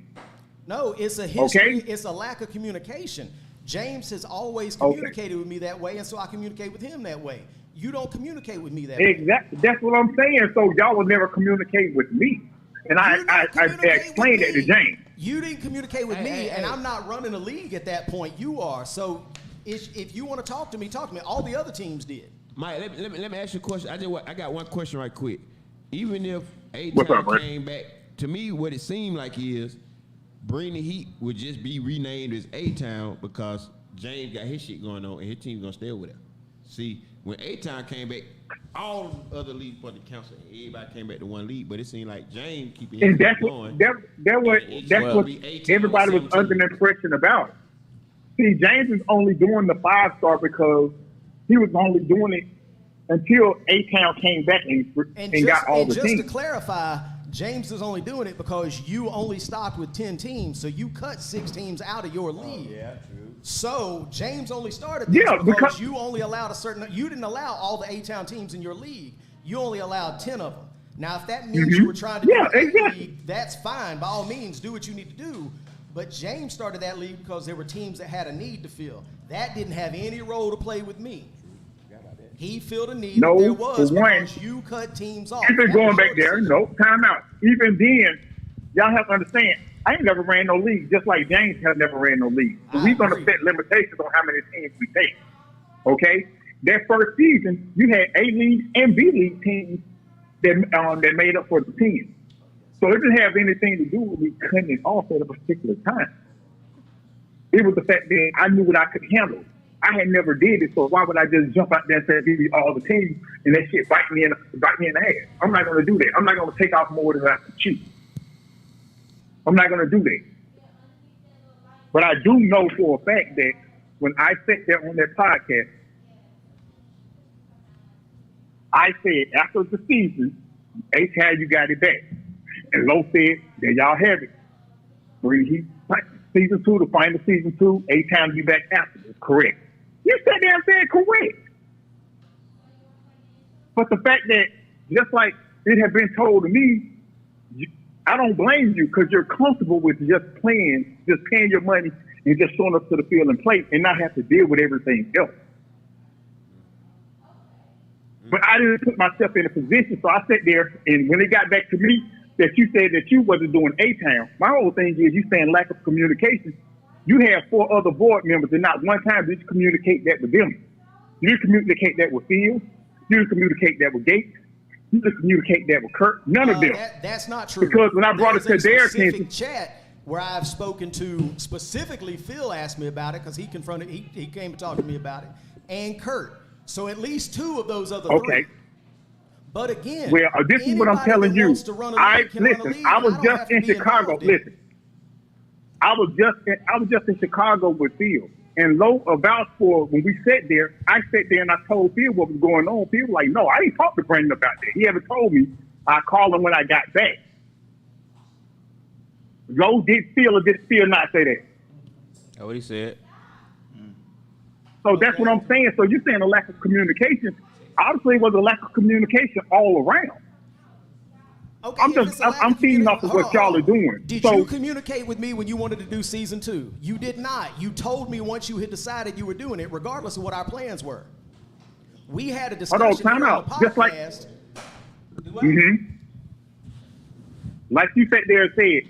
No, it's a history. Okay. It's a lack of communication. James has always communicated with me that way, and so I communicate with him that way. You don't communicate with me that way. Exactly. That's what I'm saying. So y'all will never communicate with me. And I explained that to James. You didn't communicate with me, and I'm not running a league at that point. You are. So if you want to talk to me, talk to me. All the other teams did. Mike, let me ask you a question. I got one question right quick. Even if What's up, A-Town Brett? came back, to me, what it seemed like is Bring the Heat would just be renamed as A-Town because James got his shit going on and his team's going to stay over there. See, when A-Town came back, all other leagues but the council, everybody came back to one league, but it seemed like James keeping And it that's going. that's what everybody was under the impression about. See, James is only doing the 5-star because he was only doing it until A-Town came back and got all the just teams. to clarify, James is only doing it because you only stocked with 10 teams, so you cut 6 teams out of your league. Yeah, true. So James only started this Yeah, because because- you only allowed you didn't allow all the A-Town teams in your league. You only allowed 10 of them. Now, if that means you were trying to do a league, that's fine. By all means, do what you need to do. But James started that league because there were teams that had a need to fill. That didn't have any role to play with me. He filled a need No, that there was for one, because you cut teams off. You've been That going was back your there. decision. No, time out. Even then, y'all have to understand, I ain't never ran no league, just like James has never ran no league. So we're going to set limitations on how many teams we take. Okay? That first season, you had A-League and B-League teams that made up for the team. So it didn't have anything to do with me cutting it off at a particular time. It was the fact that I knew what I could handle. I had never did it, so why would I just jump out there and say, give you all the teams, and that shit bite me in the ass? I'm not going to do that. I'm not going to take off more than I can chew. I'm not going to do that. But I do know for a fact that when I sat there on that podcast, I said, after the season, A-Town, you got it back. And Lowe said, there y'all have it. Season 2, the final season 2, A-Town be back afterwards. Correct. You sat there and said correct. But the fact that, just like it had been told to me, I don't blame you because you're comfortable with just paying your money and just showing up to the field and play and not have to deal with everything else. But I didn't put myself in a position, so I sat there, and when it got back to me that you said that you wasn't doing A-Town, my whole thing is you saying lack of communication. You have 4 other board members, and not one time did you communicate that with them. You didn't communicate that with Fields. You didn't communicate that with Gates. You didn't communicate that with Kurt. None of them. That's not true. Because when I brought it to their attention, chat where I've spoken to specifically, Phil asked me about it because he came to talk to me about it, and Kurt. So at least 2 of those other 3. But again, well, this is what I'm telling you. I was just in Chicago. Listen, I was just in Chicago with Phil, And Low vouched for when we sat there. I sat there and I told Phil what was going on. Phil was like, no, I didn't talk to Brandon about that. He haven't told me. I called him when I got back. Low did Phil or did Phil not say that? That's what he said. So that's what I'm saying. So you're saying a lack of communication. Obviously, it was a lack of communication all around. Okay, I'm feeding off of what y'all are doing. Did so, you communicate with me when you wanted to do season 2? You did not. You told me once you had decided you were doing it, regardless of what our plans were. We had a discussion time here on out. the Just like- podcast. Like you sat there and said,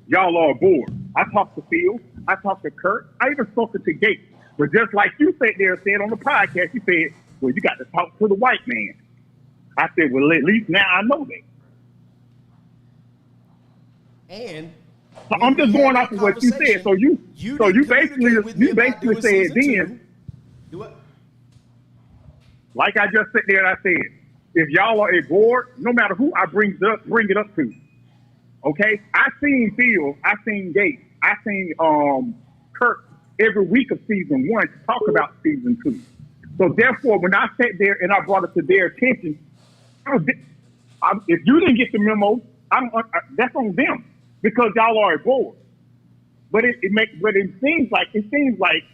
y'all are bored. I talked to Phil. I talked to Kurt. I even spoke to Gates. But just like you sat there and said on the podcast, you said, well, you got to talk to the white man. I said, well, at least now I know that. And so I'm just going off of what you said. So you basically said then. Do what? Like I just sat there and I said, if y'all are a board, no matter who I bring it up to, okay? I seen Phil, I seen Gates, I seen Kurt every week of season 1 to talk about season 2. So therefore, when I sat there and I brought it to their attention, if you didn't get the memo, that's on them because y'all are a board. But it seems like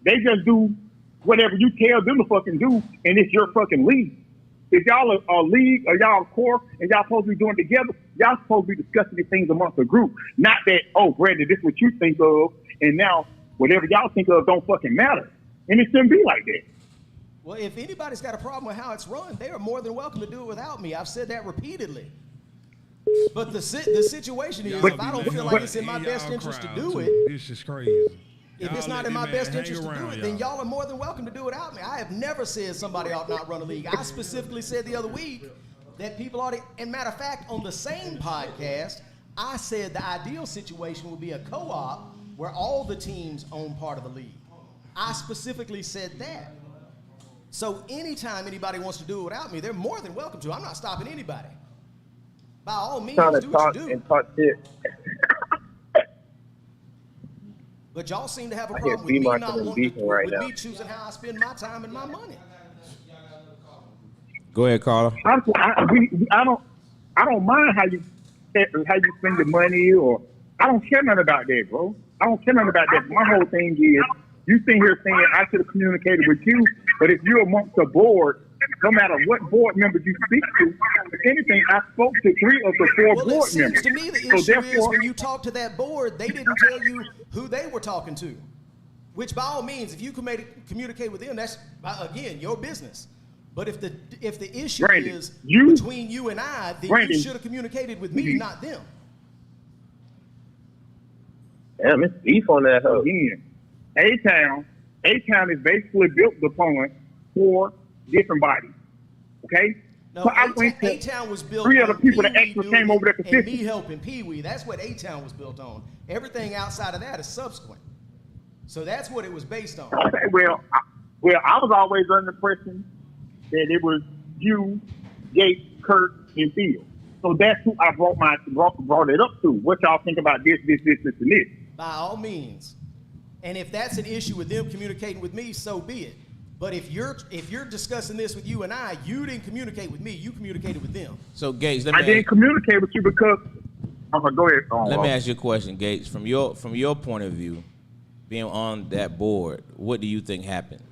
they just do whatever you tell them to fucking do, and it's your fucking league. If y'all are a league or y'all a core and y'all supposed to be doing it together, y'all supposed to be discussing these things amongst the group. Not that, oh, Brandon, this is what you think of, and now whatever y'all think of don't fucking matter. And it shouldn't be like that. Well, if anybody's got a problem with how it's run, they are more than welcome to do it without me. I've said that repeatedly. But the situation is, if I don't feel like it's in my best interest to do it, this is crazy. If it's not in my best interest to do it, then y'all are more than welcome to do it without me. I have never said somebody ought not run a league. I specifically said the other week that people ought to, and matter of fact, on the same podcast, I said the ideal situation would be a co-op where all the teams own part of the league. I specifically said that. So anytime anybody wants to do it without me, they're more than welcome to. I'm not stopping anybody. By all means, do what you do. And talk shit. But y'all seem to have a problem with me not wanting to, with me choosing how I spend my time and my money. Go ahead, Carla. I don't mind how you spend your money, or I don't care nothing about that, bro. I don't care nothing about that. My whole thing is you sitting here saying I should have communicated with you, but if you're amongst the board, no matter what board members you speak to, if anything, I spoke to 3 of the 4 board members. Well, it seems to me the issue is when you talk to that board, they didn't tell you who they were talking to. Which, by all means, if you communicate with them, that's, again, your business. But if the issue Brandon, is between you and I, then Brandon, you should have communicated with me, not them. Damn, it's beef on that hoe. Again, A-Town is basically built upon 4 different bodies. Okay? No, so I went to A-Town was built 3 on other people that Pee-wee actually came over there and consistent. me helping Pee-wee. That's what A-Town was built on. Everything outside of that is subsequent. So that's what it was based on. Okay, well, I was always under the impression that it was you, Gates, Kurt, and Phil. So that's who I brought it up to. What y'all think about this, and this? By all means. And if that's an issue with them communicating with me, so be it. But if you're discussing this with you and I, you didn't communicate with me. You communicated with them. So Gates, I didn't communicate with you because. Go ahead. Let me ask you a question, Gates. From your point of view, being on that board, what do you think happened?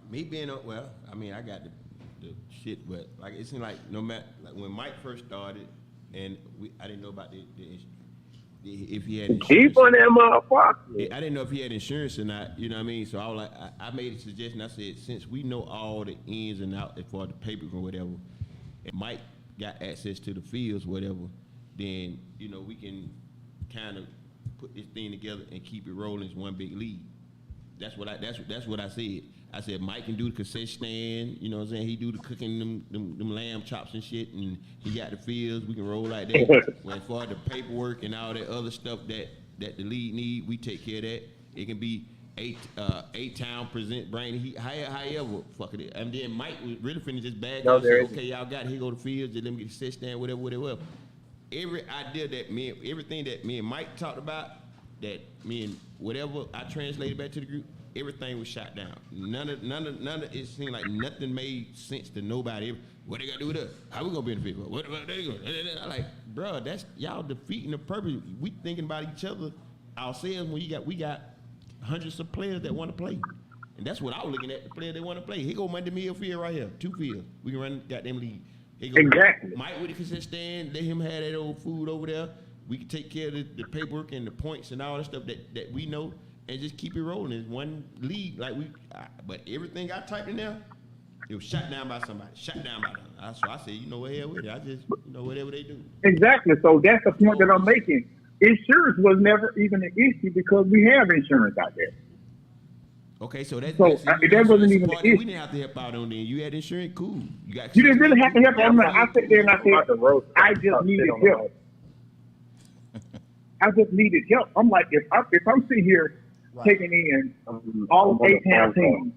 Me being well, I mean, I got the shit, but like it seemed like no matter like when Mike first started, and I didn't know about the if he had insurance. Keep on that motherfucker. I didn't know if he had insurance or not. You know what I mean? So I was like, I made a suggestion. I said, since we know all the ins and outs for the papers or whatever, and Mike got access to the fields, whatever, then we can kind of put this thing together and keep it rolling as one big league. That's what I said. I said Mike can do the concession stand, you know what I'm saying? He do the cooking them lamb chops and shit, and he got the fields. We can roll like that. When for the paperwork and all that other stuff that the league need, we take care of that. It can be A-Town present Brandon, however fuck it. And then Mike was really finished his bag. Said, okay, y'all got it. Here go the fields. Let me get the set stand, whatever. every idea that everything that me and Mike talked about, that me and whatever I translated back to the group, everything was shot down. None of it seemed like nothing made sense to nobody. What they got to do with us? How we gonna benefit? What about they gonna? I'm like, bro, that's y'all defeating the purpose. We thinking about each other, ourselves. When we got hundreds of players that want to play, and that's what I was looking at. The players that want to play. Here go Monday Mill field right here, 2 fields. We can run goddamn league. Exactly. Mike with the consent stand, let him have that old food over there. We can take care of the paperwork and the points and all the stuff that we know, and just keep it rolling. It's one league, but everything I typed in there, it was shut down by somebody, shut down by them. So I said, you know what, hell with it. I just, whatever they do. Exactly. So that's the point that I'm making. Insurance was never even an issue because we have insurance out there. Okay, so that wasn't even an issue. We didn't have to help out on there. You had insurance, cool. You didn't really have to help out. I sat there and I said, I just needed help. I just needed help. I'm like, if I'm sitting here taking in all of A-Town teams,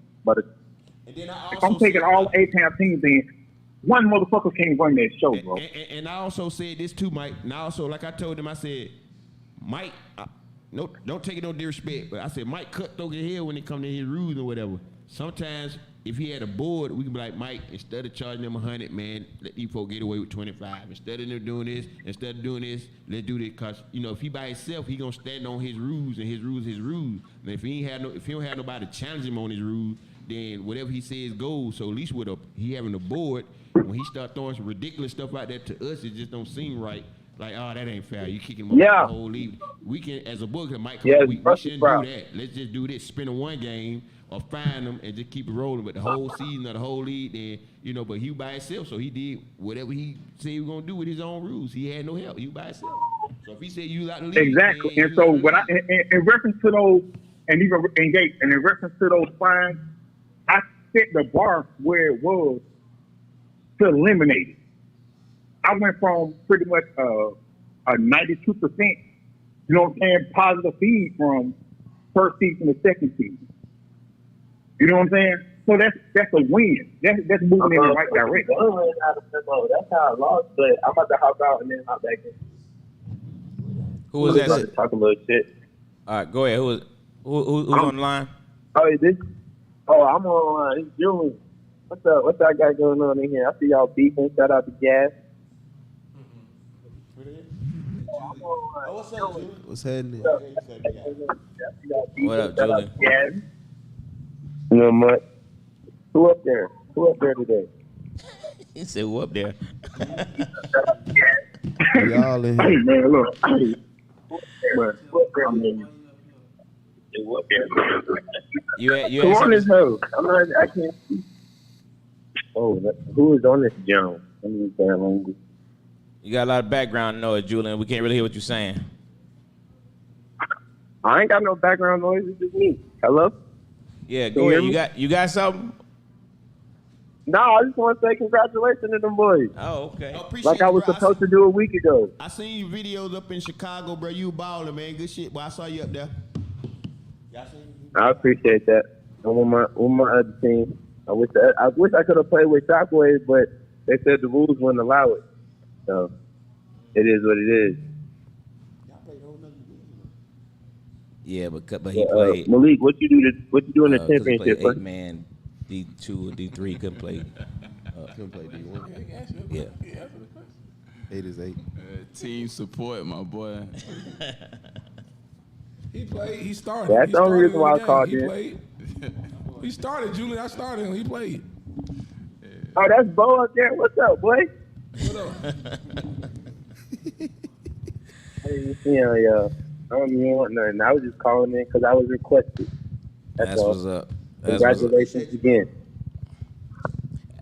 if I'm taking all A-Town teams in, one motherfucker can't run that show, bro. And I also said this too, Mike. And I also, like I told him, I said, Mike, no, don't take it no disrespect, but I said Mike cutthroat as hell when it come to his rules or whatever. Sometimes if he had a board, we could be like, Mike, instead of charging them 100, man, let these folks get away with 25. Instead of them doing this, let's do this. Cause if he by himself, he gonna stand on his rules, and his rules. And if he don't have nobody to challenge him on his rules, then whatever he says goes. So at least he having a board, when he start throwing some ridiculous stuff out there to us, it just don't seem right. Like, oh, that ain't fair. You kicking him off the whole league. We can, as a book, Mike, we shouldn't do that. Let's just do this. Spin a one game or find them and just keep it rolling. But the whole season or the whole league, then, but he was by himself. So he did whatever he said he was going to do with his own rules. He had no help. He was by himself. So if he said you out the league. Exactly. And so when in reference to those, and even engage, and in reference to those fines, I set the bar where it was to eliminate it. I went from pretty much a 92%, you know what I'm saying, positive feed from first season to second season. You know what I'm saying? So that's a win. That's moving in the right direction. That's how I lost, but I'm about to hop out and then hop back in. Who was that? Talk a little shit. All right, go ahead. Who's on the line? Oh, is this? Oh, I'm on. It's Julian. What's up? What y'all got going on in here? I see y'all beefing. Shout out to Gas. What's up, Julian? What's happening? What up, Julian? Gas. No much. Who up there? Who up there today? He said, who up there? Y'all in Hey, here. man, look. You Who on this hoe? I can't see. Oh, who is on this Jones? Let me use that language. You got a lot of background noise, Julian. We can't really hear what you're saying. I ain't got no background noise. It's just me. Hello? Yeah, Can go you ahead. hear me? You got something? No, I just want to say congratulations to them boys. Oh, okay. Like I was supposed to do a week ago. I seen you videos up in Chicago, bro. You balling, man. Good shit. Boy, I saw you up there. Y'all seen you? I appreciate that. I'm on my other team. I wish I could have played with Shockwave, but they said the rules wouldn't allow it. So it is what it is. Yeah, but he played. Malik, what you do in the 'cause he championship? played 8-man, D2 or D3. Couldn't play. Couldn't play D1. Yeah. 8 is 8. Team support, my boy. He played. He started. That's He the only started reason why I the called game. He you. played. He started, Julian. I started him. He played. Oh, that's Bo up there. What's up, boy? What up? I didn't see him, y'all. I don't even want nothing. I was just calling in because I was requested. That's all. what's up. That's what's up. Congratulations again.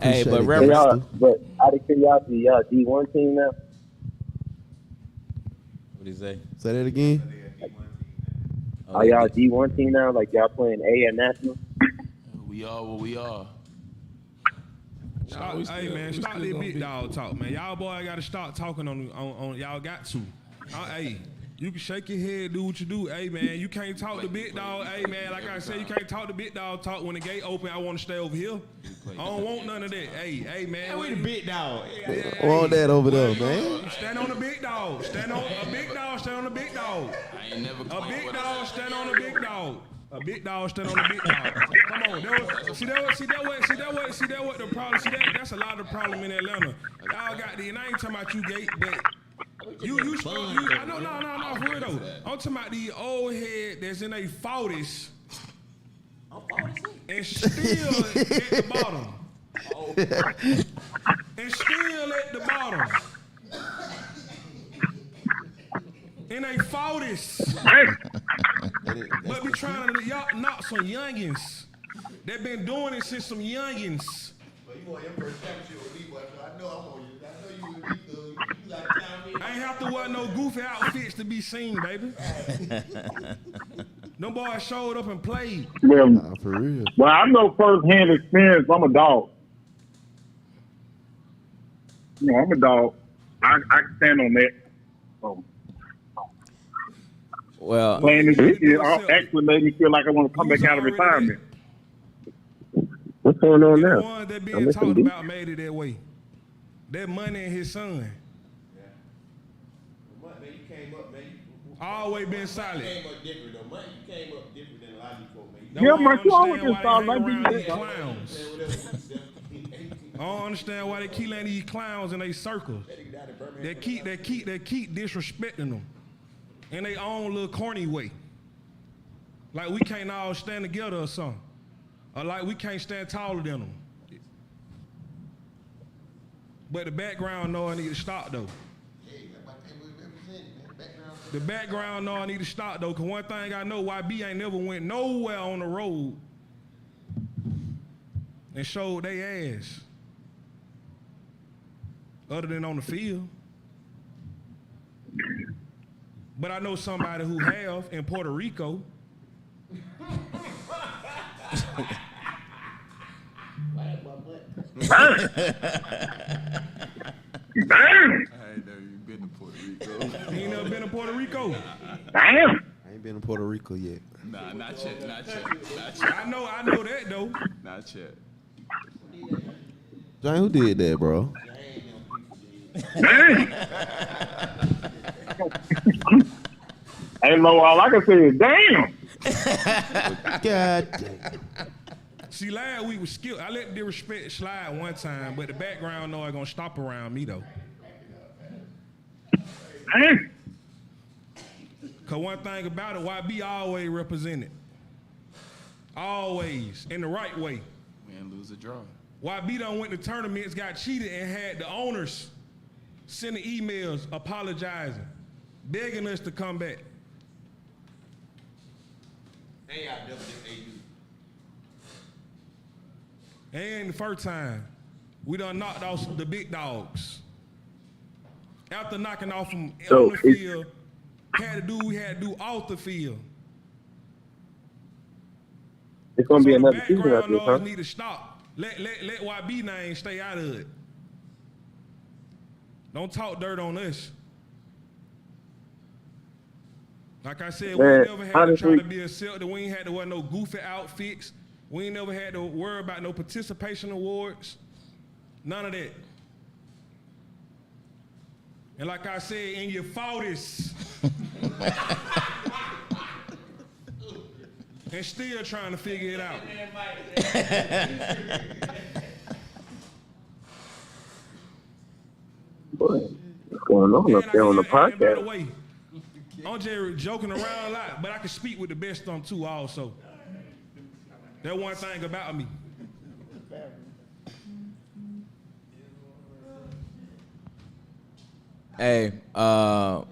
Hey, but Hey, reference. y'all, but out of curiosity, y'all D1 team now? What do you say? Say that again. Are y'all D1 team now? Like y'all playing A at national? We are what we are. Hey man, stop that big dog talk, man. Y'all boy got to start talking on y'all got to. Hey, You can shake your head, do what you do. Hey, man, you can't talk to big dog. Hey, man, like I said, you can't talk to big dog. Talk when the gate open. I want to stay over here. I don't want none of that. Hey, man. We the big dog. Want that over there, man. Stand on the big dog. Stand on a big dog. Stand on the big dog. I ain't never A claimed big what I dog said. stand on the big dog. A big dog stand on the big dog. Come on, see that what the problem. See that's a lot of the problem in Atlanta. Y'all got the, and I ain't talking about you, Gate, but you I know, no, for real though. I'm talking about the old head that's in their 40s and still at the bottom. And still at the bottom. In their 40s. But we trying to knock some youngins. They've been doing it since some youngins. But you want your first championship with me, boy. So I know I'm on you. I know you with me, so you got to time me. I ain't have to wear no goofy outfits to be seen, baby. Them boys showed up and played. Well, For real. well, I know firsthand experience. I'm a dog. You know, I'm a dog. I can stand on that. Well, Playing this shit actually made me feel like I want to come back out of retirement. What's going on The now? ones that being talked about made it that way. That money and his son. Man, you came up, man. Always been solid. You came up different, though. Man, you came up different than a lot of these folks, man. Yeah, man, you always been solid. Like Like these these clowns. I don't understand why they keep letting these clowns in their circles. They keep disrespecting them in their own little corny way. Like we can't all stand together or something. Or like we can't stand taller than them. But the background know I need to stop though. The background know I need to stop though, cause one thing I know, YB ain't never went nowhere on the road and showed they ass. Other than on the field. But I know somebody who have in Puerto Rico. I ain't never even been to Puerto Rico. You ain't never been to Puerto Rico? Damn. I ain't been to Puerto Rico yet. Nah, not yet. I know that though. Not yet. John, who did that, bro? Hey, Lo, all I can say is damn. God damn. See, last week was skill. I let disrespect slide one time, but the background know I gonna stop around me though. Damn. Cause one thing about it, YB always represented. Always in the right way. Win, lose, or draw. YB done went to tournaments, got cheated, and had the owners sending emails apologizing, begging us to come back. Hey, y'all double dip AU. And the first time, we done knocked off the big dogs. After knocking off them on the field, had to do what we had to do off the field. It's gonna be So another the season background after this, noise huh? need to stop. Let YB name stay out of it. Don't talk dirt on us. Like I said, Man, we never had to honestly- try to be accepted. We ain't had to wear no goofy outfits. We ain't never had to worry about no participation awards. None of that. And like I said, in your 40s. And still trying to figure it out. Boy, what's going on up there on the And by the podcast? way, I'm just joking around a lot, but I can speak with the best of them too also. That one thing about me. Hey, yeah,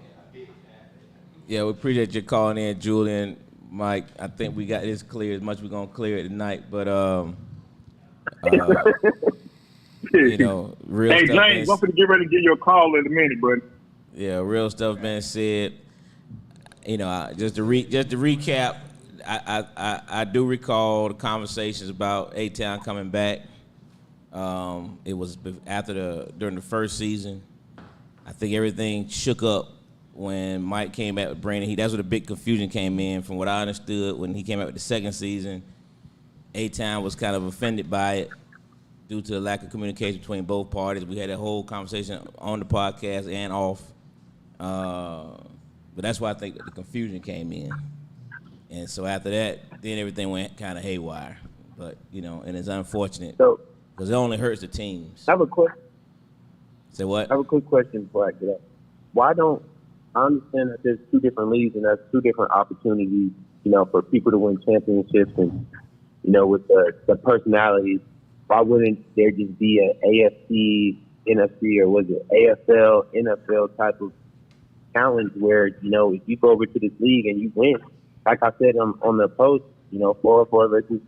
we appreciate you calling in, Julian, Mike. I think we got this clear as much as we're gonna clear it tonight, but you know, real Hey, stuff. James, I'm going to get ready to give you a call in a minute, buddy. Yeah, real stuff been said. You know, just to recap, I do recall the conversations about A-Town coming back. It was during the first season. I think everything shook up when Mike came back with Brandon, that's where the big confusion came in. From what I understood, when he came out with the second season, A-Town was kind of offended by it due to the lack of communication between both parties. We had a whole conversation on the podcast and off. But that's why I think that the confusion came in. And so after that, then everything went kind of haywire. But, and it's unfortunate because it only hurts the teams. I have a question. Say what? I have a quick question before I get up. Why don't I understand that there's two different leagues and there's two different opportunities, for people to win championships and, with the personalities. Why wouldn't there just be an AFC, NFC, or was it AFL, NFL type of challenge where, if you go over to this league and you win, like I said on the post, 4-4 versus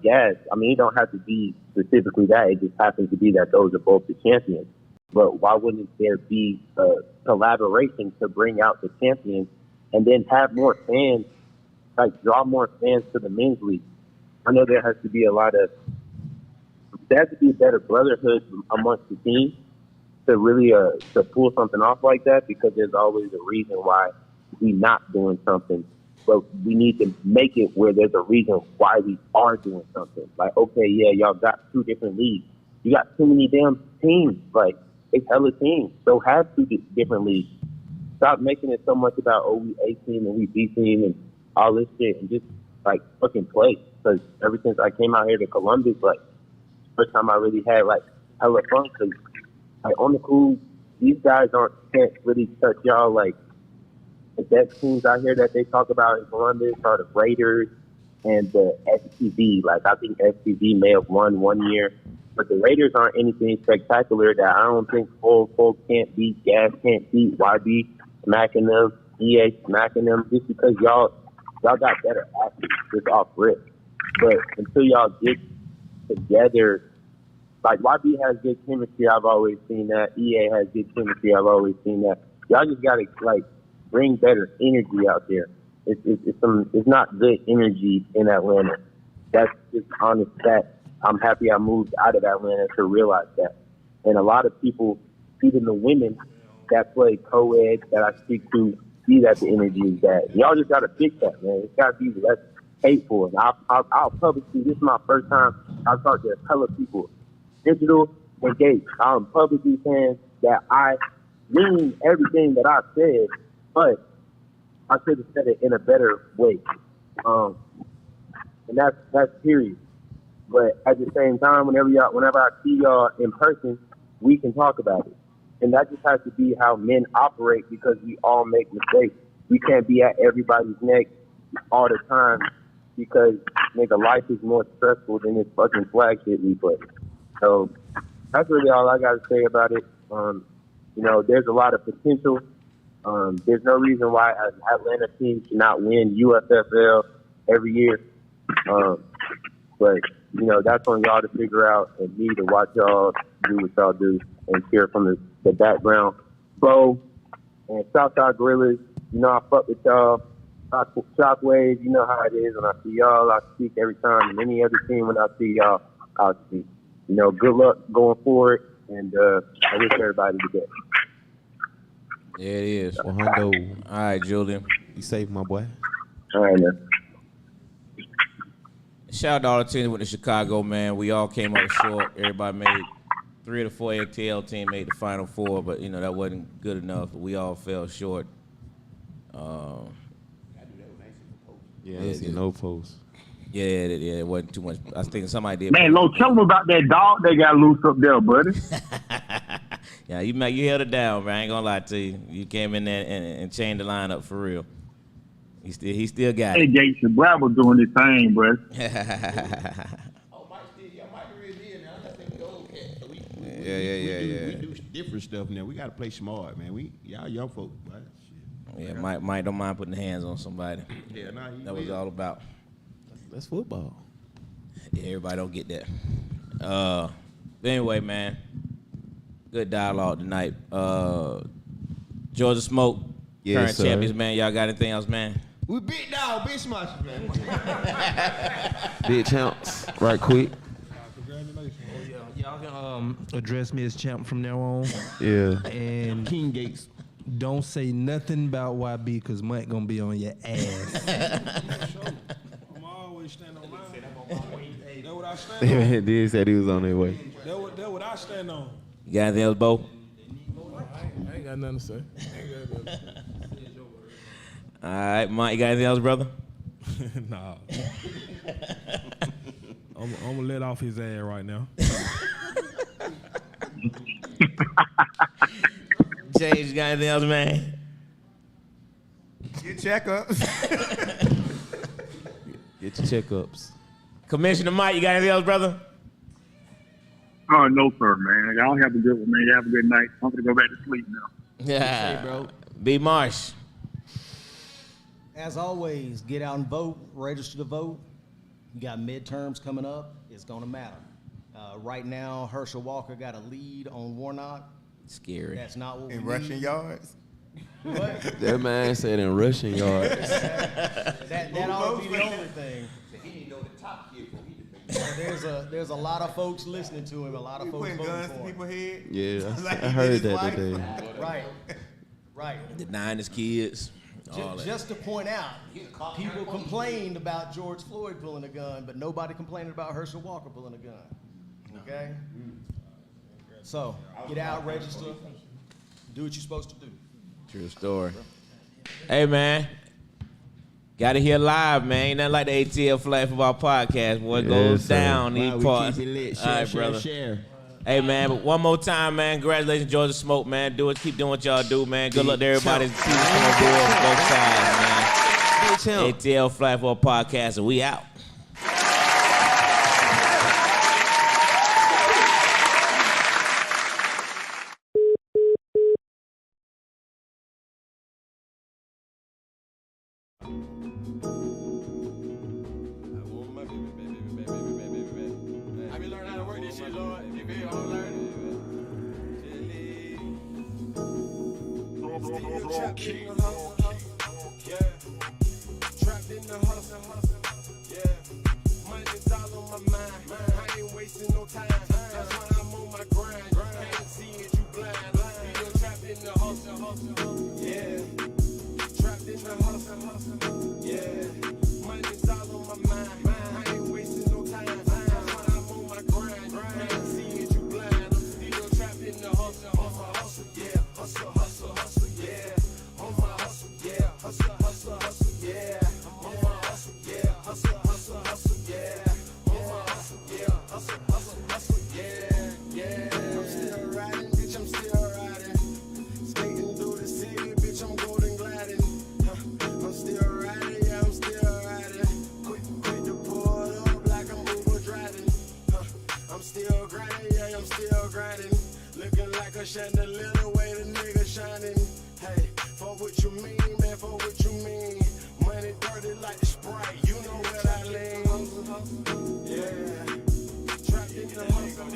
Gas. I mean, it don't have to be specifically that. It just happens to be that those are both the champions. But why wouldn't there be a collaboration to bring out the champions and then have more fans, like draw more fans to the men's league? I know there has to be there has to be a better brotherhood amongst the teams to really to pull something off like that, because there's always a reason why we not doing something. But we need to make it where there's a reason why we are doing something. Like, okay, yeah, y'all got two different leagues. You got too many damn teams. Like, it's hella teams. So have two different leagues. Stop making it so much about, we A team and we B team and all this shit, and just, like, fucking play. Because ever since I came out here to Columbus, like, first time I really had, like, hella fun. Because, like, on the cool, these guys can't really touch y'all, like, the best teams out here that they talk about in Columbus are the Raiders and the STV. Like, I think STV may have won one year, but the Raiders aren't anything spectacular that I don't think Folk can't beat, Gas can't beat, YB smacking them, EA smacking them, just because y'all got better athletes just off rip. But until y'all get together, like YB has good chemistry, I've always seen that. EA has good chemistry, I've always seen that. Y'all just gotta like bring better energy out there. It's not good energy in Atlanta. That's just honest fact. I'm happy I moved out of Atlanta to realize that. And a lot of people, even the women that play co-ed that I speak to, see that the energy is bad. Y'all just got to fix that, man. It's got to be less hateful. And I'll publicly, this is my first time I've talked to a hell of people, digital engaged. I'm publicly saying that I mean everything that I said, but I should have said it in a better way. And that's period. But at the same time, whenever I see y'all in person, we can talk about it. And that just has to be how men operate, because we all make mistakes. We can't be at everybody's neck all the time, because, nigga, life is more stressful than this fucking flag shit we play. So that's really all I got to say about it. There's a lot of potential. There's no reason why an Atlanta team should not win USFL every year. But, that's on y'all to figure out, and me to watch y'all do what y'all do and hear from the background. Bo and Southside Gorillas, I fuck with y'all. Shockwaves, you know how it is. When I see y'all, I speak every time. And any other team, when I see y'all, I'll speak. Good luck going forward, and I wish everybody the best. Yeah, it is. Well, Hondo. All right, Julian. You safe, my boy. All right, man. Shout out to all the teams with the Chicago, man. We all came up short. Everybody made 3 of the 4 ATL team made the Final Four, but, that wasn't good enough. We all fell short. Yeah, I see no post. Yeah, it wasn't too much. I was thinking somebody did. Man, Lo, tell them about that dog they got loose up there, buddy. Yeah, you held it down, man. I ain't gonna lie to you. You came in there and changed the lineup for real. He still got Hey, it. Jason Brad was doing his thing, bro. Yeah. We do different stuff now. We got to play smart, man. Y'all young folks, right? Yeah, Mike don't mind putting hands on somebody. Yeah, that was all about. That's football. Yeah, everybody don't get that. But anyway, man, good dialogue tonight. Georgia Smoke, current champions, man. Y'all got anything else, man? We big dog, big smashers, man. Big champs, right quick. Congratulations. Y'all can address me as champ from now on. Yeah. And King Gates. Don't say nothing about YB because Mike gonna be on your ass. I'm always standing on mine. That's what I stand on. Did said he was on their way. That's what I stand on. You got anything else, Bo? I ain't got nothing to say. All right, Mike, you got anything else, brother? Nah. I'm gonna let off his ass right now. James, you got anything else, man? Get checkups. Get your checkups. Commissioner Mike, you got anything else, brother? Oh, no, sir, man. Y'all have a good one, man. Have a good night. I'm going to go back to sleep now. Yeah. Hey, bro. B. Marsh. As always, get out and vote. Register to vote. You got midterms coming up. It's going to matter. Right now, Herschel Walker got a lead on Warnock. Scary. That's not what we In need. rushing yards. What? That man said in rushing yards. that ought to be the only thing. There's a lot of folks listening to him. A lot of You folks putting voting guns for to him. people's head. Yeah, Like I he heard did his that wife. today. Right. Denying his kids. All that. Just to point out, people complained about George Floyd pulling a gun, but nobody complained about Herschel Walker pulling a gun. Okay? So, get out, register, do what you're supposed to do. True story. Hey, man. Got to hear live, man. Ain't nothing like the ATL Flag Football Podcast. Boy, it goes sir. down. Wow, These we parts. keep it lit. All Share, right, share, brother. share. Hey, man, but one more time, man. Congratulations, Georgia Smoke, man. Keep doing what y'all do, man. Good luck to everybody. Teams on board, both sides, man. ATL Flag Football Podcast, and we out. I be learning how to work this shit, Lord. You feel I'm learning. Still trapped in the hustle, yeah. Trapped in the hustle, yeah. Money's all on my mind. I ain't wasting no time. That's why I'm on my grind. Can't see it, you blind. Still trapped in the hustle, yeah. Trapped in the hustle, yeah. Money's all on my mind. I ain't wasting no time. That's why I'm on my grind. Can't see it, you blind. I'm still trapped in the hustle, yeah. Hustle, yeah. On my hustle, yeah. Hustle, yeah. On my hustle, yeah. Hustle, yeah. On my hustle, yeah. Hustle, yeah. I'm still riding, bitch. I'm still riding. Skating through the city, bitch. I'm golden gliding. I'm still riding, yeah. I'm still riding. Quick to pull it up like I'm Uber driving. I'm still grinding, yeah. I'm still grinding. Looking like a chandelier, the way the nigga shining. Hey, for what you mean, man, for what you mean. Money dirty like the Sprite, you know what I lean. Yeah, trapped in the hustle,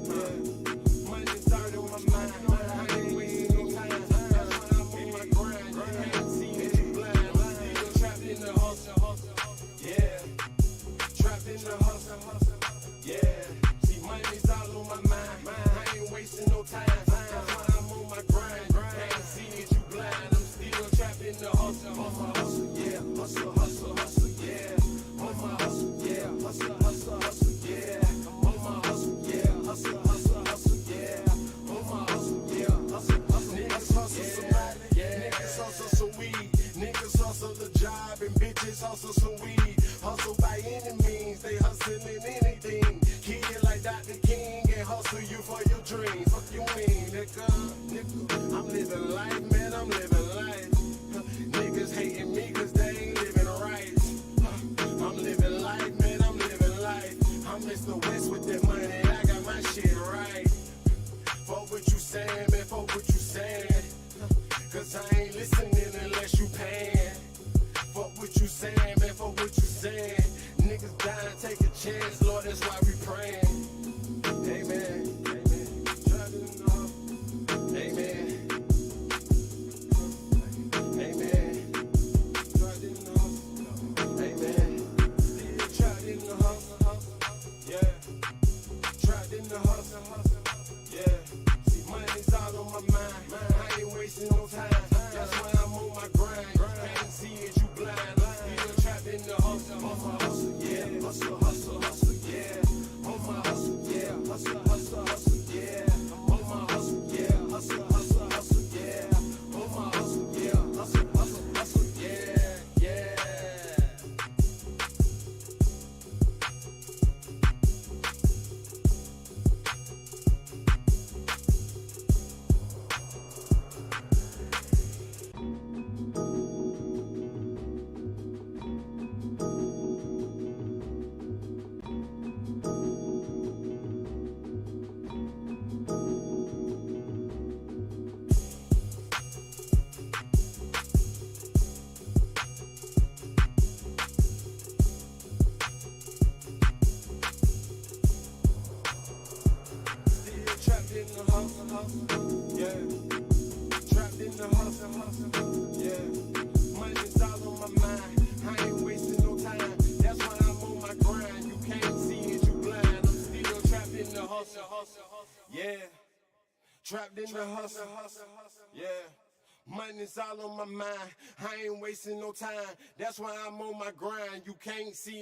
yeah. Money's dirty on my mind, I ain't wasting no time. That's why I'm on my grind, can't see it, you blind. I'm still trapped in the hustle, yeah. Trapped in the hustle, yeah. See, money's all on my mind, I ain't wasting no time. That's why I'm on my grind, can't see it, you blind. I'm still trapped in the hustle, yeah. Hustle, yeah. On my hustle, yeah. Hustle, yeah. On my hustle, yeah. Hustle, yeah. On my hustle, yeah. Niggas hustle some money, niggas hustle some weed. Niggas hustle the job and bitches hustle some weed. Hustle by any means, they hustling anything. Kid like Dr. King and hustle you for your dreams. Fuck you mean, nigga? I'm living life, man, I'm living life. Niggas hating me cause they ain't living right. I'm living life, man, I'm living life. I'm Mr. West with that money, I got my shit right. Fuck what you saying, man, fuck what you saying. Cause I ain't listening unless you paying. Fuck what you saying, man, fuck what you saying. Niggas dying, take a chance, Lord, that's why we praying. Amen. Amen. Amen. Amen. Still trapped in the hustle, yeah. Trapped in the hustle, yeah. See, money's all on my mind. I ain't wasting no time. Trapped in the hustle, yeah. Trapped in the hustle, yeah. Money's all on my mind. I ain't wasting no time. That's why I'm on my grind. You can't see it, you blind. I'm still trapped in the hustle, yeah. Trapped in the hustle, yeah. Money's all on my mind. I ain't wasting no time. That's why I'm on my grind. You can't see it.